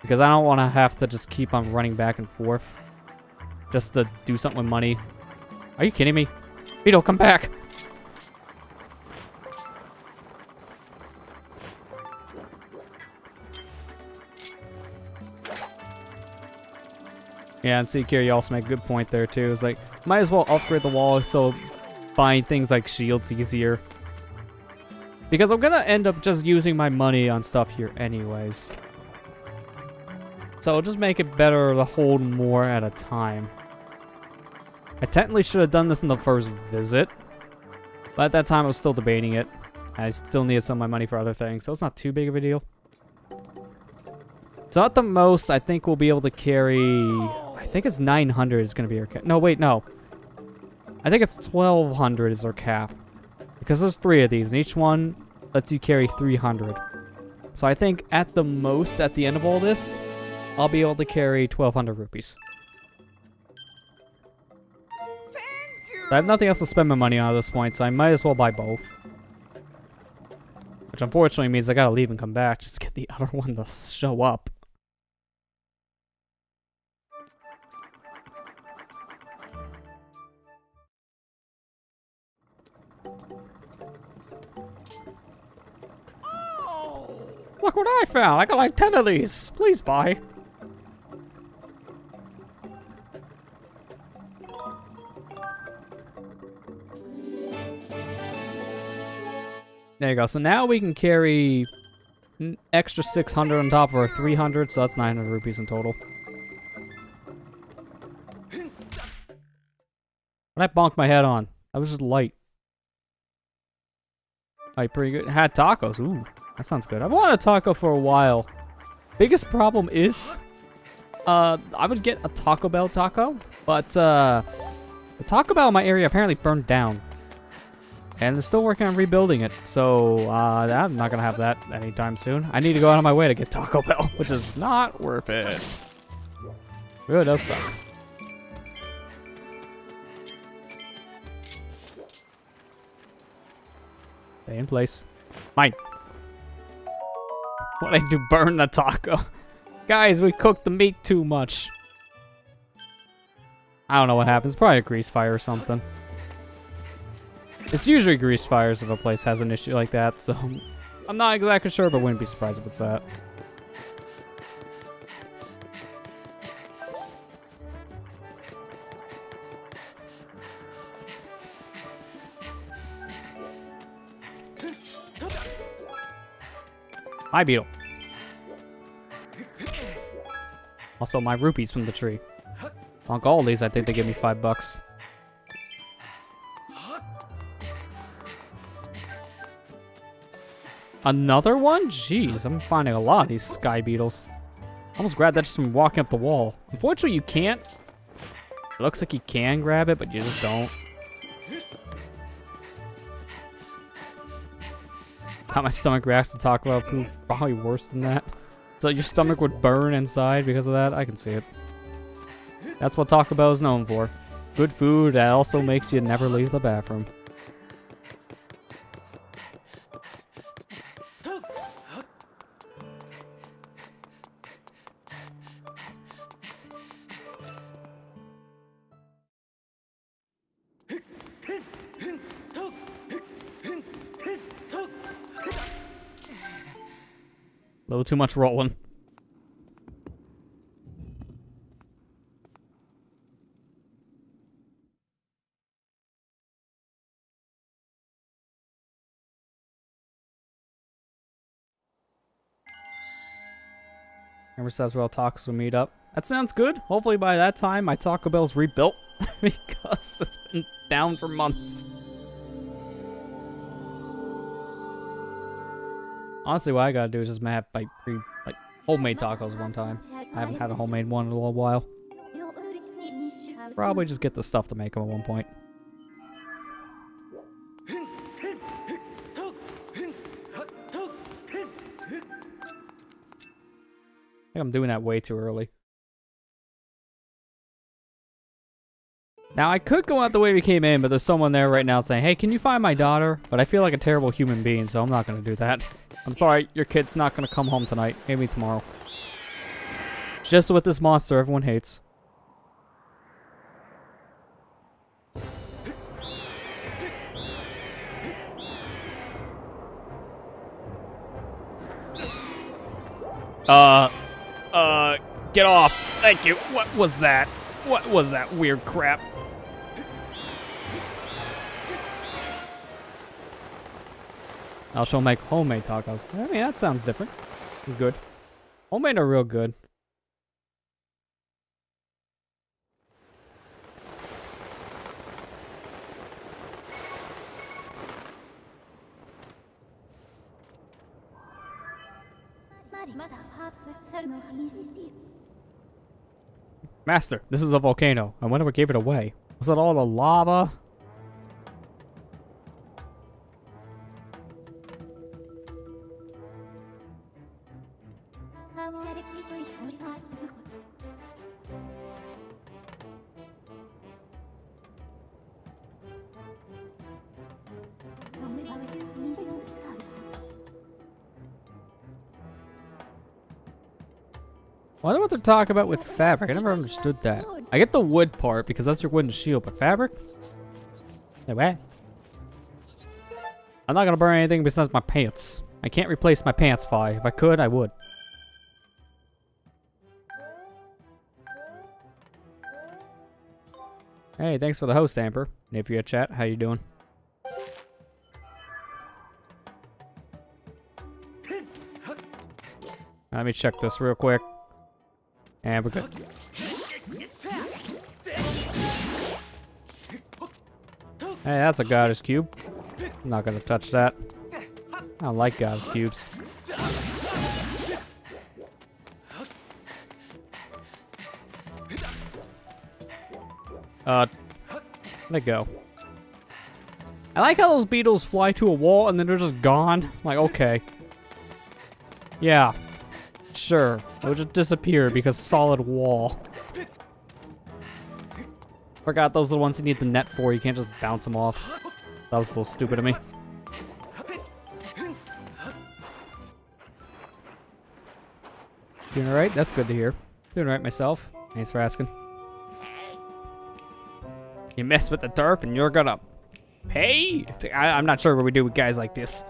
Because I don't want to have to just keep on running back and forth. Just to do something with money. Are you kidding me? Beetle, come back! Yeah, and Seeker, you also make a good point there too. It's like, might as well upgrade the wall so buying things like shields easier. Because I'm gonna end up just using my money on stuff here anyways. So I'll just make it better to hold more at a time. I technically should have done this in the first visit. But at that time I was still debating it. I still needed some of my money for other things, so it's not too big of a deal. So at the most, I think we'll be able to carry... I think it's 900 is going to be our cap. No, wait, no. I think it's 1200 is our cap. Because there's 3 of these, and each one lets you carry 300. So I think at the most, at the end of all this, I'll be able to carry 1200 rupees. I have nothing else to spend my money on at this point, so I might as well buy both. Which unfortunately means I gotta leave and come back just to get the other one to show up. Look what I found! I got like 10 of these! Please buy! There you go. So now we can carry an extra 600 on top of our 300, so that's 900 rupees in total. What I bonked my head on? That was just light. Like, pretty good. Had tacos. Ooh, that sounds good. I've wanted a taco for a while. Biggest problem is, I would get a Taco Bell taco, but the Taco Bell in my area apparently burned down. And they're still working on rebuilding it, so I'm not gonna have that anytime soon. I need to go out of my way to get Taco Bell, which is not worth it. It really does suck. Stay in place. Mine. What I do? Burn the taco. Guys, we cooked the meat too much. I don't know what happens. Probably a grease fire or something. It's usually grease fires if a place has an issue like that, so I'm not exactly sure, but wouldn't be surprised if it's that. Hi, Beetle. Also, my rupees from the tree. Like all these, I think they give me $5. Another one? Jeez, I'm finding a lot of these sky beetles. Almost grabbed that just from walking up the wall. Unfortunately, you can't. It looks like you can grab it, but you just don't. Got my stomach reacts to Taco Bell poop. Probably worse than that. So your stomach would burn inside because of that? I can see it. That's what Taco Bell is known for. Good food that also makes you never leave the bathroom. A little too much rolling. Never says where all tacos will meet up. That sounds good. Hopefully by that time my Taco Bell's rebuilt because it's been down for months. Honestly, what I gotta do is just map like homemade tacos one time. I haven't had a homemade one in a little while. Probably just get the stuff to make them at one point. I think I'm doing that way too early. Now, I could go out the way we came in, but there's someone there right now saying, hey, can you find my daughter? But I feel like a terrible human being, so I'm not going to do that. I'm sorry, your kid's not going to come home tonight. Maybe tomorrow. Just with this monster everyone hates. Get off. Thank you. What was that? What was that weird crap? I'll show make homemade tacos. I mean, that sounds different. Good. Homemade are real good. Master, this is a volcano. I wonder what gave it away. Was that all the lava? I wonder what they're talking about with fabric. I never understood that. I get the wood part because that's your wooden shield, but fabric? Hey, what? I'm not gonna burn anything besides my pants. I can't replace my pants, Fi. If I could, I would. Hey, thanks for the host, Amber. If you're chat, how you doing? Let me check this real quick. And we're good. Hey, that's a goddess cube. I'm not gonna touch that. I don't like goddess cubes. Let it go. I like how those beetles fly to a wall and then they're just gone. Like, okay. Yeah. Sure. It'll just disappear because solid wall. Forgot those are the ones you need the net for. You can't just bounce them off. That was a little stupid of me. Doing alright? That's good to hear. Doing alright myself. Thanks for asking. You mess with the turf and you're gonna pay? I'm not sure what we do with guys like this.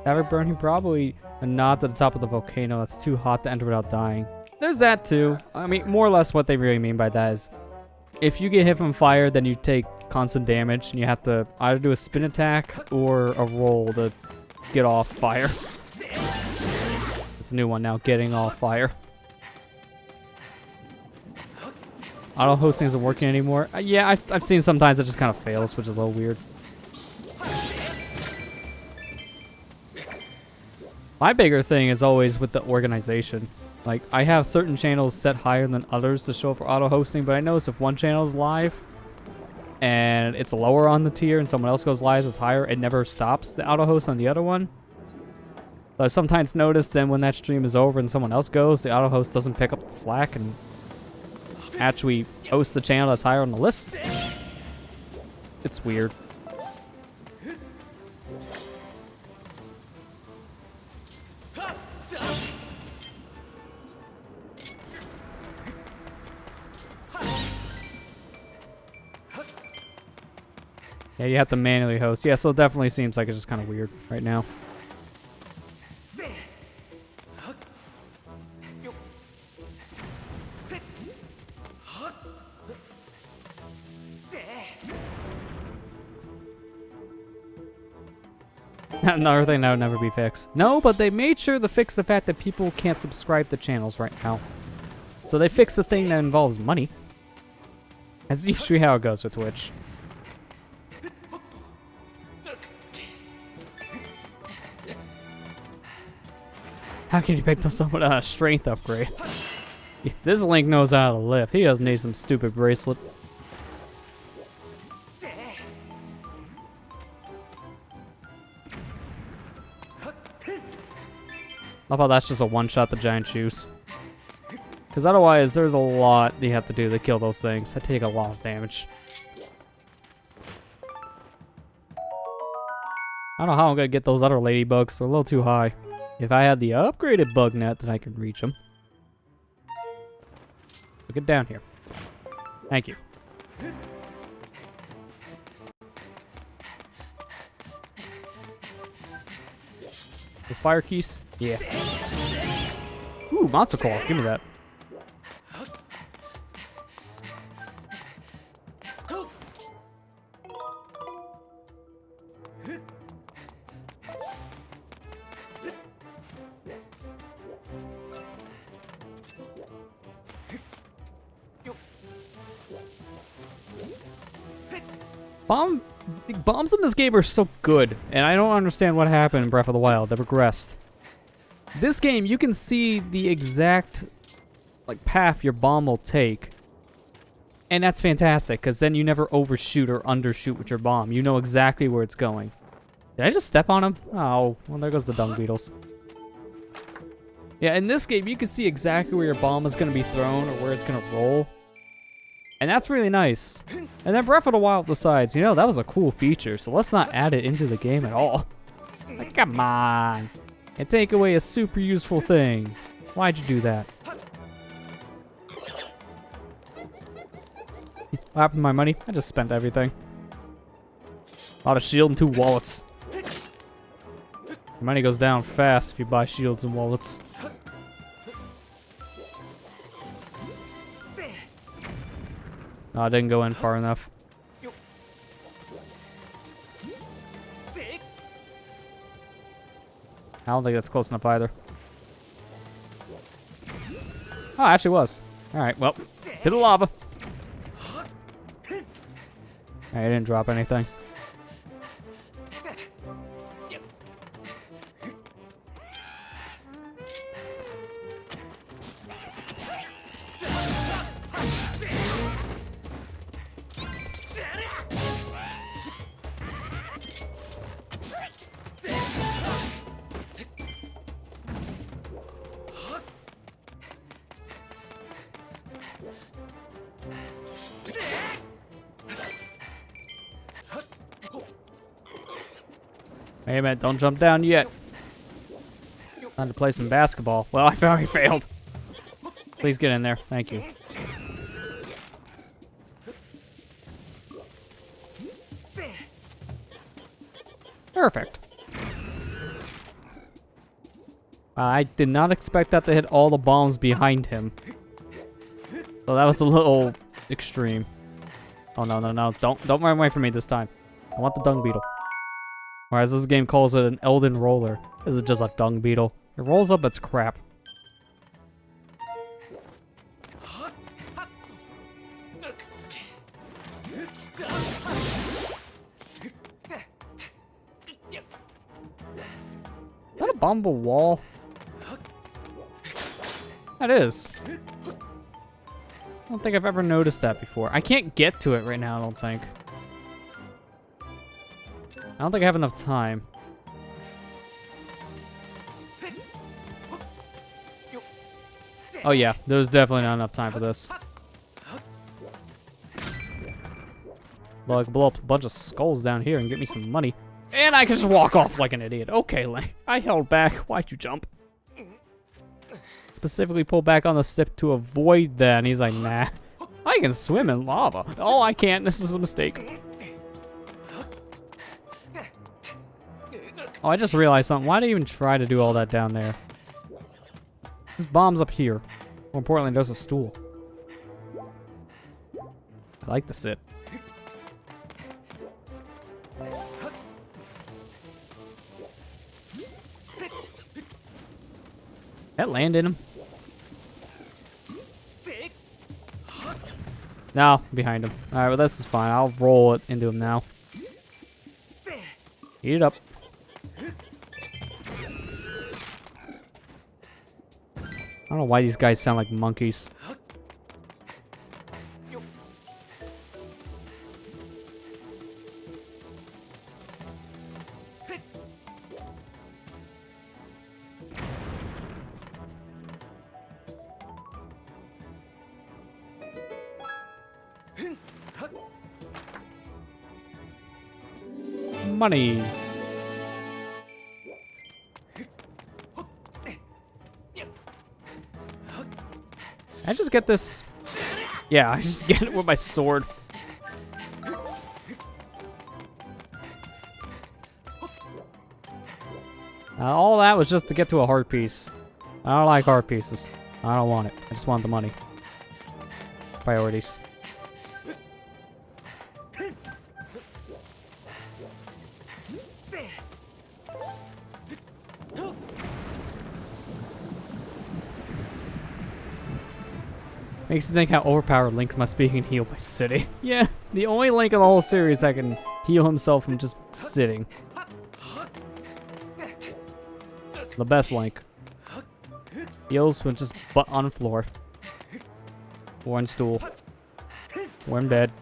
Fabric burning probably not to the top of the volcano. That's too hot to enter without dying. There's that too. I mean, more or less what they really mean by that is if you get hit from fire, then you take constant damage and you have to either do a spin attack or a roll to get off fire. It's a new one now, getting off fire. Auto hosting isn't working anymore. Yeah, I've seen sometimes it just kind of fails, which is a little weird. My bigger thing is always with the organization. Like, I have certain channels set higher than others to show for auto hosting, but I notice if one channel is live and it's lower on the tier and someone else goes live that's higher, it never stops the auto host on the other one. So I sometimes notice then when that stream is over and someone else goes, the auto host doesn't pick up the slack and actually host the channel that's higher on the list. It's weird. Yeah, you have to manually host. Yeah, so it definitely seems like it's just kind of weird right now. Another thing that would never be fixed. No, but they made sure to fix the fact that people can't subscribe to channels right now. So they fixed the thing that involves money. That's usually how it goes with Twitch. How can you pick this up without a strength upgrade? This Link knows how to lift. He doesn't need some stupid bracelet. How about that's just a one-shot the giant shoes? Because otherwise, there's a lot you have to do to kill those things. They take a lot of damage. I don't know how I'm going to get those other ladybugs. They're a little too high. If I had the upgraded bug net, then I could reach them. So get down here. Thank you. Those fire keys? Yeah. Ooh, monster claw. Give me that. Bombs in this game are so good, and I don't understand what happened in Breath of the Wild. They regressed. This game, you can see the exact path your bomb will take, and that's fantastic because then you never overshoot or undershoot with your bomb. You know exactly where it's going. Did I just step on him? Oh, well, there goes the dung beetles. Yeah, in this game, you can see exactly where your bomb is going to be thrown or where it's going to roll. And that's really nice. And then Breath of the Wild decides, you know, that was a cool feature, so let's not add it into the game at all. Like, come on. And take away a super useful thing. Why'd you do that? What happened to my money? I just spent everything. A lot of shield and 2 wallets. Your money goes down fast if you buy shields and wallets. No, I didn't go in far enough. I don't think that's close enough either. Oh, it actually was. Alright, well, to the lava. Alright, I didn't drop anything. Hey man, don't jump down yet. Time to play some basketball. Well, I already failed. Please get in there. Thank you. Perfect. I did not expect that to hit all the bombs behind him. So that was a little extreme. Oh no, no, no. Don't run away from me this time. I want the dung beetle. Or as this game calls it, an Elden Roller. This is just a dung beetle. It rolls up its crap. Is that a bombable wall? That is. I don't think I've ever noticed that before. I can't get to it right now, I don't think. I don't think I have enough time. Oh yeah, there's definitely not enough time for this. Well, I can blow up a bunch of skulls down here and get me some money. And I can just walk off like an idiot. Okay, Link. I held back. Why'd you jump? Specifically pull back on the stick to avoid that. And he's like, nah. I can swim in lava. Oh, I can't. This is a mistake. Oh, I just realized something. Why do you even try to do all that down there? There's bombs up here. More importantly, there's a stool. I like to sit. That land in him? No, behind him. Alright, well this is fine. I'll roll it into him now. Eat it up. don't know why these guys sound like monkeys. Money. I just get this. Yeah, I just get it with my sword. All that was just to get to a heart piece. I don't like heart pieces. I don't want it. I just want the money. Priorities. Makes you think how overpowered Link must be and heal by sitting. Yeah, the only Link in the whole series that can heal himself from just sitting. The best Link. Heals when just butt on the floor. Or on stool. Or in bed.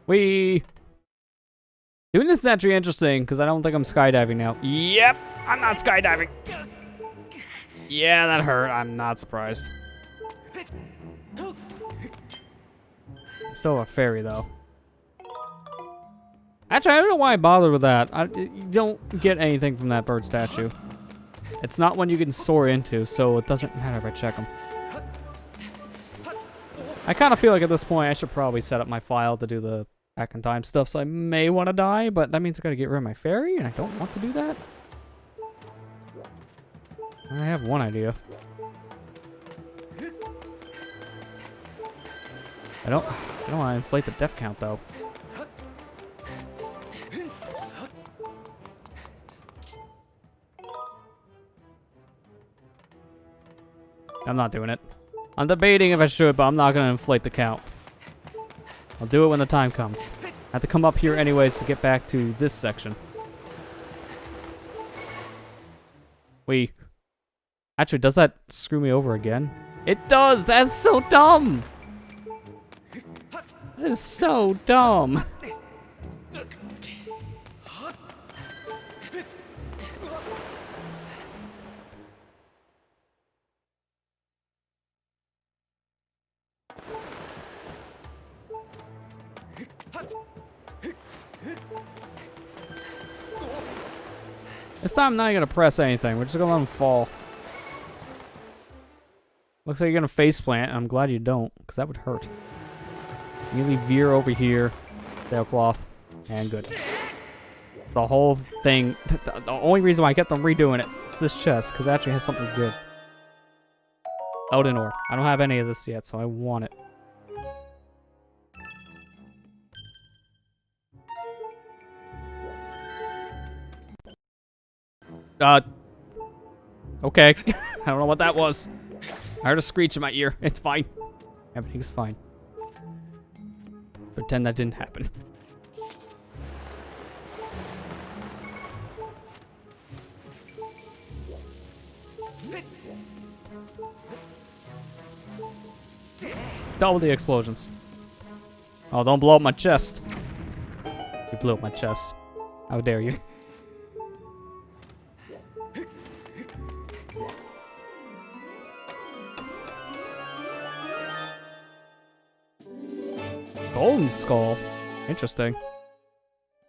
Whee! Doing this is actually interesting, because I don't think I'm skydiving now. Yep! I'm not skydiving! Yeah, that hurt. I'm not surprised. Still a fairy, though. Actually, I don't know why I bothered with that. You don't get anything from that bird statue. It's not one you can soar into, so it doesn't matter if I check them. I kind of feel like at this point I should probably set up my file to do the back in time stuff, so I may want to die, but that means I gotta get rid of my fairy, and I don't want to do that. I have one idea. I don't want to inflate the death count, though. I'm not doing it. I'm debating if I should, but I'm not going to inflate the count. I'll do it when the time comes. I have to come up here anyways to get back to this section. Wait. Actually, does that screw me over again? It does! That's so dumb! That is so dumb! This time I'm not gonna press anything. We're just gonna let him fall. Looks like you're gonna face plant, and I'm glad you don't, because that would hurt. Immediately veer over here, tailcloth, and good. The whole thing, the only reason why I kept on redoing it is this chest, because it actually has something good. Elden Ore. I don't have any of this yet, so I want it. Okay. I don't know what that was. I heard a screech in my ear. It's fine. Everything's fine. Pretend that didn't happen. Double the explosions. Oh, don't blow up my chest. You blew up my chest. How dare you? Golden Skull. Interesting.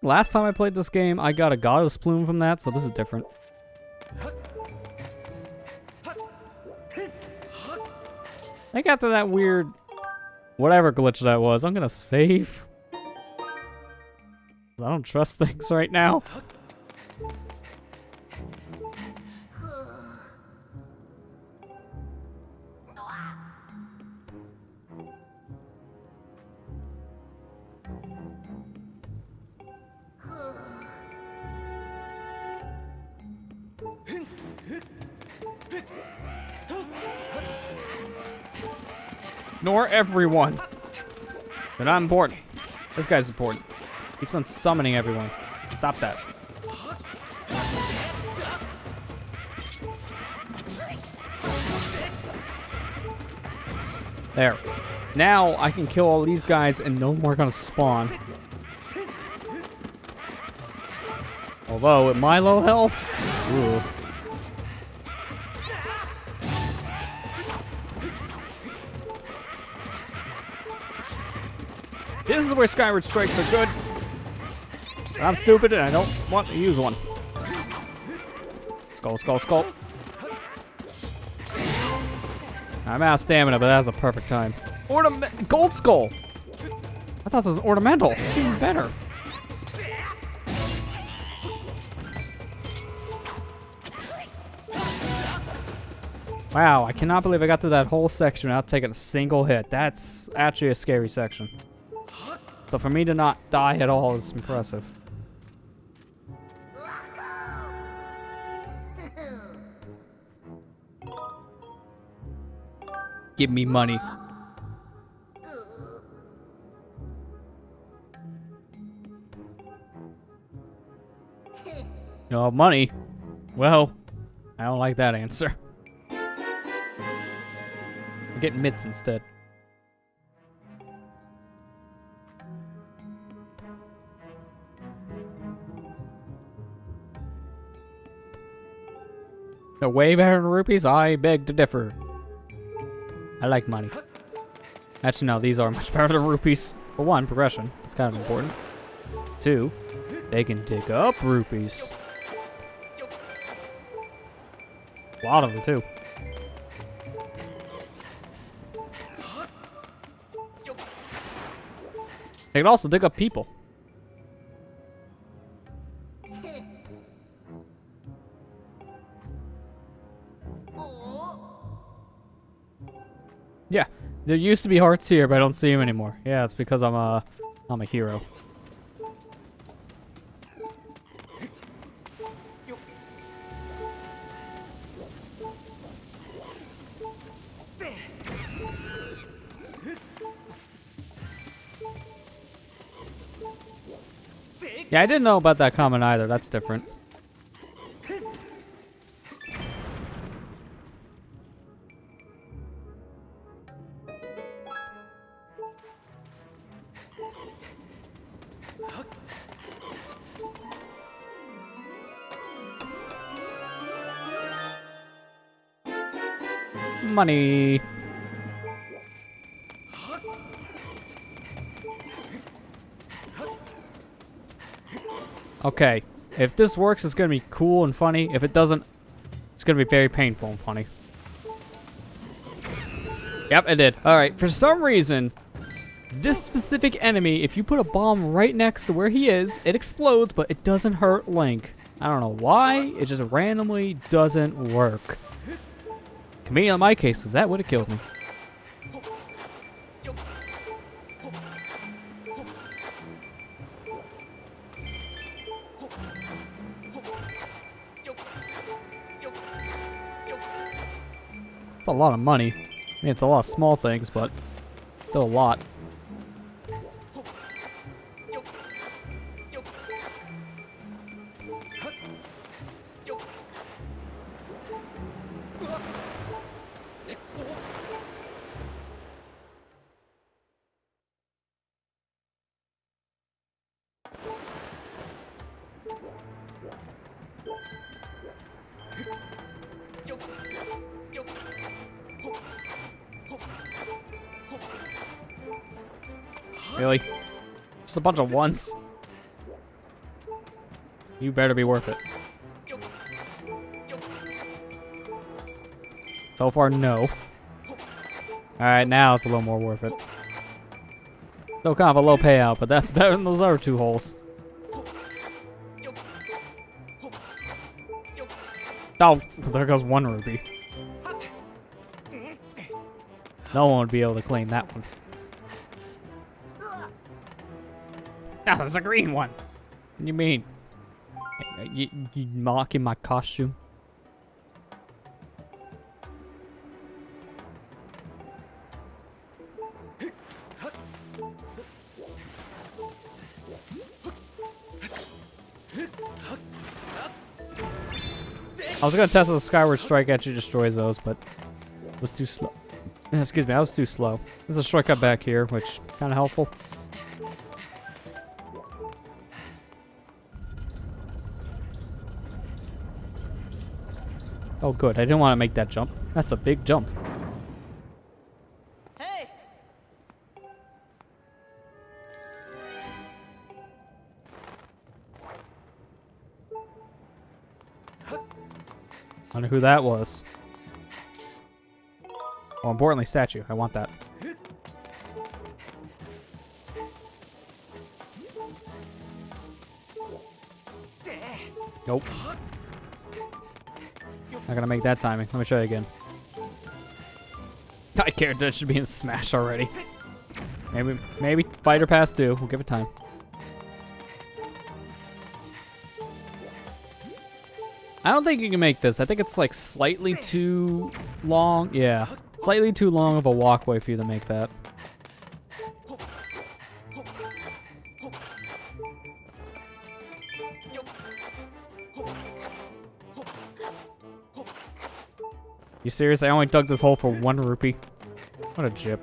Last time I played this game, I got a goddess plume from that, so this is different. I think after that weird whatever glitch that was, I'm gonna save. I don't trust things right now. Ignore everyone. They're not important. This guy's important. Keeps on summoning everyone. Stop that. There. Now I can kill all these guys and no more gonna spawn. Although, at my low health, ooh. This is where Skyward strikes are good. But I'm stupid and I don't want to use one. Skull, skull, skull. I'm out of stamina, but that's a perfect time. Gold skull! I thought this was ornamental. It's even better. Wow, I cannot believe I got through that whole section without taking a single hit. That's actually a scary section. So for me to not die at all is impressive. Give me money. No money? Well, I don't like that answer. I'll get mitts instead. They're way better than rupees? I beg to differ. I like money. Actually, no, these are much better than rupees. For one, progression. It's kind of important. Two, they can dig up rupees. A lot of them, too. They can also dig up people. Yeah, there used to be hearts here, but I don't see them anymore. Yeah, it's because I'm a hero. Yeah, I didn't know about that comment either. That's different. Money. Okay, if this works, it's gonna be cool and funny. If it doesn't, it's gonna be very painful and funny. Yep, it did. Alright, for some reason, this specific enemy, if you put a bomb right next to where he is, it explodes, but it doesn't hurt Link. I don't know why, it just randomly doesn't work. Me, in my case, because that would have killed me. It's a lot of money. I mean, it's a lot of small things, but still a lot. Really? Just a bunch of ones? You better be worth it. So far, no. Alright, now it's a little more worth it. Still kind of a low payout, but that's better than those other two holes. Oh, there goes one rupee. No one would be able to claim that one. Now there's a green one. What do you mean? You mocking my costume? I was gonna test if the Skyward Strike actually destroys those, but it was too slow. Excuse me, I was too slow. There's a shortcut back here, which kind of helpful. Oh, good. I didn't want to make that jump. That's a big jump. Hey! Wonder who that was. Well, importantly, statue. I want that. Nope. Not gonna make that timing. Let me try again. I cared that should be in Smash already. Maybe Fighter Pass 2. We'll give it time. I don't think you can make this. I think it's like slightly too long. Yeah. Slightly too long of a walkway for you to make that. You serious? I only dug this hole for 1 rupee. What a jip.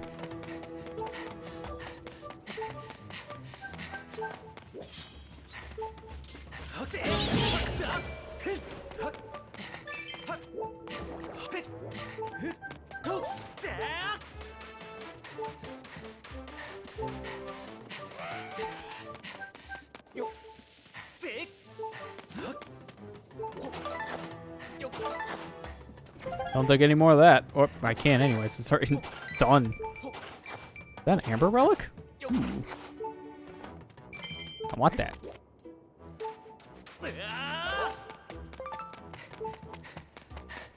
Don't take any more of that. Or I can anyways. It's already done. Is that an amber relic? Ooh. I want that.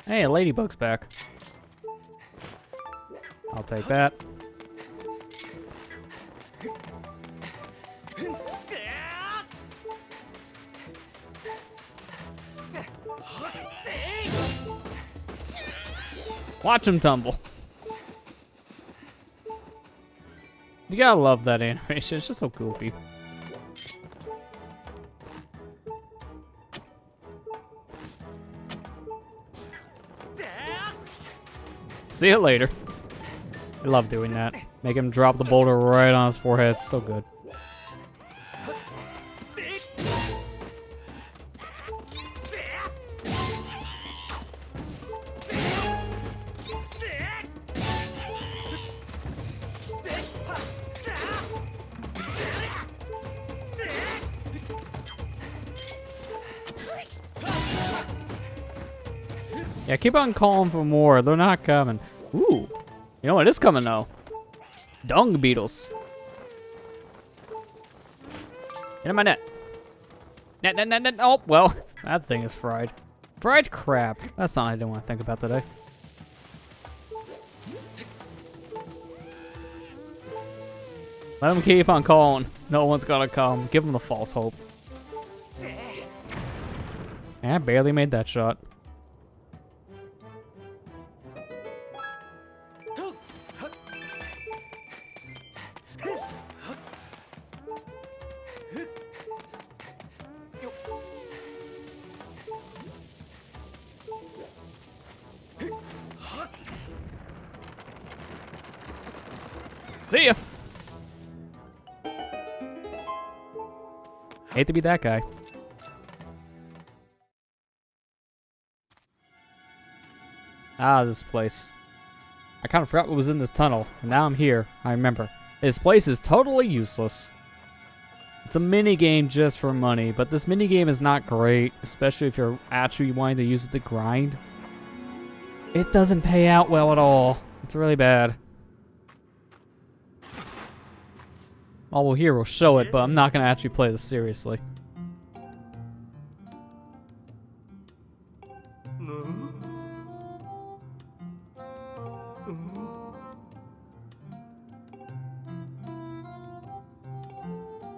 Hey, a ladybug's back. I'll take that. Watch him tumble. You gotta love that animation. It's just so goofy. See you later. I love doing that. Make him drop the boulder right on his forehead. It's so good. Yeah, keep on calling for more. They're not coming. Ooh. You know what is coming, though? Dung beetles. Get in my net. Net. Oh, well, that thing is fried. Fried crab. That's something I didn't want to think about today. Let them keep on calling. No one's gonna come. Give them the false hope. Yeah, I barely made that shot. See ya. Hate to be that guy. Ah, this place. I kind of forgot what was in this tunnel, and now I'm here. I remember. This place is totally useless. It's a mini game just for money, but this mini game is not great, especially if you're actually wanting to use it to grind. It doesn't pay out well at all. It's really bad. All we'll hear will show it, but I'm not going to actually play this seriously.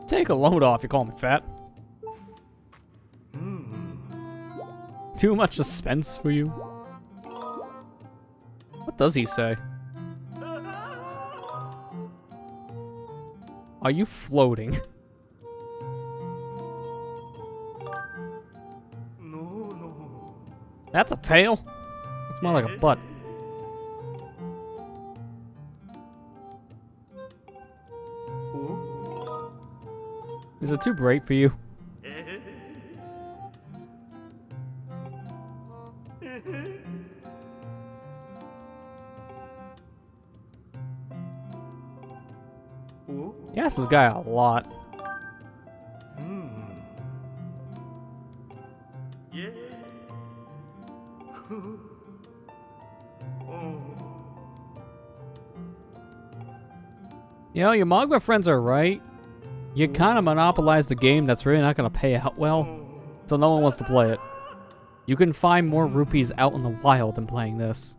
Take a load off, you call me fat. Too much suspense for you? What does he say? Are you floating? That's a tail. It's more like a butt. Is it too bright for you? Yes, this guy a lot. You know, your Magma friends are right. You kind of monopolize the game that's really not going to pay out well, so no one wants to play it. You can find more rupees out in the wild than playing this.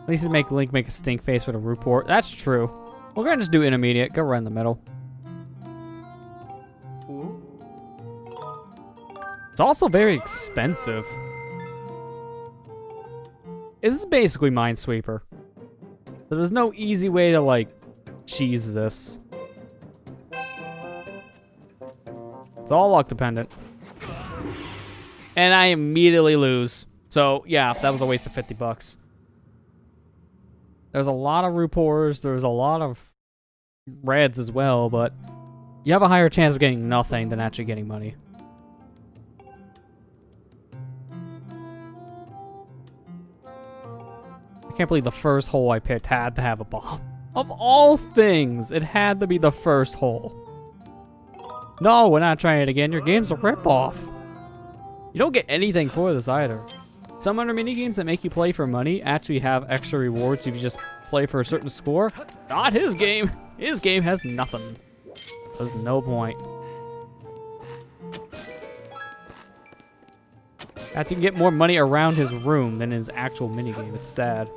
At least make Link make a stink face with a Ruport. That's true. We're gonna just do intermediate. Go right in the middle. It's also very expensive. This is basically Minesweeper. So there's no easy way to, like, cheese this. It's all luck dependent. And I immediately lose. So, yeah, that was a waste of 50 bucks. There's a lot of Rupors, there's a lot of Reds as well, but you have a higher chance of getting nothing than actually getting money. I can't believe the first hole I picked had to have a bomb. Of all things, it had to be the first hole. No, we're not trying it again. Your game's a ripoff. You don't get anything for this either. Some other minigames that make you play for money actually have extra rewards if you just play for a certain score. Not his game. His game has nothing. There's no point. You can get more money around his room than his actual minigame. It's sad.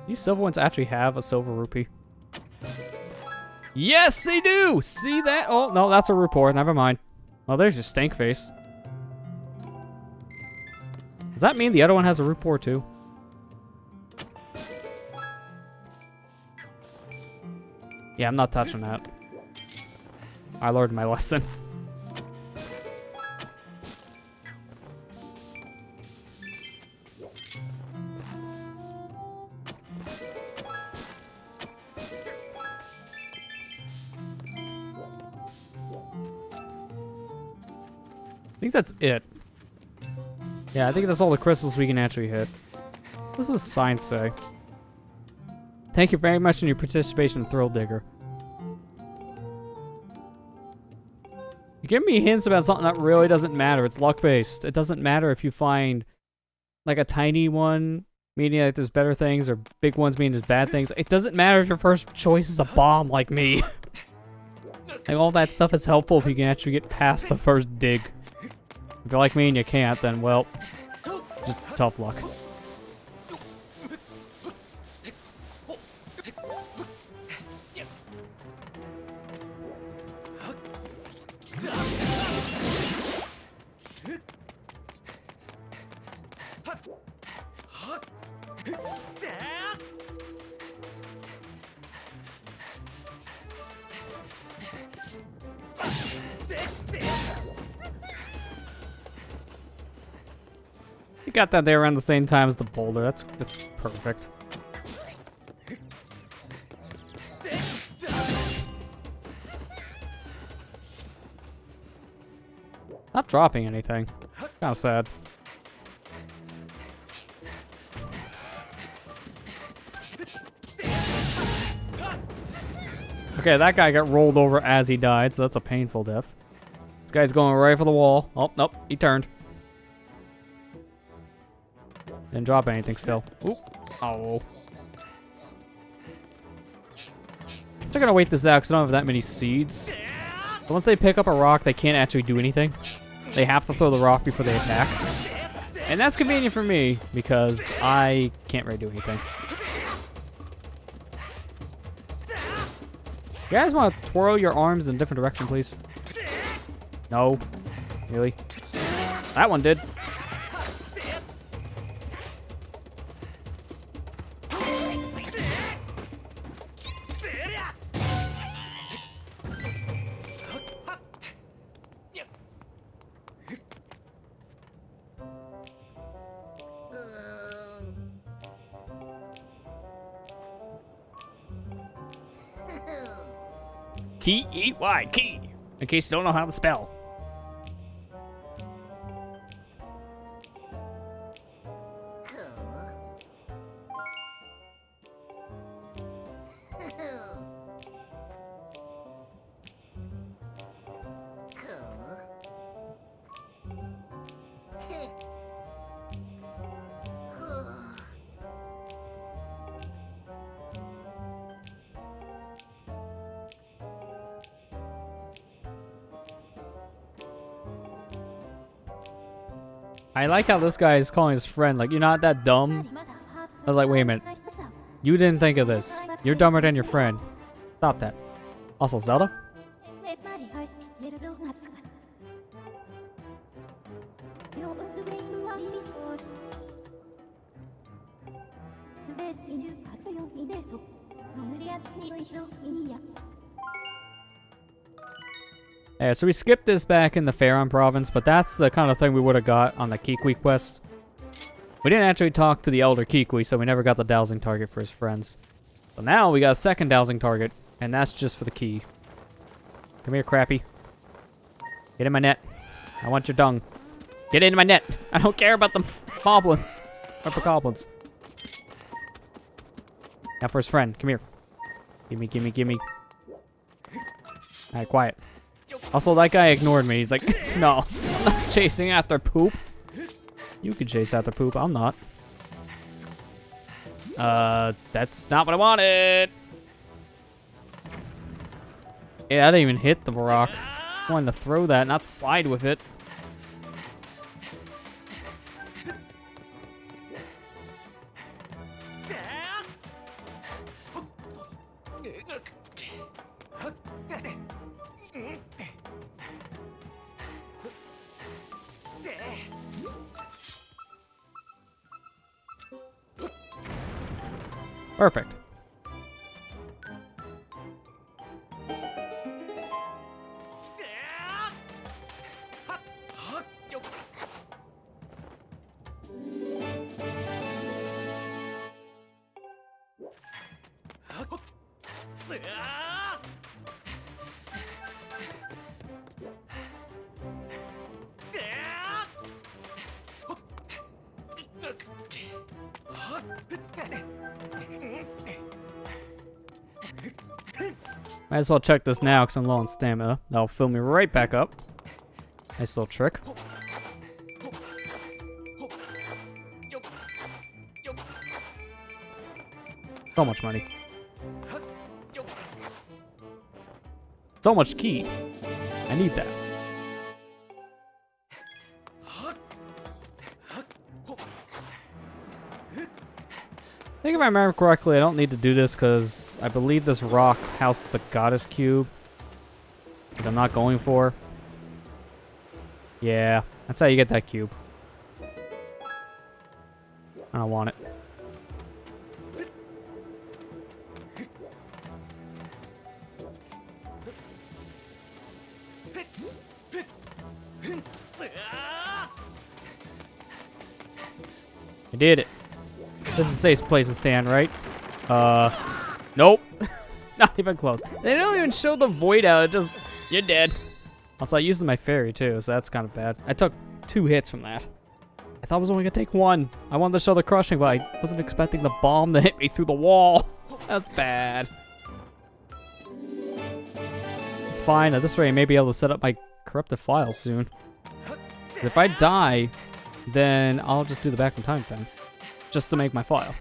These silver ones actually have a silver rupee. Yes, they do! See that? Oh, no, that's a Rupor. Never mind. Oh, there's your stank face. Does that mean the other one has a Rupor too? Yeah, I'm not touching that. I learned my lesson. I think that's it. Yeah, I think that's all the crystals we can actually hit. What does this sign say? Thank you very much for your participation in Thrill Digger. You give me hints about something that really doesn't matter. It's luck-based. It doesn't matter if you find like a tiny one, meaning like there's better things, or big ones meaning there's bad things. It doesn't matter if your first choice is a bomb like me. Like, all that stuff is helpful if you can actually get past the first dig. If you're like me and you can't, then, well, just tough luck. You got that there around the same time as the boulder. That's perfect. Not dropping anything. Kind of sad. Okay, that guy got rolled over as he died, so that's a painful death. This guy's going right for the wall. Oh, nope, he turned. Didn't drop anything still. Oop. Oh. They're gonna wait this out because I don't have that many seeds. But once they pick up a rock, they can't actually do anything. They have to throw the rock before they attack. And that's convenient for me because I can't really do anything. You guys want to twirl your arms in a different direction, please? No. Really? That one did. Key, E-Y, key. In case you don't know how to spell. I like how this guy is calling his friend, like, you're not that dumb. I was like, wait a minute. You didn't think of this. You're dumber than your friend. Stop that. Also, Zelda? Yeah, so we skipped this back in the Faron province, but that's the kind of thing we would have got on the Kikwi quest. We didn't actually talk to the Elder Kikwi, so we never got the dowsing target for his friends. So now we got a second dowsing target, and that's just for the key. Come here, Crappy. Get in my net. I want your dung. Get into my net. I don't care about the goblins. Or for goblins. Now for his friend. Come here. Gimme, gimme, gimme. Alright, quiet. Also, that guy ignored me. He's like, no, I'm not chasing after poop. You can chase after poop. I'm not. That's not what I wanted. Yeah, I didn't even hit the rock. I wanted to throw that, not slide with it. Perfect. Might as well check this now because I'm low on stamina. That'll fill me right back up. Nice little trick. So much money. So much key. I need that. I think if I remember correctly, I don't need to do this because I believe this rock houses a goddess cube that I'm not going for. Yeah, that's how you get that cube. I don't want it. I did it. This is a safe place to stand, right? Nope. Not even close. They don't even show the void out. It just, you're dead. Also, I used my fairy too, so that's kind of bad. I took 2 hits from that. I thought I was only gonna take 1. I wanted to show the crushing, but I wasn't expecting the bomb to hit me through the wall. That's bad. It's fine. At this rate, I may be able to set up my corrupted files soon. If I die, then I'll just do the back in time thing. Just to make my file.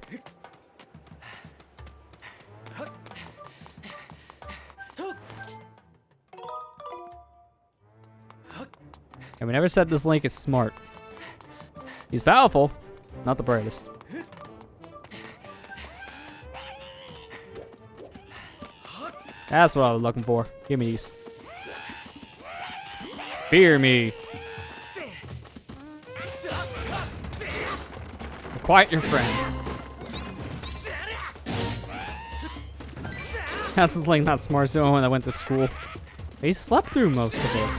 And we never said this Link is smart. He's powerful, not the brightest. That's what I was looking for. Give me these. Fear me. Quiet your friend. That's just like not smart. So when I went to school, they slept through most of it.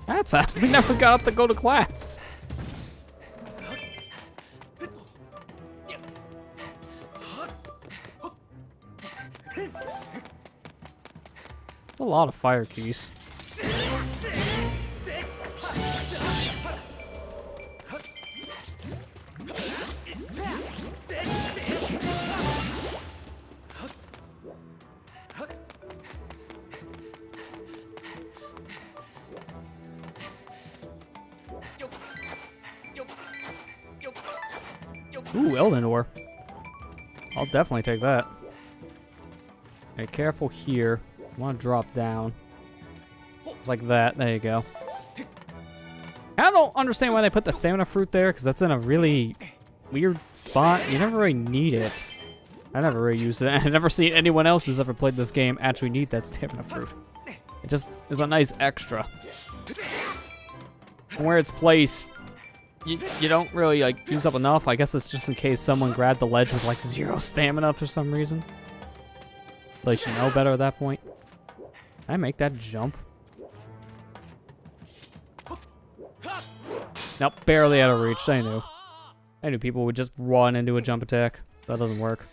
That's how we never got up to go to class. It's a lot of fire keys. Ooh, Elden ore. I'll definitely take that. Okay, careful here. I want to drop down. It's like that. There you go. I don't understand why they put the stamina fruit there, because that's in a really weird spot. You never really need it. I never really used it. I've never seen anyone else who's ever played this game actually need that stamina fruit. It just is a nice extra. And where it's placed, you don't really like use up enough. I guess it's just in case someone grabbed the ledge with like 0 stamina for some reason. Like you know better at that point. Can I make that jump? Nope, barely out of reach. I knew people would just run into a jump attack. That doesn't work.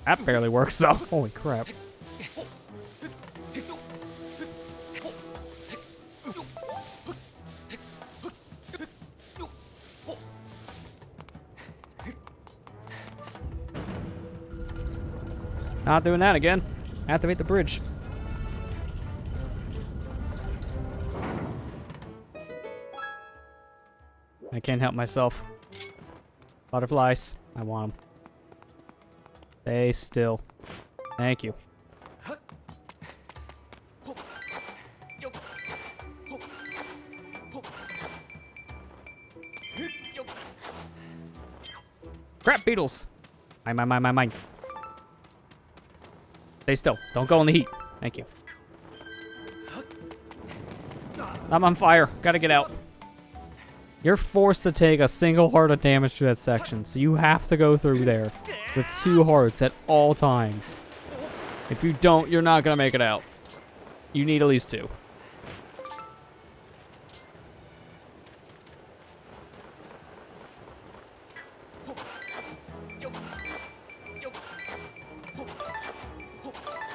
That barely works though. Holy crap. Not doing that again. Activate the bridge. I can't help myself. Butterflies. I want them. Stay still. Thank you. Crap beetles. Mine. Stay still. Don't go in the heat. Thank you. I'm on fire. Gotta get out. You're forced to take a single heart of damage to that section, so you have to go through there with 2 hearts at all times. If you don't, you're not gonna make it out. You need at least 2.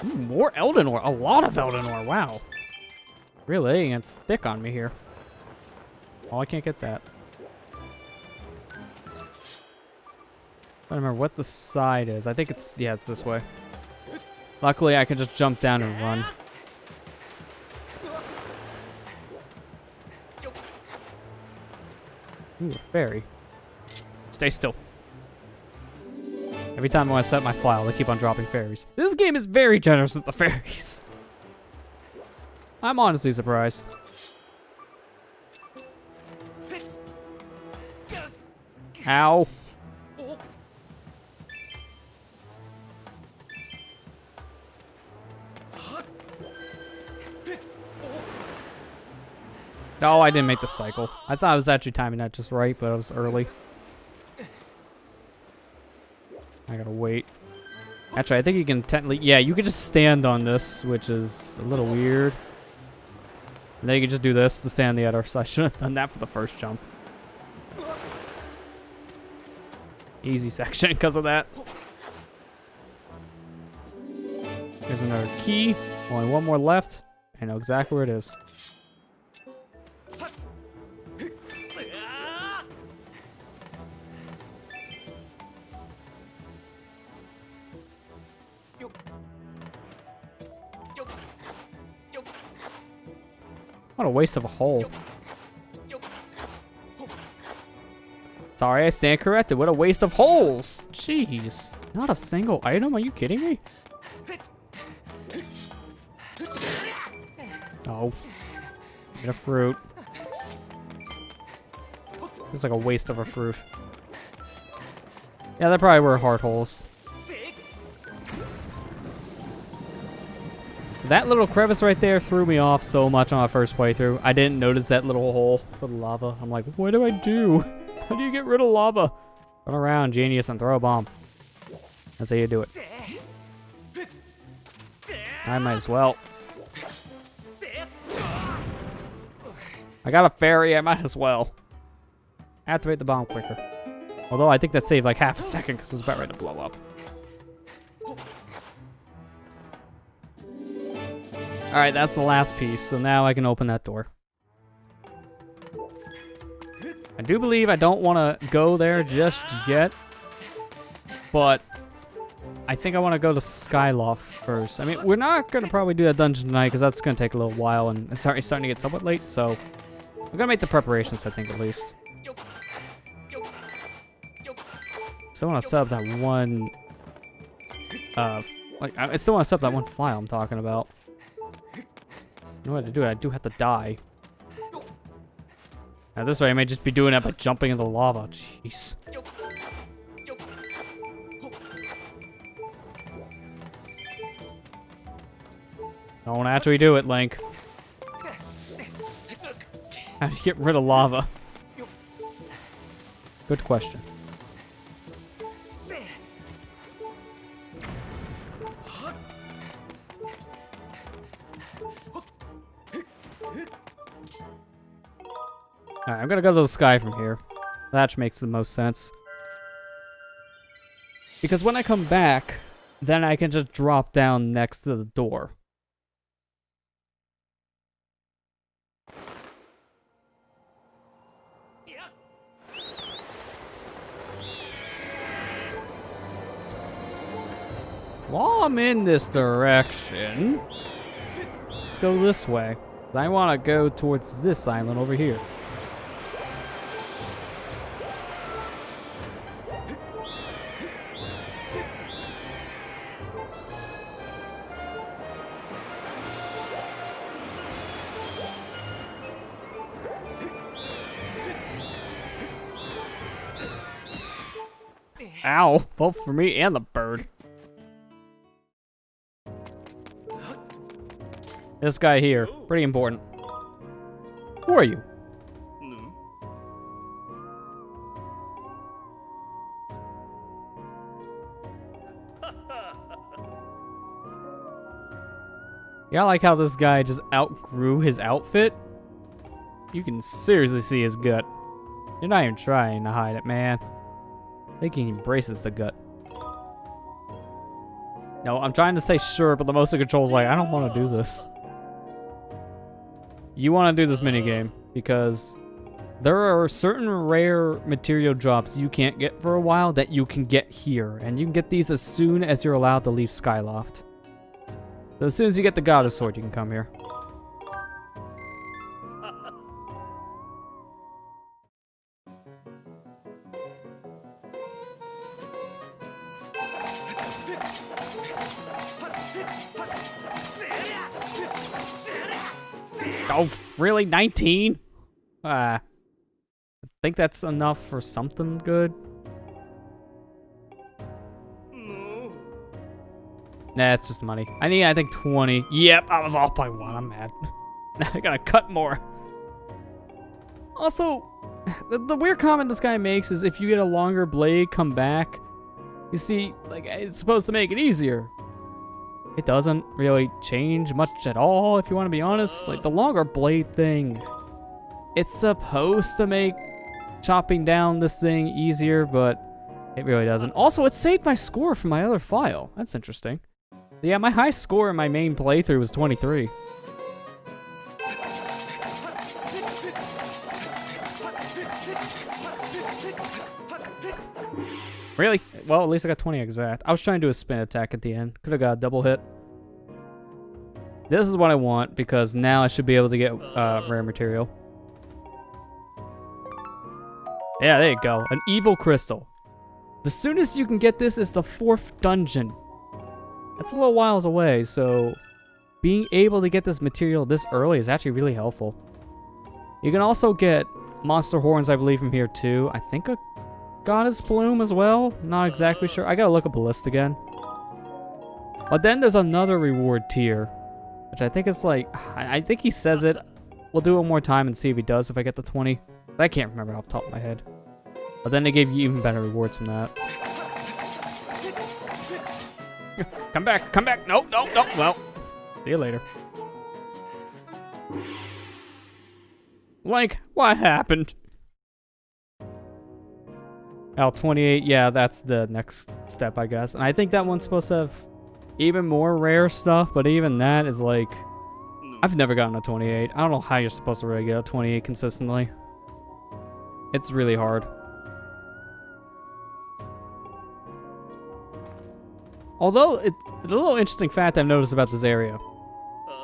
Ooh, more Elden ore. A lot of Elden ore. Wow. Really laying it thick on me here. Oh, I can't get that. I don't remember what the side is. I think it's, yeah, it's this way. Luckily, I can just jump down and run. Ooh, a fairy. Stay still. Every time I want to set my file, they keep on dropping fairies. This game is very generous with the fairies. I'm honestly surprised. Ow. Oh, I didn't make the cycle. I thought I was actually timing that just right, but I was early. I gotta wait. Actually, I think you can technically... Yeah, you can just stand on this, which is a little weird. And then you can just do this to stand on the other, so I shouldn't have done that for the first jump. Easy section because of that. Here's another key. Only one more left. I know exactly where it is. What a waste of a hole. Sorry, I stand corrected. What a waste of holes. Jeez. Not a single item? Are you kidding me? Oh. Get a fruit. It's like a waste of a fruit. Yeah, there probably were heart holes. That little crevice right there threw me off so much on my first playthrough. I didn't notice that little hole for the lava. I'm like, what do I do? How do you get rid of lava? Run around, genius, and throw a bomb. That's how you do it. I might as well. I got a fairy, I might as well. Activate the bomb quicker. Although I think that saved like half a second because it was about ready to blow up. Alright, that's the last piece, so now I can open that door. I do believe I don't want to go there just yet, but I think I want to go to Skyloft first. I mean, we're not going to probably do that dungeon tonight because that's going to take a little while, and it's already starting to get somewhat late, so I'm going to make the preparations, I think, at least. Still want to set up that one, I still want to set up that one file I'm talking about. In order to do it, I do have to die. Now this way I may just be doing it by jumping in the lava. Jeez. Don't actually do it, Link. How do you get rid of lava? Good question. Alright, I'm gonna go to the sky from here. That makes the most sense. Because when I come back, then I can just drop down next to the door. While I'm in this direction, let's go this way. I want to go towards this island over here. Ow, both for me and the bird. This guy here, pretty important. Who are you? Yeah, I like how this guy just outgrew his outfit. You can seriously see his gut. You're not even trying to hide it, man. I think he embraces the gut. No, I'm trying to say sure, but the motion control's like, I don't want to do this. You want to do this minigame, because there are certain rare material drops you can't get for a while that you can get here, and you can get these as soon as you're allowed to leave Skyloft. So as soon as you get the Goddess Sword, you can come here. Oh, really? 19? I think that's enough for something good. Nah, it's just money. I think 20. Yep, I was off by 1. I'm mad. I gotta cut more. Also, the weird comment this guy makes is if you get a longer blade, come back. You see, like, it's supposed to make it easier. It doesn't really change much at all, if you want to be honest. Like, the longer blade thing, it's supposed to make chopping down this thing easier, but it really doesn't. Also, it saved my score from my other file. That's interesting. Yeah, my high score in my main playthrough was 23. Really? Well, at least I got 20 exact. I was trying to do a spin attack at the end. Could have got a double hit. This is what I want, because now I should be able to get rare material. Yeah, there you go. An evil crystal. The soonest you can get this is the 4th dungeon. That's a little whiles away, so being able to get this material this early is actually really helpful. You can also get monster horns, I believe, from here too. I think goddess bloom as well. Not exactly sure. I gotta look up a list again. But then there's another reward tier, which I think is like, I think he says it. We'll do it one more time and see if he does if I get the 20. I can't remember off the top of my head. But then they gave you even better rewards from that. Come back, come back. No, no, no. Well, see you later. Like, what happened? Oh, 28. Yeah, that's the next step, I guess. And I think that one's supposed to have even more rare stuff, but even that is like, I've never gotten a 28. I don't know how you're supposed to really get a 28 consistently. It's really hard. Although, a little interesting fact I've noticed about this area.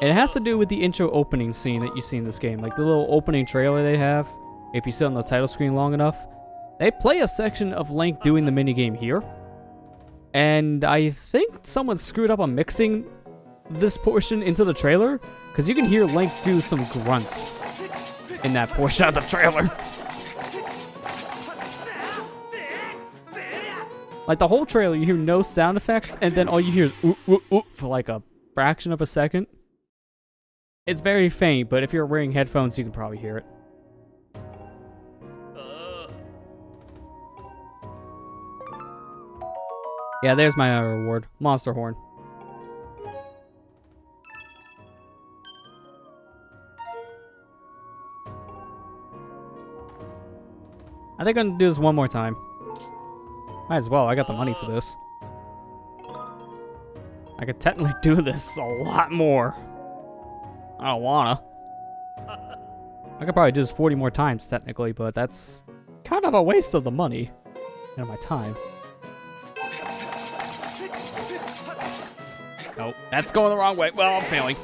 It has to do with the intro opening scene that you see in this game. Like the little opening trailer they have, if you sit on the title screen long enough. They play a section of Link doing the minigame here. And I think someone screwed up on mixing this portion into the trailer. Because you can hear Link do some grunts in that portion of the trailer. Like the whole trailer, you hear no sound effects, and then all you hear is ooh, ooh, ooh, for like a fraction of a second. It's very faint, but if you're wearing headphones, you can probably hear it. Yeah, there's my reward. Monster Horn. I think I'm gonna do this one more time. Might as well, I got the money for this. I could technically do this a lot more. I don't wanna. I could probably do this 40 more times technically, but that's kind of a waste of the money and my time. Nope, that's going the wrong way. Well, I'm failing.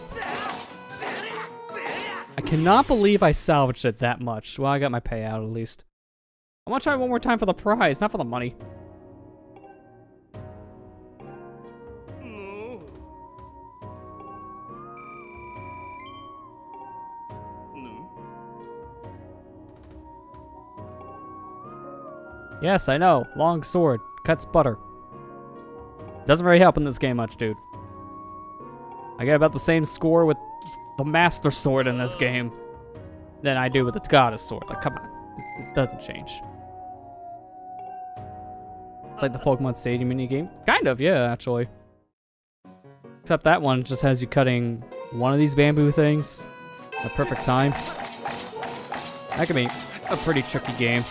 I cannot believe I salvaged it that much. Well, I got my payout at least. I want to try one more time for the prize, not for the money. Yes, I know. Long sword. Cuts butter. Doesn't really help in this game much, dude. I get about the same score with the Master Sword in this game than I do with the Goddess Sword. Like, come on. It doesn't change. It's like the Pokemon Stadium minigame. Kind of, yeah, actually. Except that one just has you cutting one of these bamboo things at a perfect time. That could be a pretty tricky game.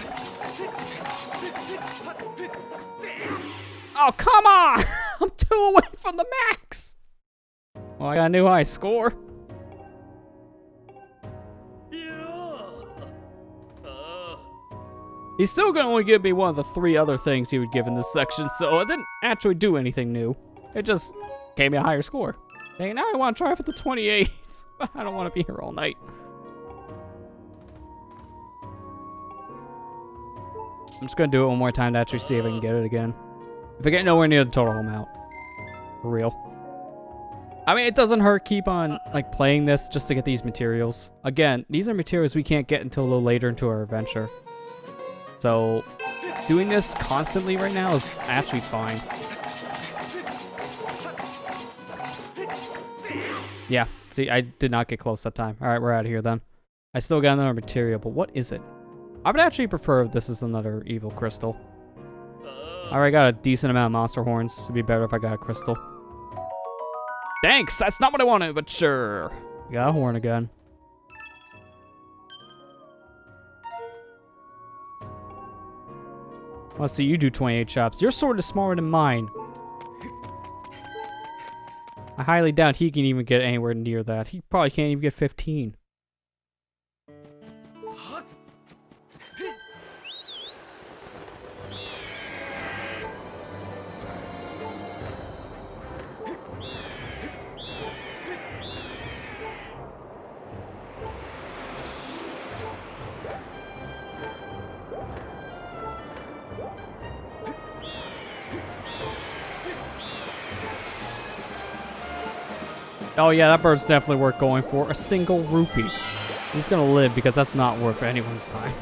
Oh, come on! I'm 2 away from the max! Well, I got a new high score. He's still gonna only give me one of the 3 other things he would give in this section, so it didn't actually do anything new. It just gave me a higher score. Dang, now I want to try for the 28. I don't want to be here all night. I'm just gonna do it one more time to actually see if I can get it again. If I get nowhere near the total, I'm out. For real. I mean, it doesn't hurt keep on like playing this just to get these materials. Again, these are materials we can't get until a little later into our adventure. So, doing this constantly right now is actually fine. Yeah, see, I did not get close that time. Alright, we're out of here then. I still got another material, but what is it? I would actually prefer if this is another evil crystal. I already got a decent amount of monster horns. It'd be better if I got a crystal. Thanks! That's not what I wanted, but sure. Got a horn again. Let's see, you do 28 chops. Your sword is smaller than mine. I highly doubt he can even get anywhere near that. He probably can't even get 15. Oh yeah, that bird's definitely worth going for. A single rupee. He's gonna live because that's not worth anyone's time.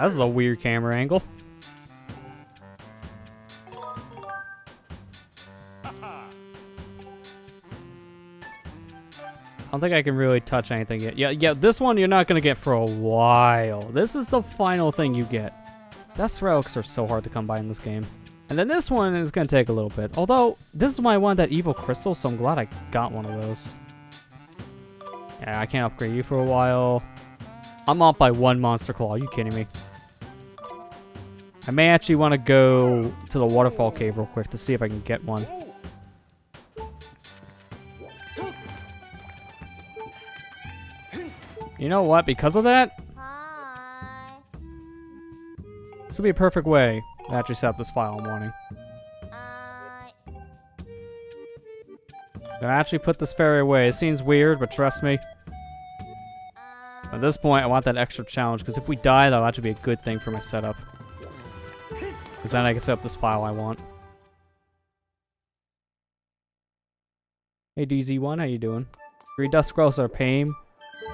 This is a weird camera angle. I don't think I can really touch anything yet. Yeah, this one you're not going to get for a while. This is the final thing you get. Dust relics are so hard to come by in this game. And then this one is going to take a little bit. Although, this is why I wanted that evil crystal, so I'm glad I got one of those. Yeah, I can't upgrade you for a while. I'm off by 1 monster claw. Are you kidding me? I may actually want to go to the waterfall cave real quick to see if I can get one. You know what? Because of that, this would be a perfect way to actually set up this file I'm wanting. Gonna actually put this fairy away. It seems weird, but trust me. At this point, I want that extra challenge, because if we die, that'll actually be a good thing for my setup. Because then I can set up this file I want. Hey DZ1, how you doing? 3 dust scrolls are a pain.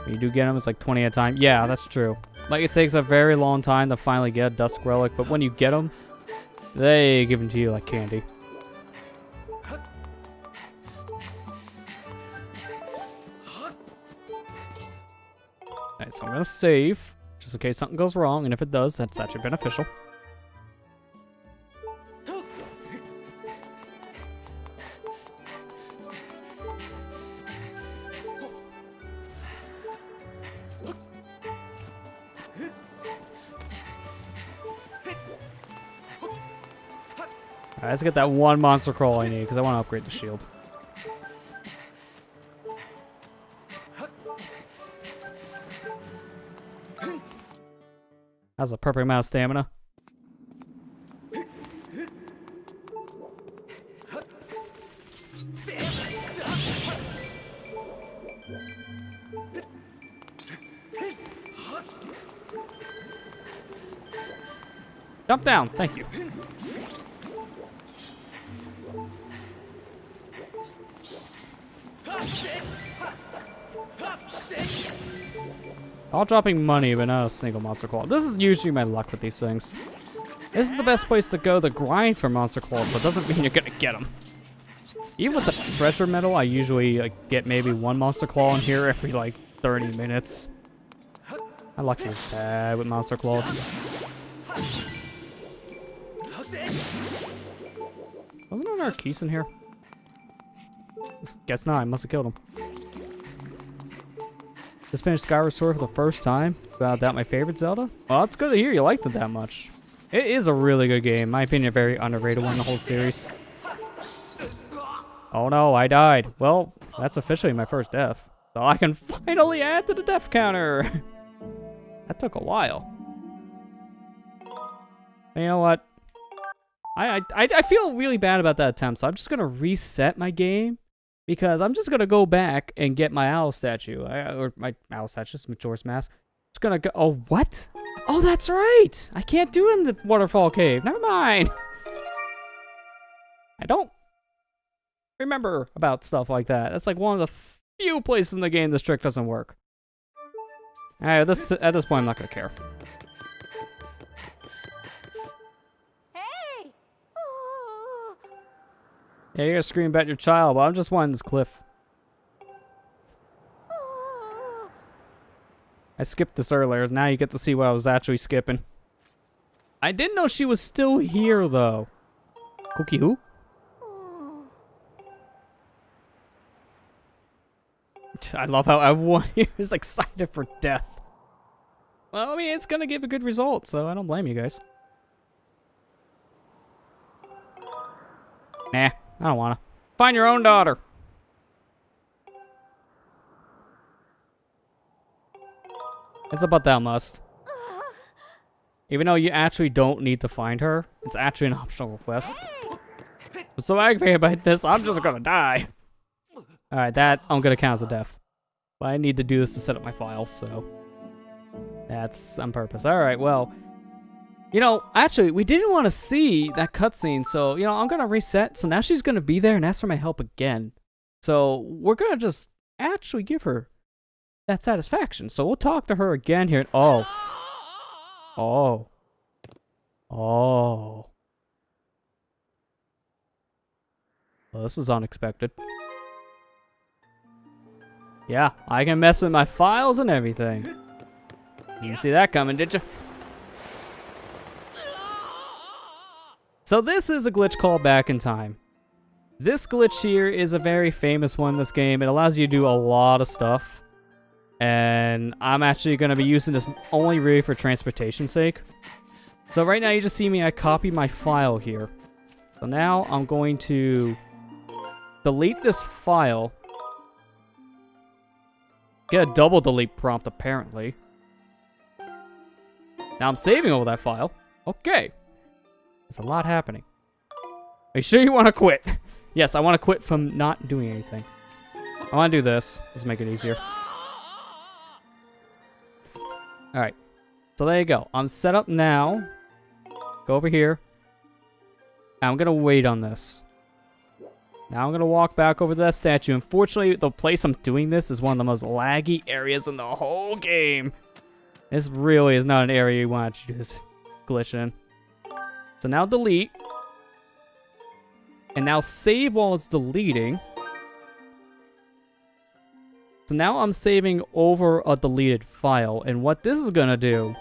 When you do get them, it's like 20 at a time. Yeah, that's true. Like, it takes a very long time to finally get a Dusk Relic, but when you get them, they give them to you like candy. Alright, so I'm gonna save, just in case something goes wrong, and if it does, that's actually beneficial. Alright, let's get that 1 monster crawl I need, because I want to upgrade the shield. That's a perfect amount of stamina. Jump down, thank you. All dropping money, but not a single monster claw. This is usually my luck with these things. This is the best place to go to grind for monster claws, but doesn't mean you're gonna get them. Even with the treasure medal, I usually get maybe 1 monster claw in here every like 30 minutes. My luck is bad with monster claws. Wasn't there another Keys in here? Guess not, I must have killed him. Just finished Skyward Sword for the first time. Without doubt my favorite Zelda. Well, it's good to hear you liked it that much. It is a really good game. In my opinion, a very underrated one in the whole series. Oh no, I died. Well, that's officially my first death. So I can finally add to the death counter. That took a while. And you know what? I feel really bad about that attempt, so I'm just going to reset my game. Because I'm just going to go back and get my owl statue. Or my owl statue, Majora's Mask. Just going to go... Oh, what? Oh, that's right! I can't do it in the waterfall cave. Never mind. I don't remember about stuff like that. That's like one of the few places in the game this trick doesn't work. Alright, at this point, I'm not going to care. Yeah, you're gonna scream about your child, but I'm just wanting this cliff. I skipped this earlier. Now you get to see what I was actually skipping. I didn't know she was still here, though. Cookie who? I love how everyone here is excited for death. Well, I mean, it's gonna give a good result, so I don't blame you guys. Nah. I don't wanna. Find your own daughter. It's about that must. Even though you actually don't need to find her, it's actually an optional request. I'm so angry about this, I'm just gonna die. Alright, that I'm gonna count as a death. But I need to do this to set up my files, so that's on purpose. Alright, well. You know, actually, we didn't want to see that cutscene, so, you know, I'm going to reset. So now she's going to be there and ask for my help again. So we're going to just actually give her that satisfaction. So we'll talk to her again here. Oh. Oh. Oh. Well, this is unexpected. Yeah, I can mess with my files and everything. You didn't see that coming, did you? So this is a glitch called Back in Time. This glitch here is a very famous one in this game. It allows you to do a lot of stuff. And I'm actually going to be using this only really for transportation's sake. So right now you just see me, I copy my file here. So now I'm going to delete this file. Get a double delete prompt apparently. Now I'm saving over that file. Okay. There's a lot happening. Are you sure you want to quit? Yes, I want to quit from not doing anything. I want to do this. Let's make it easier. Alright. So there you go. I'm set up now. Go over here. I'm going to wait on this. Now I'm going to walk back over to that statue. Unfortunately, the place I'm doing this is one of the most laggy areas in the whole game. This really is not an area you want to just glitch in. So now delete. And now save while it's deleting. So now I'm saving over a deleted file. And what this is going to do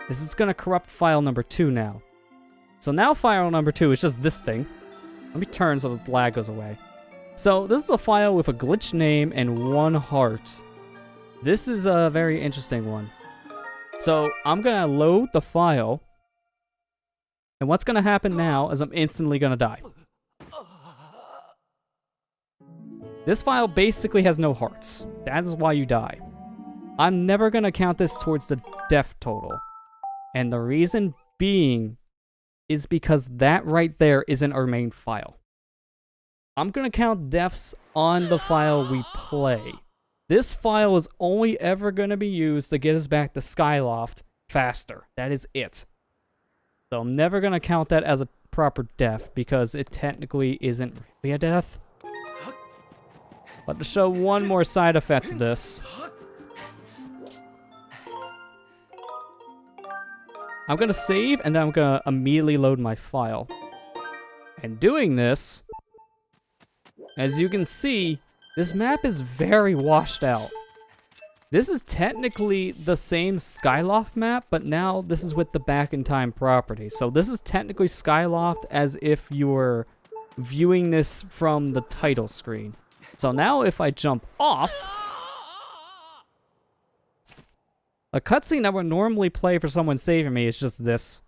is it's going to corrupt file number 2 now. So now file number 2 is just this thing. Let me turn so the lag goes away. So this is a file with a glitch name and 1 heart. This is a very interesting one. So I'm going to load the file. And what's going to happen now is I'm instantly going to die. This file basically has no hearts. That is why you die. I'm never going to count this towards the death total. And the reason being is because that right there isn't our main file. I'm going to count deaths on the file we play. This file is only ever going to be used to get us back to Skyloft faster. That is it. So I'm never going to count that as a proper death because it technically isn't really a death. But to show one more side effect of this, I'm going to save and then I'm going to immediately load my file. And doing this, as you can see, this map is very washed out. This is technically the same Skyloft map, but now this is with the Back in Time property. So this is technically Skyloft as if you were viewing this from the title screen. So now if I jump off, a cutscene that would normally play for someone saving me is just this.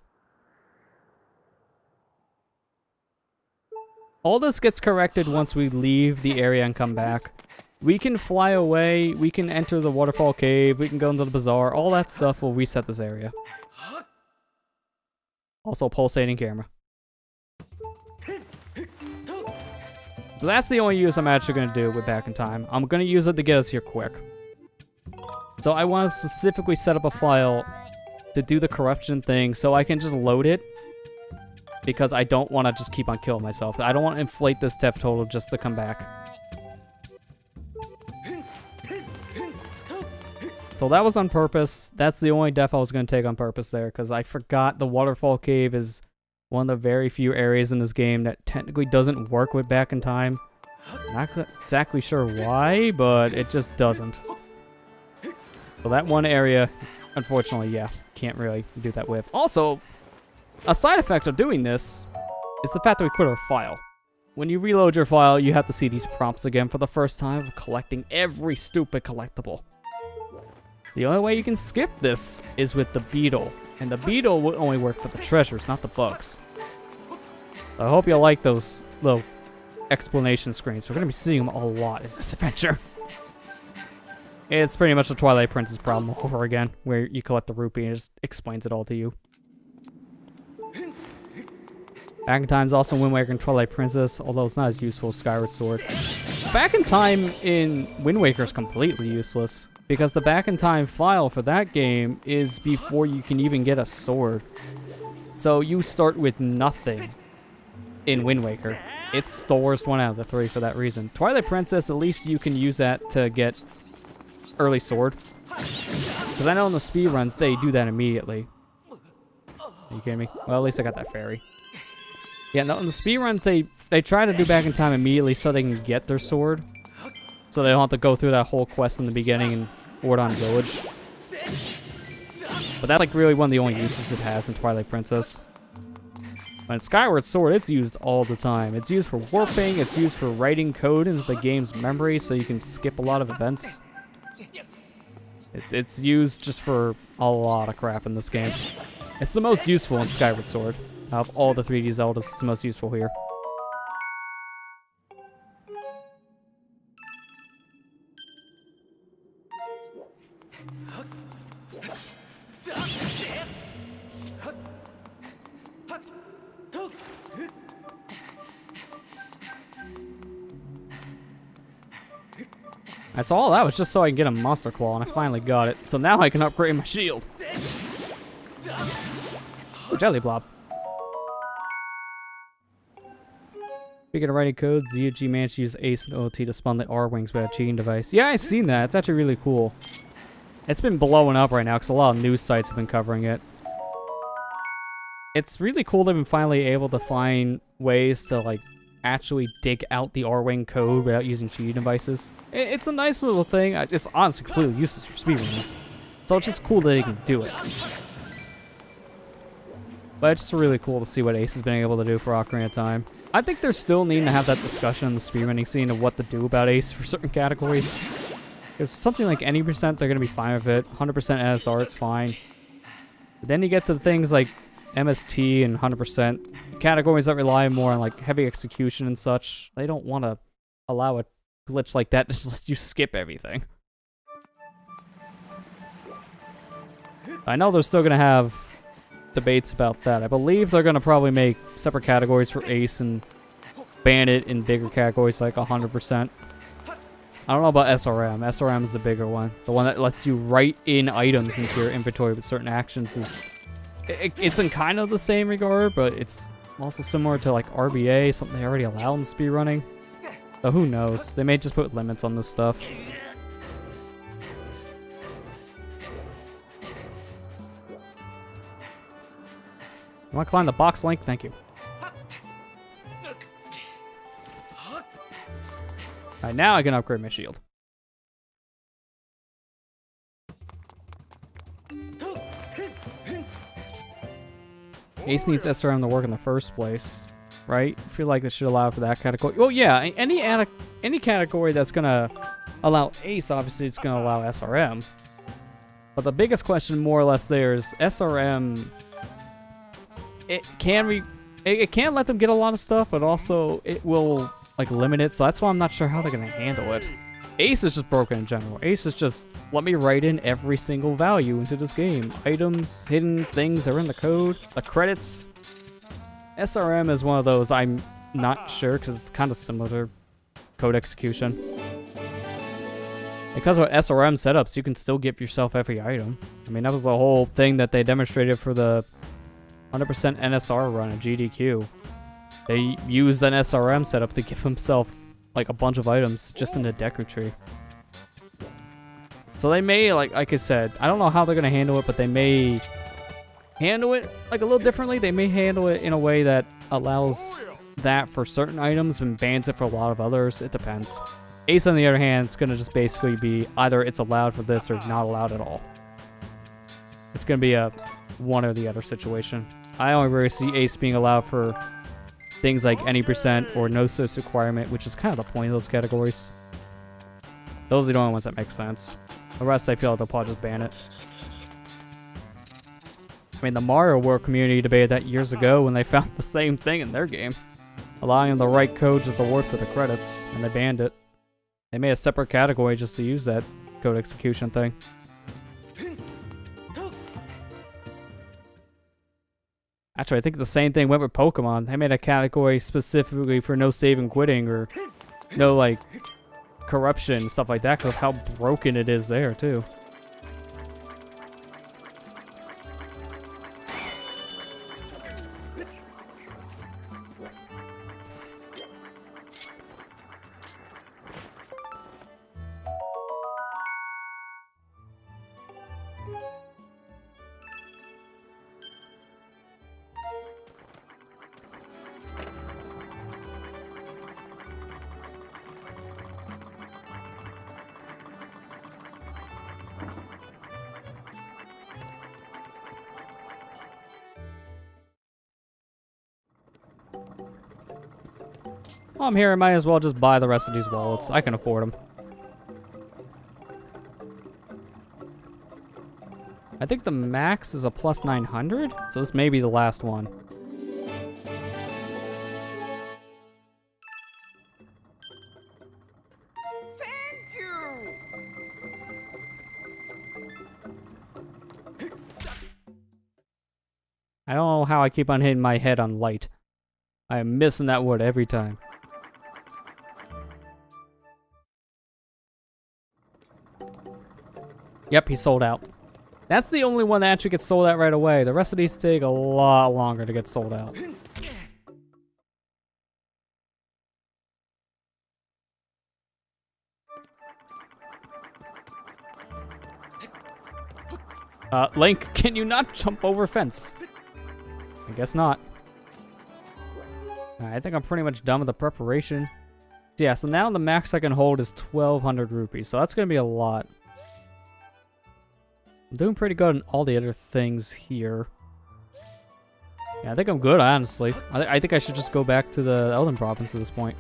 All this gets corrected once we leave the area and come back. We can fly away, we can enter the waterfall cave, we can go into the bazaar, all that stuff will reset this area. Also pulsating camera. So that's the only use I'm actually going to do with Back in Time. I'm going to use it to get us here quick. So I want to specifically set up a file to do the corruption thing so I can just load it. Because I don't want to just keep on killing myself. I don't want to inflate this death total just to come back. So that was on purpose. That's the only death I was going to take on purpose there. Because I forgot the waterfall cave is one of the very few areas in this game that technically doesn't work with Back in Time. Not exactly sure why, but it just doesn't. So that one area, unfortunately, yeah, can't really do that with. Also, a side effect of doing this is the fact that we quit our file. When you reload your file, you have to see these prompts again for the first time of collecting every stupid collectible. The only way you can skip this is with the beetle. And the beetle will only work for the treasures, not the bugs. I hope you like those little explanation screens. We're going to be seeing them a lot in this adventure. It's pretty much the Twilight Princess problem over again, where you collect the rupee and it just explains it all to you. Back in Time is also Wind Waker and Twilight Princess, although it's not as useful as Skyward Sword. Back in Time in Wind Waker is completely useless, because the Back in Time file for that game is before you can even get a sword. So you start with nothing in Wind Waker. It's the worst one out of the 3 for that reason. Twilight Princess, at least you can use that to get early sword. Because I know in the speedruns they do that immediately. Are you kidding me? Well, at least I got that fairy. Yeah, no, in the speedruns, they try to do back in time immediately so they can get their sword. So they don't have to go through that whole quest in the beginning in Ordon Village. But that's like really one of the only uses it has in Twilight Princess. But in Skyward Sword, it's used all the time. It's used for warping, it's used for writing code into the game's memory so you can skip a lot of events. It's used just for a lot of crap in this game. It's the most useful in Skyward Sword. Out of all the 3D Zeldas, it's the most useful here. That's all that was just so I can get a Monster Claw, and I finally got it. So now I can upgrade my shield. Oh, Jelly Blob. Speaking of writing code, ZG managed to use Ace and OT to spawn the R-Wings with a cheating device. Yeah, I've seen that. It's actually really cool. It's been blowing up right now because a lot of news sites have been covering it. It's really cool they've been finally able to find ways to, like, actually dig out the R-Wing code without using cheating devices. It's a nice little thing. It's honestly completely useless for speedrunning. So it's just cool that they can do it. But it's just really cool to see what Ace has been able to do for Ocarina of Time. I think they're still needing to have that discussion in the speedrunning scene of what to do about Ace for certain categories. Because something like any percent, they're going to be fine with it. 100% NSR, it's fine. But then you get to things like MST and 100%. Categories that rely more on like heavy execution and such. They don't want to allow a glitch like that to just let you skip everything. I know they're still going to have debates about that. I believe they're going to probably make separate categories for Ace and ban it in bigger categories like 100%. I don't know about SRM. SRM is the bigger one. The one that lets you write in items into your inventory with certain actions is... It's in kind of the same regard, but it's also similar to like RBA, something they already allow in speedrunning. So who knows? They may just put limits on this stuff. You want to climb the box, Link? Thank you. Alright, now I can upgrade my shield. Ace needs SRM to work in the first place, right? I feel like they should allow for that category. Well, yeah, any category that's gonna allow Ace, obviously, it's gonna allow SRM. But the biggest question, more or less, there is SRM. It can let them get a lot of stuff, but also it will like limit it. So that's why I'm not sure how they're gonna handle it. Ace is just broken in general. Ace is just, let me write in every single value into this game. Items, hidden things are in the code. The credits. SRM is one of those I'm not sure because it's kind of similar to code execution. Because with SRM setups, you can still give yourself every item. I mean, that was the whole thing that they demonstrated for the 100% NSR run at GDQ. They used an SRM setup to give themselves like a bunch of items just in the Deku tree. So they may, like I said, I don't know how they're going to handle it, but they may handle it like a little differently. They may handle it in a way that allows that for certain items and bans it for a lot of others. It depends. Ace, on the other hand, it's going to just basically be either it's allowed for this or not allowed at all. It's going to be a one or the other situation. I only really see Ace being allowed for things like any percent or no source requirement, which is kind of the point of those categories. Those are the only ones that make sense. The rest, I feel like they'll probably just ban it. I mean, the Mario World community debated that years ago when they found the same thing in their game. Allowing them to write code just to work to the credits, and they banned it. They made a separate category just to use that code execution thing. Actually, I think the same thing went with Pokemon. They made a category specifically for no saving quitting or no, like, corruption, stuff like that, because of how broken it is there, too. While I'm here, I might as well just buy the rest of these wallets. I can afford them. I think the max is a plus 900, so this may be the last one. Thank you. I don't know how I keep on hitting my head on light. I am missing that wood every time. Yep, he sold out. That's the only one that actually gets sold out right away. The rest of these take a lot longer to get sold out. Link, can you not jump over a fence? I guess not. Alright, I think I'm pretty much done with the preparation. Yeah, so now the max I can hold is 1,200 rupees, so that's going to be a lot. I'm doing pretty good on all the other things here. Yeah, I think I'm good, honestly. I think I should just go back to the Elden Province at this point.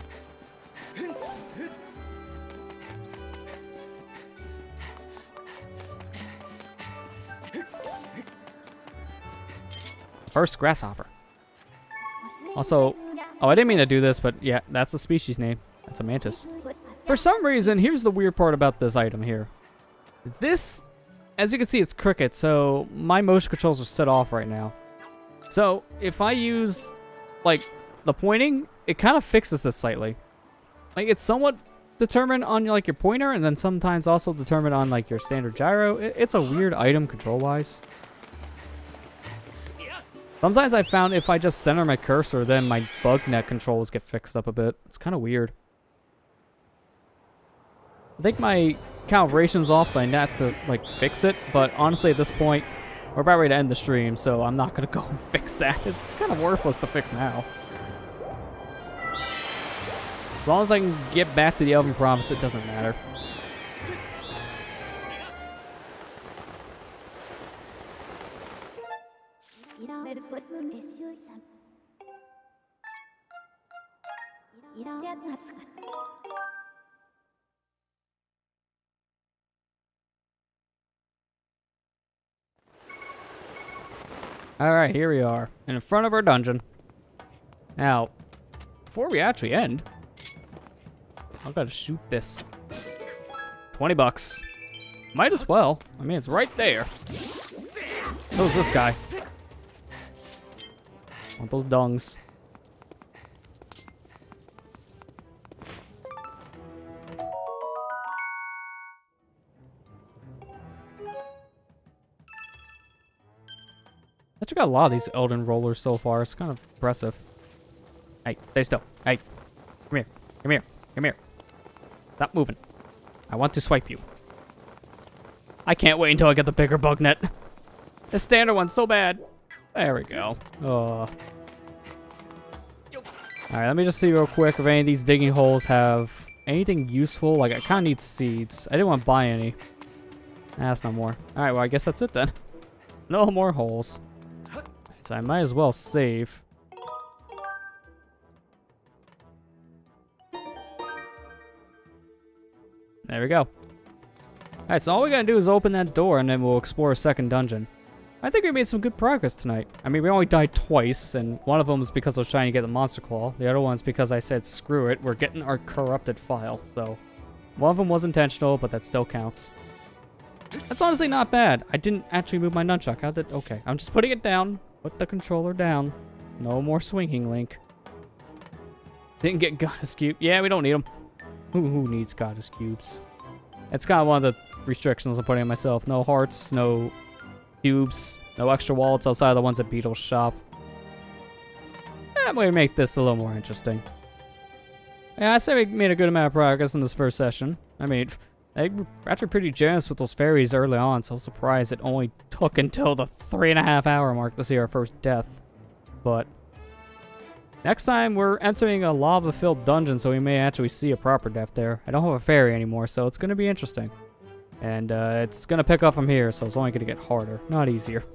First grasshopper. Also, oh, I didn't mean to do this, but yeah, that's a species name. That's a mantis. For some reason, here's the weird part about this item here. This, as you can see, it's cricket, so my motion controls are set off right now. So if I use, like, the pointing, it kind of fixes this slightly. Like, it's somewhat determined on, like, your pointer, and then sometimes also determined on, like, your standard gyro. It's a weird item control-wise. Sometimes I found if I just center my cursor, then my bug net controls get fixed up a bit. It's kind of weird. I think my calibration's off, so I need to, like, fix it. But honestly, at this point, we're about ready to end the stream, so I'm not going to go and fix that. It's kind of worthless to fix now. As long as I can get back to the Elven Province, it doesn't matter. Alright, here we are, in front of our dungeon. Now, before we actually end, I've got to shoot this. 20 bucks. Might as well. I mean, it's right there. So is this guy. Want those dungs. Actually got a lot of these Elden rollers so far. It's kind of impressive. Hey, stay still. Hey, come here. Come here. Come here. Stop moving. I want to swipe you. I can't wait until I get the bigger bug net. The standard one's so bad. There we go. Alright, let me just see real quick if any of these digging holes have anything useful. Like, I kind of need seeds. I didn't want to buy any. That's no more. Alright, well, I guess that's it then. No more holes. So I might as well save. There we go. Alright, so all we gotta do is open that door and then we'll explore a second dungeon. I think we made some good progress tonight. I mean, we only died twice, and one of them was because I was trying to get the monster claw. The other one's because I said, screw it, we're getting our corrupted file. So, one of them was intentional, but that still counts. That's honestly not bad. I didn't actually move my nunchuck. How did... Okay, I'm just putting it down. Put the controller down. No more swinging, Link. Didn't get goddess cube. Yeah, we don't need them. Who needs goddess cubes? It's kind of one of the restrictions I'm putting on myself. No hearts, no cubes, no extra wallets outside of the ones at Beetle's shop. That way make this a little more interesting. Yeah, I say we made a good amount of progress in this first session. I mean, they were actually pretty generous with those fairies early on, so I'm surprised it only took until the 3.5 hour mark to see our first death. But next time we're entering a lava-filled dungeon, so we may actually see a proper death there. I don't have a fairy anymore, so it's going to be interesting. And it's going to pick up from here, so it's only going to get harder, not easier.